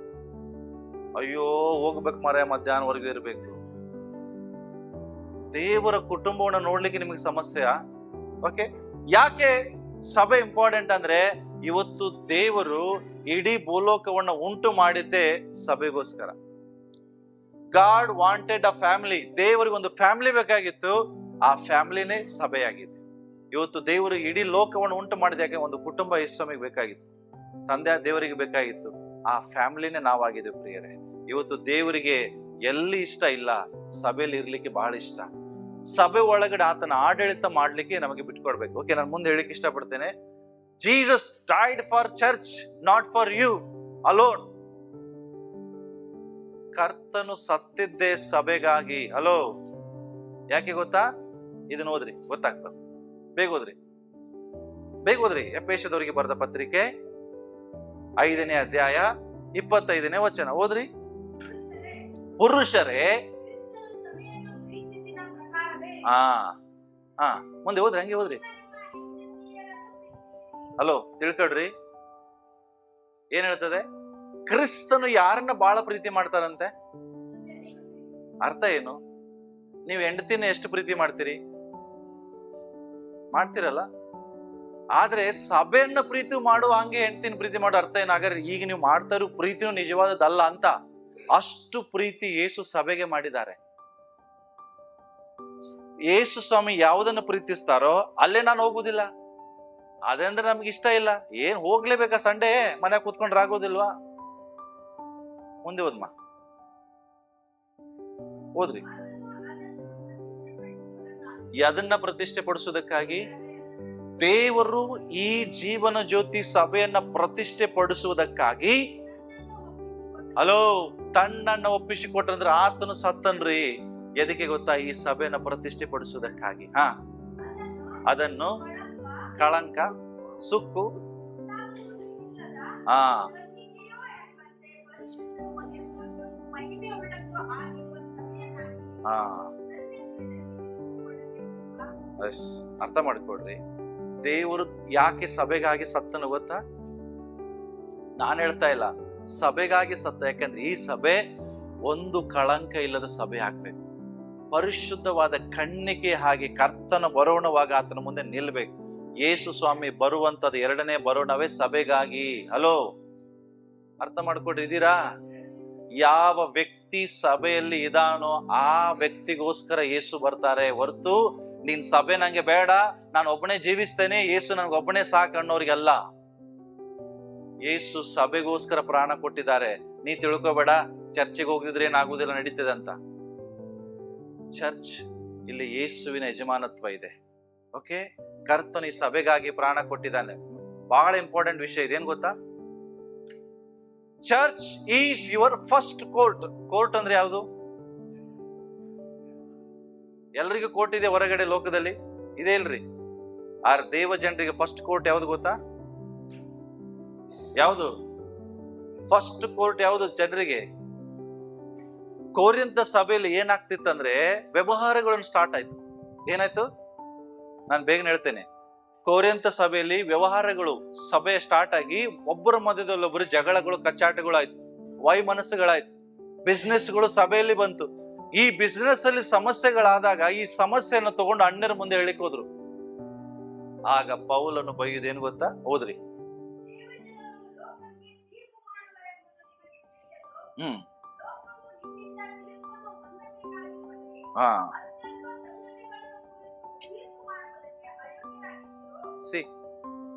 S1: ಅಯ್ಯೋ ಹೋಗ್ಬೇಕು ಮರ, ಮಧ್ಯಾಹ್ನವರೆಗೂ ಇರ್ಬೇಕು. ದೇವರ ಕುಟುಂಬವನ್ನು ನೋಡ್ಲಿಕ್ಕೆ ನಿಮಗೆ ಸಮಸ್ಯೆ. ಓಕೆ, ಯಾಕೆ ಸಭೆ ಇಂಪಾರ್ಟೆಂಟ್ ಅಂದ್ರೆ ಇವತ್ತು ದೇವರು ಇಡೀ ಭೂಲೋಕವನ್ನ ಉಂಟು ಮಾಡಿದ್ದೇ ಸಭೆಗೋಸ್ಕರ. God wanted a family. ದೇವರಿಗೆ ಒಂದು ಫ್ಯಾಮಿಲಿ ಬೇಕಾಗಿತ್ತು, ಆ ಫ್ಯಾಮಿಲಿನೇ ಸಭೆಯಾಗಿದೆ. ಇವತ್ತು ದೇವರು ಇಡೀ ಲೋಕವನ್ನು ಉಂಟು ಮಾಡಿದ ಯಾಕೆ ಒಂದು ಕುಟುಂಬ ಯೇಸುವಿಗೆ ಬೇಕಾಗಿತ್ತು, ತಂದೆ ದೇವರಿಗೆ ಬೇಕಾಗಿತ್ತು. ಆ ಫ್ಯಾಮಿಲಿನೇ ನಾವಾಗಿದೆ. ಪ್ರಿಯರೇ, ಇವತ್ತು ದೇವರಿಗೆ ಎಲ್ಲಿ ಇಷ್ಟ ಇಲ್ಲ, ಸಭೆಯಲ್ಲಿ ಇರ್ಲಿಕ್ಕೆ ಬಹಳ ಇಷ್ಟ. ಸಭೆ ಒಳಗಡೆ ಆತನ ಆಡಳಿತ ಮಾಡ್ಲಿಕ್ಕೆ ನಮಗೆ ಬಿಟ್ಕೊಡ್ಬೇಕು. ಓಕೆ, ನಾನು ಮುಂದೆ ಹೇಳಿಕ್ಕೆ ಇಷ್ಟಪಡ್ತೇನೆ. Jesus died for church, not for you alone. ಕರ್ತನು ಸತ್ತಿದ್ದೇ ಸಭೆಗಾಗಿ. ಹಲೋ, ಯಾಕೆ ಗೊತ್ತಾ? ಇದನ್ನ ಓದ್ರಿ, ಗೊತ್ತಾಗ್ತದೆ. ಬೇಗ ಓದ್ರಿ. ಎಫೆಸದವರಿಗೆ ಬರೆದ ಪತ್ರಿಕೆ 5ನೇ ಅಧ್ಯಾಯ 25ನೇ ವಚನ ಓದ್ರಿ. ಪುರುಷರೇ, ಮುಂದೆ ಓದ್ರಿ, ಹಂಗೆ ಓದ್ರಿ. ಹಲೋ, ತಿಳ್ಕೊಳ್ರಿ ಏನ್ ಹೇಳ್ತದೆ. ಕ್ರಿಸ್ತನು ಯಾರನ್ನ ಬಹಳ ಪ್ರೀತಿ ಮಾಡ್ತಾರಂತೆ? ಅರ್ಥ ಏನು? ನೀವು ಹೆಂಡತಿನ ಎಷ್ಟು ಪ್ರೀತಿ ಮಾಡ್ತೀರಲ್ಲ, ಆದ್ರೆ ಸಭೆಯನ್ನ ಪ್ರೀತಿ ಮಾಡುವ ಹಂಗೆ ಹೆಂಡತಿನ ಪ್ರೀತಿ ಮಾಡೋ ಅರ್ಥ ಏನಾಗರೆ ಈಗ ನೀವು ಮಾಡ್ತಾ ಇರೋ ಪ್ರೀತಿನೂ ನಿಜವಾದದ್ದಲ್ಲ ಅಂತ. ಅಷ್ಟು ಪ್ರೀತಿ ಯೇಸು ಸಭೆಗೆ ಮಾಡಿದ್ದಾರೆ. ಯೇಸು ಸ್ವಾಮಿ ಯಾವುದನ್ನು ಪ್ರೀತಿಸ್ತಾರೋ ಅಲ್ಲೇ ನಾನು ಹೋಗುದಿಲ್ಲ. ಅದಂದ್ರೆ ನಮ್ಗೆ ಇಷ್ಟ ಇಲ್ಲ. ಏನ್ ಹೋಗ್ಲೇಬೇಕಾ? ಸಂಡೇ ಮನೆ ಕೂತ್ಕೊಂಡ್ರೆ ಆಗೋದಿಲ್ವಾ? ಮುಂದೆ ಓದ್ರಿ. ಅದನ್ನ ಪ್ರತಿಷ್ಠೆ ಪಡಿಸುವುದಕ್ಕಾಗಿ ದೇವರು ಈ ಜೀವನ ಜ್ಯೋತಿ ಸಭೆಯನ್ನ ಪ್ರತಿಷ್ಠೆ ಪಡಿಸುವುದಕ್ಕಾಗಿ ಹಲೋ ತನ್ನನ್ನ ಒಪ್ಪಿಸಿಕೊಟ್ರಂದ್ರೆ ಆತನು ಸತ್ತನ್ರಿ. ಎದಕ್ಕೆ ಗೊತ್ತಾ? ಈ ಸಭೆಯನ್ನ ಪ್ರತಿಷ್ಠೆ ಪಡಿಸುವುದಕ್ಕಾಗಿ. ಅದನ್ನು ಕಳಂಕ, ಸುಕ್ಕು, ಅರ್ಥ ಮಾಡ್ಕೊಡ್ರಿ. ದೇವರು ಯಾಕೆ ಸಭೆಗಾಗಿ ಸತ್ತನು ಗೊತ್ತಾ? ನಾನು ಹೇಳ್ತಾ ಇಲ್ಲ, ಸಭೆಗಾಗಿ ಸತ್ತ. ಯಾಕಂದ್ರೆ ಈ ಸಭೆ ಒಂದು ಕಳಂಕ ಇಲ್ಲದ ಸಭೆ ಆಗ್ಬೇಕು. ಪರಿಶುದ್ಧವಾದ ಕಣ್ಣಿಗೆ ಹಾಗೆ ಕರ್ತನ ಬರೋಣವಾಗ ಆತನ ಮುಂದೆ ನಿಲ್ಬೇಕು. ಯೇಸು ಸ್ವಾಮಿ ಬರುವಂತದ್ದು 2ನೇ ಬರೋಣವೇ ಸಭೆಗಾಗಿ. ಹಲೋ, ಅರ್ಥ ಮಾಡ್ಕೊಂಡಿದ್ದೀರಾ? ಯಾವ ವ್ಯಕ್ತಿ ಸಭೆಯಲ್ಲಿ ಇದಾನೋ ಆ ವ್ಯಕ್ತಿಗೋಸ್ಕರ ಯೇಸು ಬರ್ತಾರೆ ಹೊರತು ನೀನ್ ಸಭೆ ನಂಗೆ ಬೇಡ, ನಾನು ಒಬ್ಬನೇ ಜೀವಿಸ್ತೇನೆ, ಯೇಸು ನನ್ಗೆ ಒಬ್ಬನೇ ಸಾಕು ಅನ್ನೋರಿಗಲ್ಲ. ಯೇಸು ಸಭೆಗೋಸ್ಕರ ಪ್ರಾಣ ಕೊಟ್ಟಿದ್ದಾರೆ. ನೀ ತಿಳ್ಕೊಬೇಡ ಚರ್ಚಿಗೆ ಹೋಗಿದ್ರೆ ಏನಾಗುದಿಲ್ಲ, ನಡೀತದೆ ಅಂತ. ಚರ್ಚ್ ಇಲ್ಲಿ ಯೇಸುವಿನ ಯಜಮಾನತ್ವ ಇದೆ. ಓಕೆ, ಕರ್ತನು ಈ ಸಭೆಗಾಗಿ ಪ್ರಾಣ ಕೊಟ್ಟಿದ್ದಾನೆ. ಬಹಳ ಇಂಪಾರ್ಟೆಂಟ್ ವಿಷಯ ಇದೇನ್ ಗೊತ್ತಾ? Church is your first court. Court ಅಂದ್ರೆ ಯಾವುದು? ಎಲ್ರಿಗೂ ಕೋರ್ಟ್ ಇದೆ ಹೊರಗಡೆ ಲೋಕದಲ್ಲಿ, ಇದೆ ಇಲ್ರಿ? ಆರ್ ದೇವ ಜನರಿಗೆ ಫಸ್ಟ್ ಕೋರ್ಟ್ ಯಾವ್ದು ಗೊತ್ತಾ? ಯಾವುದು ಫಸ್ಟ್ ಕೋರ್ಟ್? ಯಾವುದು ಜನರಿಗೆ? ಕೊರಿಂಥ ಸಭೆಯಲ್ಲಿ ಏನಾಗ್ತಿತ್ತಂದ್ರೆ ವ್ಯವಹಾರಗಳನ್ನು ಸ್ಟಾರ್ಟ್ ಆಯ್ತು. ಏನಾಯ್ತು? ನಾನು ಬೇಗನೆ ಹೇಳ್ತೇನೆ. ಕೊರಿಂಥ ಸಭೆಯಲ್ಲಿ ವ್ಯವಹಾರಗಳು ಸಭೆ ಸ್ಟಾರ್ಟ್ ಆಗಿ ಒಬ್ಬರ ಮಧ್ಯದಲ್ಲಿ ಒಬ್ಬರು ಜಗಳಗಳು, ಕಚ್ಚಾಟಗಳು ಆಯ್ತು, ವೈಮನಸ್ಸುಗಳಾಯ್ತು, ಬಿಸ್ನೆಸ್ಗಳು ಸಭೆಯಲ್ಲಿ ಬಂತು. ಈ ಬಿಸ್ನೆಸ್ ಅಲ್ಲಿ ಸಮಸ್ಯೆಗಳಾದಾಗ ಈ ಸಮಸ್ಯೆಯನ್ನು ತಗೊಂಡು ಅಣ್ಣರ ಮುಂದೆ ಹೇಳಿಕ್ ಹೋದ್ರು. ಆಗ ಪೌಲನು ಬೈಯುವುದೇನು ಗೊತ್ತಾ? ಓದ್ರಿ.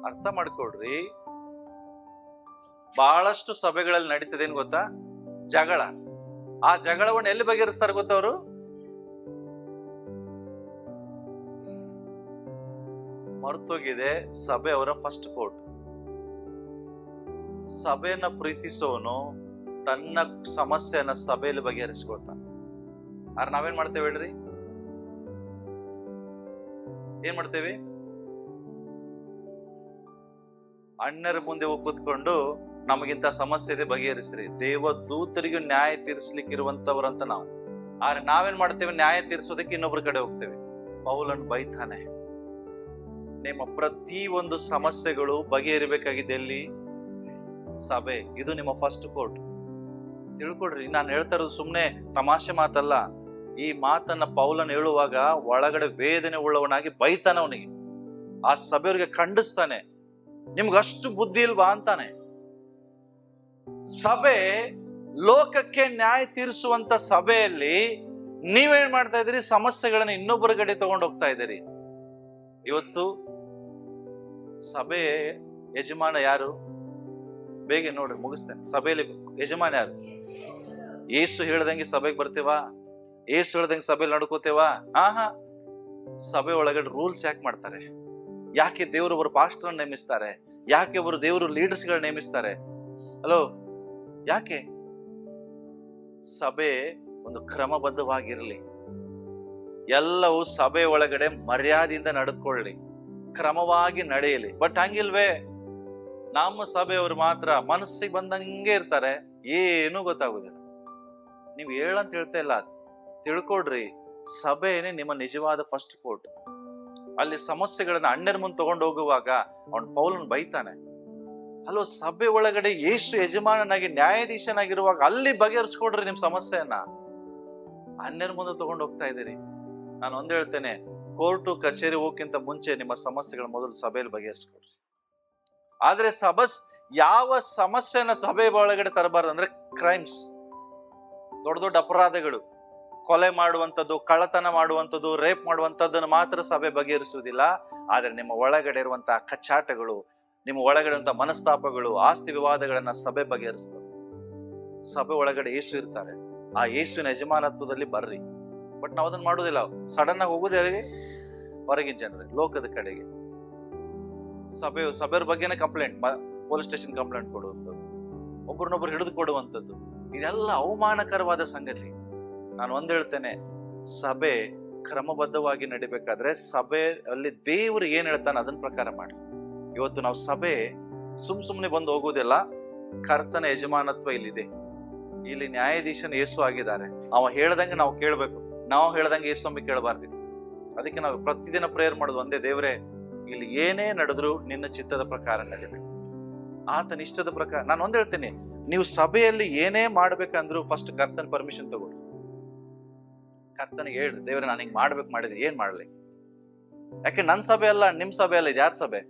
S1: ಅರ್ಥ ಮಾಡ್ಕೊಡ್ರಿ. ಬಹಳಷ್ಟು ಸಭೆಗಳಲ್ಲಿ ನಡೀತದೆ ಏನ್ ಗೊತ್ತಾ? ಜಗಳ. ಆ ಜಗಳವನ್ನು ಎಲ್ಲಿ ಬಗೆಹರಿಸ್ತಾರೆ ಗೊತ್ತವರು? ಮರ್ತೋಗಿದೆ. ಸಭೆ ಅವರ ಫಸ್ಟ್ ಕೋರ್ಟ್. ಸಭೆಯನ್ನ ಪ್ರೀತಿಸೋನು ತನ್ನ ಸಮಸ್ಯೆಯನ್ನ ಸಭೆಯಲ್ಲಿ ಬಗೆಹರಿಸ್ಕೊಳ್ತಾನೆ. ಆದ್ರೆ ನಾವೇನ್ ಮಾಡ್ತೇವೆ ಹೇಳ್ರಿ? ಏನ್ ಮಾಡ್ತೇವೆ? ಅಣ್ಣರ ಮುಂದೆ ಹೋಗಿ ಕೂತ್ಕೊಂಡು ನಮಗಿಂತ ಸಮಸ್ಯೆ ಇದೆ, ಬಗೆಹರಿಸ್ರಿ. ದೇವದೂತರಿಗೂ ನ್ಯಾಯ ತೀರಿಸ್ಲಿಕ್ಕಿರುವಂತವ್ರಂತ ನಾವು. ಆದ್ರೆ ನಾವೇನ್ ಮಾಡ್ತೇವೆ? ನ್ಯಾಯ ತೀರಿಸೋದಕ್ಕೆ ಇನ್ನೊಬ್ರ ಕಡೆ ಹೋಗ್ತೇವೆ. ಪೌಲನ್ ಬೈತಾನೆ, ನಿಮ್ಮ ಪ್ರತಿ ಒಂದು ಸಮಸ್ಯೆಗಳು ಬಗೆಹರಿಬೇಕಾಗಿದೆ ಎಲ್ಲಿ? ಸಭೆ. ಇದು ನಿಮ್ಮ ಫಸ್ಟ್ ಕೋರ್ಟ್. ತಿಳ್ಕೊಡ್ರಿ, ನಾನು ಹೇಳ್ತಾ ಇರೋದು ಸುಮ್ನೆ ತಮಾಷೆ ಮಾತಲ್ಲ. ಈ ಮಾತನ್ನ ಪೌಲನ್ ಹೇಳುವಾಗ ಒಳಗಡೆ ವೇದನೆ ಉಳ್ಳವನಾಗಿ ಬೈತಾನೆ ಅವನಿಗೆ. ಆ ಸಭೆಯವರಿಗೆ ಖಂಡಿಸ್ತಾನೆ, ನಿಮ್ಗಷ್ಟು ಬುದ್ಧಿ ಇಲ್ವಾ ಅಂತಾನೆ. ಸಭೆ ಲೋಕಕ್ಕೆ ನ್ಯಾಯ ತೀರಿಸುವಂತ ಸಭೆಯಲ್ಲಿ ನೀವೇನ್ ಮಾಡ್ತಾ ಇದ್ದೀರಿ? ಸಮಸ್ಯೆಗಳನ್ನ ಇನ್ನೊಬ್ಬರ ಕಡೆ ತಗೊಂಡು ಹೋಗ್ತಾ ಇದ್ದೀರಿ. ಇವತ್ತು ಸಭೆ ಯಜಮಾನ ಯಾರು? ಬೇಗ ನೋಡ್ರಿ, ಮುಗಿಸ್ತೇನೆ. ಸಭೆಯಲ್ಲಿ ಯಜಮಾನ ಯಾರು? ಏಸು ಹೇಳ್ದಂಗೆ ಸಭೆಗೆ ಬರ್ತೀವಾ? ಏಸು ಹೇಳ್ದಂಗೆ ಸಭೆಯಲ್ಲಿ ನಡ್ಕೋತೇವಾ? ಸಭೆ ಒಳಗಡೆ ರೂಲ್ಸ್ ಯಾಕೆ ಮಾಡ್ತಾರೆ? ಯಾಕೆ ದೇವರು ಒಬ್ಬರು ಪಾಸ್ಟರ್ ನೇಮಿಸ್ತಾರೆ? ಯಾಕೆ ಒಬ್ಬರು ದೇವರು ಲೀಡರ್ಸ್ ಗಳು ನೇಮಿಸ್ತಾರೆ? ಹಲೋ, ಯಾಕೆ? ಸಭೆ ಒಂದು ಕ್ರಮಬದ್ಧವಾಗಿರ್ಲಿ. ಎಲ್ಲವೂ ಸಭೆ ಒಳಗಡೆ ಮರ್ಯಾದೆಯಿಂದ ನಡೆದುಕೊಳ್ಳಿ, ಕ್ರಮವಾಗಿ ನಡೆಯಲಿ. ಬಟ್ ಹಂಗಿಲ್ವೇ? ನಮ್ಮ ಸಭೆಯವರು ಮಾತ್ರ ಮನಸ್ಸಿಗೆ ಬಂದಂಗೆ ಇರ್ತಾರೆ, ಏನು ಗೊತ್ತಾಗುದಿಲ್ಲ. ನೀವು ಹೇಳಂತ ಹೇಳ್ತಾ ಇಲ್ಲ, ತಿಳ್ಕೊಡ್ರಿ. ಸಭೆನೇ ನಿಮ್ಮ ನಿಜವಾದ ಫಸ್ಟ್ ಕೋರ್ಟ್. ಅಲ್ಲಿ ಸಮಸ್ಯೆಗಳನ್ನ ಅಣ್ಣರ ಮುಂದೆ ತಗೊಂಡು ಹೋಗುವಾಗ ಅವನ್ ಪೌಲನ್ ಬೈತಾನೆ. ಅಲ್ಲೋ, ಸಭೆ ಒಳಗಡೆ ಯೇಸು ಯಜಮಾನನಾಗಿ ನ್ಯಾಯಾಧೀಶನಾಗಿರುವಾಗ ಅಲ್ಲಿ ಬಗೆಹರಿಸ್ಕೊಡ್ರಿ ನಿಮ್ ಸಮಸ್ಯೆಯನ್ನ. ಅಣ್ಣರ ಮುಂದೆ ತಗೊಂಡು ಹೋಗ್ತಾ ಇದ್ದೀರಿ. ನಾನು ಒಂದ್ ಹೇಳ್ತೇನೆ, ಕೋರ್ಟು ಕಚೇರಿ ಹೋಗಕ್ಕಿಂತ ಮುಂಚೆ ನಿಮ್ಮ ಸಮಸ್ಯೆಗಳ ಮೊದಲು ಸಭೆಯಲ್ಲಿ ಬಗೆಹರಿಸ್ಕೊಡ್ರಿ. ಆದ್ರೆ ಯಾವ ಸಮಸ್ಯೆನ ಸಭೆ ಒಳಗಡೆ ತರಬಾರ್ದು ಅಂದ್ರೆ ಕ್ರೈಮ್ಸ್, ದೊಡ್ಡ ದೊಡ್ಡ ಅಪರಾಧಗಳು, ಕೊಲೆ ಮಾಡುವಂಥದ್ದು, ಕಳ್ಳತನ ಮಾಡುವಂಥದ್ದು, ರೇಪ್ ಮಾಡುವಂಥದ್ದನ್ನು ಮಾತ್ರ ಸಭೆ ಬಗೆಹರಿಸುವುದಿಲ್ಲ. ಆದ್ರೆ ನಿಮ್ಮ ಒಳಗಡೆ ಇರುವಂತಹ ಕಚ್ಚಾಟಗಳು, ನಿಮ್ಮ ಒಳಗಡೆ ಇರುವಂತಹ ಮನಸ್ತಾಪಗಳು, ಆಸ್ತಿ ವಿವಾದಗಳನ್ನ ಸಭೆ ಬಗೆಹರಿಸ್ತದೆ. ಸಭೆ ಒಳಗಡೆ ಯೇಸು ಇರ್ತಾರೆ. ಆ ಯೇಸುವಿನ ಯಜಮಾನತ್ವದಲ್ಲಿ ಬರ್ರಿ. ಬಟ್ ನಾವು ಅದನ್ನ ಮಾಡುದಿಲ್ಲ. ಸಡನ್ ಆಗಿ ಹೋಗುದೇ ಹೊರಗಿನ ಜನರೇ, ಲೋಕದ ಕಡೆಗೆ. ಸಭೆಯವ್ರ ಬಗ್ಗೆನೇ ಕಂಪ್ಲೇಂಟ್, ಪೊಲೀಸ್ ಸ್ಟೇಷನ್ ಕಂಪ್ಲೇಂಟ್ ಕೊಡುವಂಥದ್ದು, ಒಬ್ರನ್ನೊಬ್ರು ಹಿಡಿದು ಕೊಡುವಂಥದ್ದು, ಇದೆಲ್ಲ ಅವಮಾನಕರವಾದ ಸಂಗತಿ. ನಾನು ಒಂದ್ ಹೇಳ್ತೇನೆ, ಸಭೆ ಕ್ರಮಬದ್ಧವಾಗಿ ನಡಿಬೇಕಾದ್ರೆ ಸಭೆಯಲ್ಲಿ ದೇವರು ಏನ್ ಹೇಳ್ತಾನೆ ಅದನ್ನ ಪ್ರಕಾರ ಮಾಡಿ. ಇವತ್ತು ನಾವು ಸಭೆ ಸುಮ್ನೆ ಬಂದು ಹೋಗುವುದಿಲ್ಲ. ಕರ್ತನ ಯಜಮಾನತ್ವ ಇಲ್ಲಿದೆ. ಇಲ್ಲಿ ನ್ಯಾಯಾಧೀಶನ ಯೇಸು ಆಗಿದ್ದಾರೆ. ಅವ ಹೇಳ್ದಂಗೆ ನಾವು ಕೇಳ್ಬೇಕು, ನಾವು ಹೇಳ್ದಂಗೆ ಯೇಸು ಸ್ವಾಮಿ ಕೇಳಬಾರ್ದು. ಅದಕ್ಕೆ ನಾವು ಪ್ರತಿದಿನ ಪ್ರೇಯರ್ ಮಾಡೋದು ಒಂದೇ, ದೇವರೇ ಇಲ್ಲಿ ಏನೇ ನಡೆದ್ರು ನಿನ್ನ ಚಿತ್ತದ ಪ್ರಕಾರ ನಡಿಬೇಕು, ಆತನ ಇಷ್ಟದ ಪ್ರಕಾರ. ನಾನು ಒಂದ್ ಹೇಳ್ತೇನೆ, ನೀವು ಸಭೆಯಲ್ಲಿ ಏನೇ ಮಾಡ್ಬೇಕಂದ್ರು ಫಸ್ಟ್ ಕರ್ತನ ಪರ್ಮಿಷನ್ ತಗೊಳ್ಳಿ. ಕರ್ತನಿಗೆ ಹೇಳ್ರಿ, ದೇವ್ರೆ ನಾನು ಹಿಂಗ್ ಮಾಡಿದ್ರೆ ಏನ್ ಮಾಡ್ಲಿ? ಯಾಕೆ ನನ್ನ ಸಭೆ ಅಲ್ಲ, ನಿಮ್ ಸಭೆ ಅಲ್ಲ, ಇದು ಯಾರ ಸಭೆ?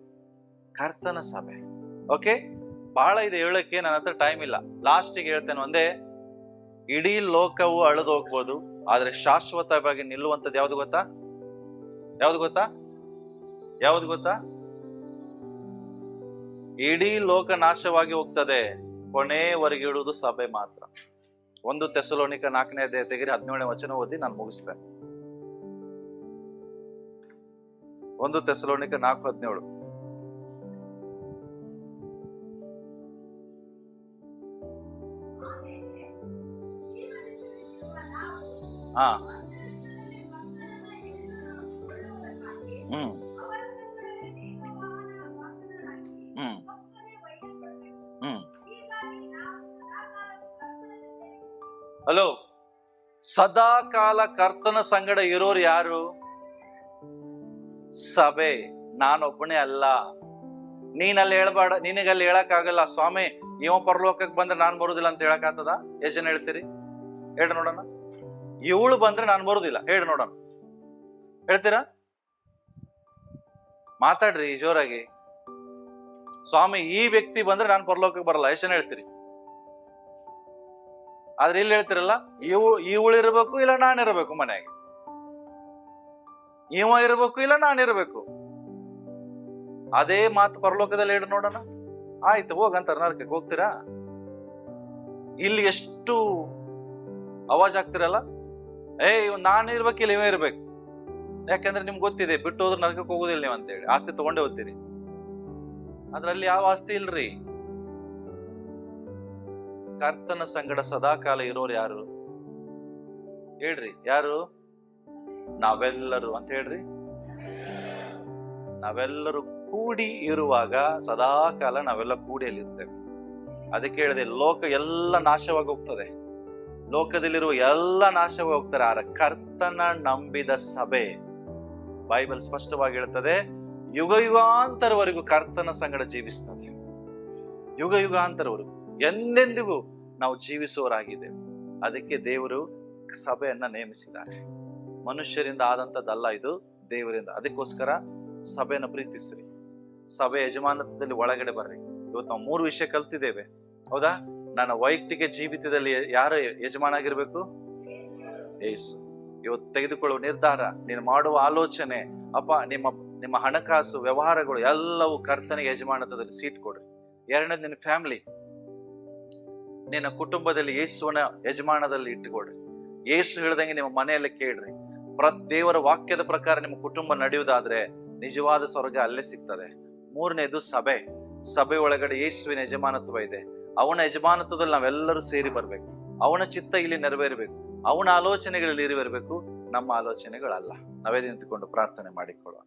S1: ಕರ್ತನ ಸಭೆ. ಓಕೆ, ಬಹಳ ಇದೆ ಹೇಳಕ್ಕೆ, ನನ್ನ ಹತ್ರ ಟೈಮ್ ಇಲ್ಲ. ಲಾಸ್ಟಿಗೆ ಹೇಳ್ತೇನೆ ಒಂದೇ, ಇಡೀ ಲೋಕವು ಅಳೆದು ಹೋಗ್ಬೋದು, ಆದ್ರೆ ಶಾಶ್ವತವಾಗಿ ನಿಲ್ಲುವಂಥದ್ದು ಯಾವ್ದು ಗೊತ್ತಾ? ಯಾವ್ದು ಗೊತ್ತಾ? ಇಡೀ ಲೋಕ ನಾಶವಾಗಿ ಹೋಗ್ತದೆ, ಕೊನೆಯವರೆಗೆ ಇಡುವುದು ಸಭೆ ಮಾತ್ರ. 1 ಥೆಸಲೋನಿಕ 4ನೇ ಅಧ್ಯಾಯ ತೆಗೆರಿ 17ನೇ ವಚನ ಓದಿ ನಾನು ಮುಗಿಸ್ತೇನೆ. 1 ಥೆಸಲೋನಿಕ 4:17. ಹಾ, ಹಲೋ, ಸದಾ ಕಾಲ ಕರ್ತನ ಸಂಗಡ ಇರೋರು ಯಾರು? ಸಭೆ. ನಾನೊಬ್ಬನೇ ಅಲ್ಲ. ನೀನಲ್ಲಿ ಹೇಳ್ಬೇಡ, ನಿನಗಲ್ಲಿ ಹೇಳಕ್ ಆಗಲ್ಲ. ಸ್ವಾಮಿ ಇವ ಪರಲೋಕಕ್ಕೆ ಬಂದ್ರೆ ನಾನ್ ಬರುದಿಲ್ಲ ಅಂತ ಹೇಳಕ್ ಆಗ್ತದ? ಎಷ್ಟು ಜನ ಹೇಳ್ತೀರಿ? ಹೇಳಿ ನೋಡೋಣ. ಇವಳು ಬಂದ್ರೆ ನಾನು ಬರುದಿಲ್ಲ, ಹೇಳಿ ನೋಡೋಣ. ಹೇಳ್ತೀರಾ? ಮಾತಾಡ್ರಿ ಜೋರಾಗಿ. ಸ್ವಾಮಿ ಈ ವ್ಯಕ್ತಿ ಬಂದ್ರೆ ನಾನು ಪರಲೋಕಕ್ಕೆ ಬರಲ್ಲ, ಎಷ್ಟು ಜನ ಹೇಳ್ತೀರಿ? ಆದ್ರೆ ಇಲ್ಲಿ ಹೇಳ್ತಿರಲ್ಲ, ಇವಳು ಇರಬೇಕು ಇಲ್ಲ ನಾನಿರ್ಬೇಕು ಮನೆಯಾಗೆ, ಇವ ಇರಬೇಕು ಇಲ್ಲ ನಾನಿರ್ಬೇಕು. ಅದೇ ಮಾತು ಪರಲೋಕದಲ್ಲಿ ಹೇಳಿ ನೋಡೋಣ. ಆಯ್ತು ಹೋಗಂತಾರ, ನರಕಕ್ಕೆ ಹೋಗ್ತೀರಾ? ಇಲ್ಲಿ ಎಷ್ಟು ಅವಾಜ್ ಆಗ್ತಿರಲ್ಲ, ನಾನು ಇರ್ಬೇಕಿಲ್ಲ ಇವ ಇರ್ಬೇಕು. ಯಾಕಂದ್ರೆ ನಿಮ್ಗೆ ಗೊತ್ತಿದೆ, ಬಿಟ್ಟು ಹೋದ್ರೆ ನರಕಕ್ಕೆ ಹೋಗುದಿಲ್ಲ ನೀವು ಅಂತೇಳಿ. ಆಸ್ತಿ ತಗೊಂಡೇ ಹೋಗ್ತೀರಿ, ಅದ್ರಲ್ಲಿ ಯಾವ ಆಸ್ತಿ ಇಲ್ರಿ. ಕರ್ತನ ಸಂಗಡ ಸದಾಕಾಲ ಇರೋರು ಯಾರು ಹೇಳ್ರಿ? ಯಾರು? ನಾವೆಲ್ಲರೂ ಅಂತ ಹೇಳ್ರಿ. ನಾವೆಲ್ಲರೂ ಕೂಡಿ ಇರುವಾಗ ಸದಾಕಾಲ ನಾವೆಲ್ಲ ಕೂಡಿಯಲ್ಲಿ ಇರ್ತೇವೆ. ಅದಕ್ಕೆ ಹೇಳಿದೆ, ಲೋಕ ಎಲ್ಲ ನಾಶವಾಗಿ ಹೋಗ್ತದೆ, ಲೋಕದಲ್ಲಿರುವ ಎಲ್ಲ ನಾಶವಾಗಿ ಹೋಗ್ತಾರೆ. ಆರ ಕರ್ತನ ನಂಬಿದ ಸಭೆ, ಬೈಬಲ್ ಸ್ಪಷ್ಟವಾಗಿ ಹೇಳ್ತದೆ, ಯುಗ ಯುಗಾಂತರವರೆಗೂ ಕರ್ತನ ಸಂಗಡ ಜೀವಿಸ್ತದೆ. ಯುಗ ಯುಗಾಂತರವರೆಗೂ ಎಂದೆಂದಿಗೂ ನಾವು ಜೀವಿಸುವವರಾಗಿದ್ದೇವೆ. ಅದಕ್ಕೆ ದೇವರು ಸಭೆಯನ್ನ ನೇಮಿಸಿದ್ದಾರೆ. ಮನುಷ್ಯರಿಂದ ಆದಂತದ್ದಲ್ಲ, ಇದು ದೇವರಿಂದ. ಅದಕ್ಕೋಸ್ಕರ ಸಭೆಯನ್ನು ಪ್ರೀತಿಸ್ರಿ, ಸಭೆ ಯಜಮಾನತ್ವದಲ್ಲಿ ಒಳಗಡೆ ಬರ್ರಿ. ಇವತ್ತು ನಾವು 3 ವಿಷಯ ಕಲ್ತಿದ್ದೇವೆ, ಹೌದಾ? ನನ್ನ ವೈಯಕ್ತಿಕ ಜೀವಿತದಲ್ಲಿ ಯಾರು ಯಜಮಾನ ಆಗಿರ್ಬೇಕು? ಯೇಸು. ಇವತ್ತು ತೆಗೆದುಕೊಳ್ಳುವ ನಿರ್ಧಾರ, ನೀನು ಮಾಡುವ ಆಲೋಚನೆ, ಅಪ್ಪ ನಿಮ್ಮ ಹಣಕಾಸು ವ್ಯವಹಾರಗಳು ಎಲ್ಲವೂ ಕರ್ತನಿಗೆ ಯಜಮಾನತ್ವದಲ್ಲಿ ಸೀಟ್ ಕೊಡ್ರಿ. ಎರಡನೇದು, ನಿನ್ನ ಫ್ಯಾಮಿಲಿ, ನಿನ್ನ ಕುಟುಂಬದಲ್ಲಿ ಯೇಸುವನ ಯಜಮಾನದಲ್ಲಿ ಇಟ್ಟುಕೊಡ್ರಿ. ಯೇಸು ಹೇಳ್ದಂಗೆ ನಿಮ್ಮ ಮನೆಯಲ್ಲೇ ಕೇಳ್ರಿ. ದೇವರ ವಾಕ್ಯದ ಪ್ರಕಾರ ನಿಮ್ಮ ಕುಟುಂಬ ನಡೆಯುವುದಾದ್ರೆ ನಿಜವಾದ ಸ್ವರ್ಗ ಅಲ್ಲೇ ಸಿಗ್ತದೆ. ಮೂರನೇದು, ಸಭೆ ಒಳಗಡೆ ಯೇಸುವಿನ ಯಜಮಾನತ್ವ ಇದೆ. ಅವನ ಯಜಮಾನತ್ವದಲ್ಲಿ ನಾವೆಲ್ಲರೂ ಸೇರಿ ಬರ್ಬೇಕು. ಅವನ ಚಿತ್ತ ಇಲ್ಲಿ ನೆರವೇರಬೇಕು, ಅವನ ಆಲೋಚನೆಗಳಲ್ಲಿ ನೆರವೇರಬೇಕು, ನಮ್ಮ ಆಲೋಚನೆಗಳಲ್ಲ. ನಾವೇ ನಿಂತುಕೊಂಡು ಪ್ರಾರ್ಥನೆ ಮಾಡಿಕೊಳ್ಳೋಣ.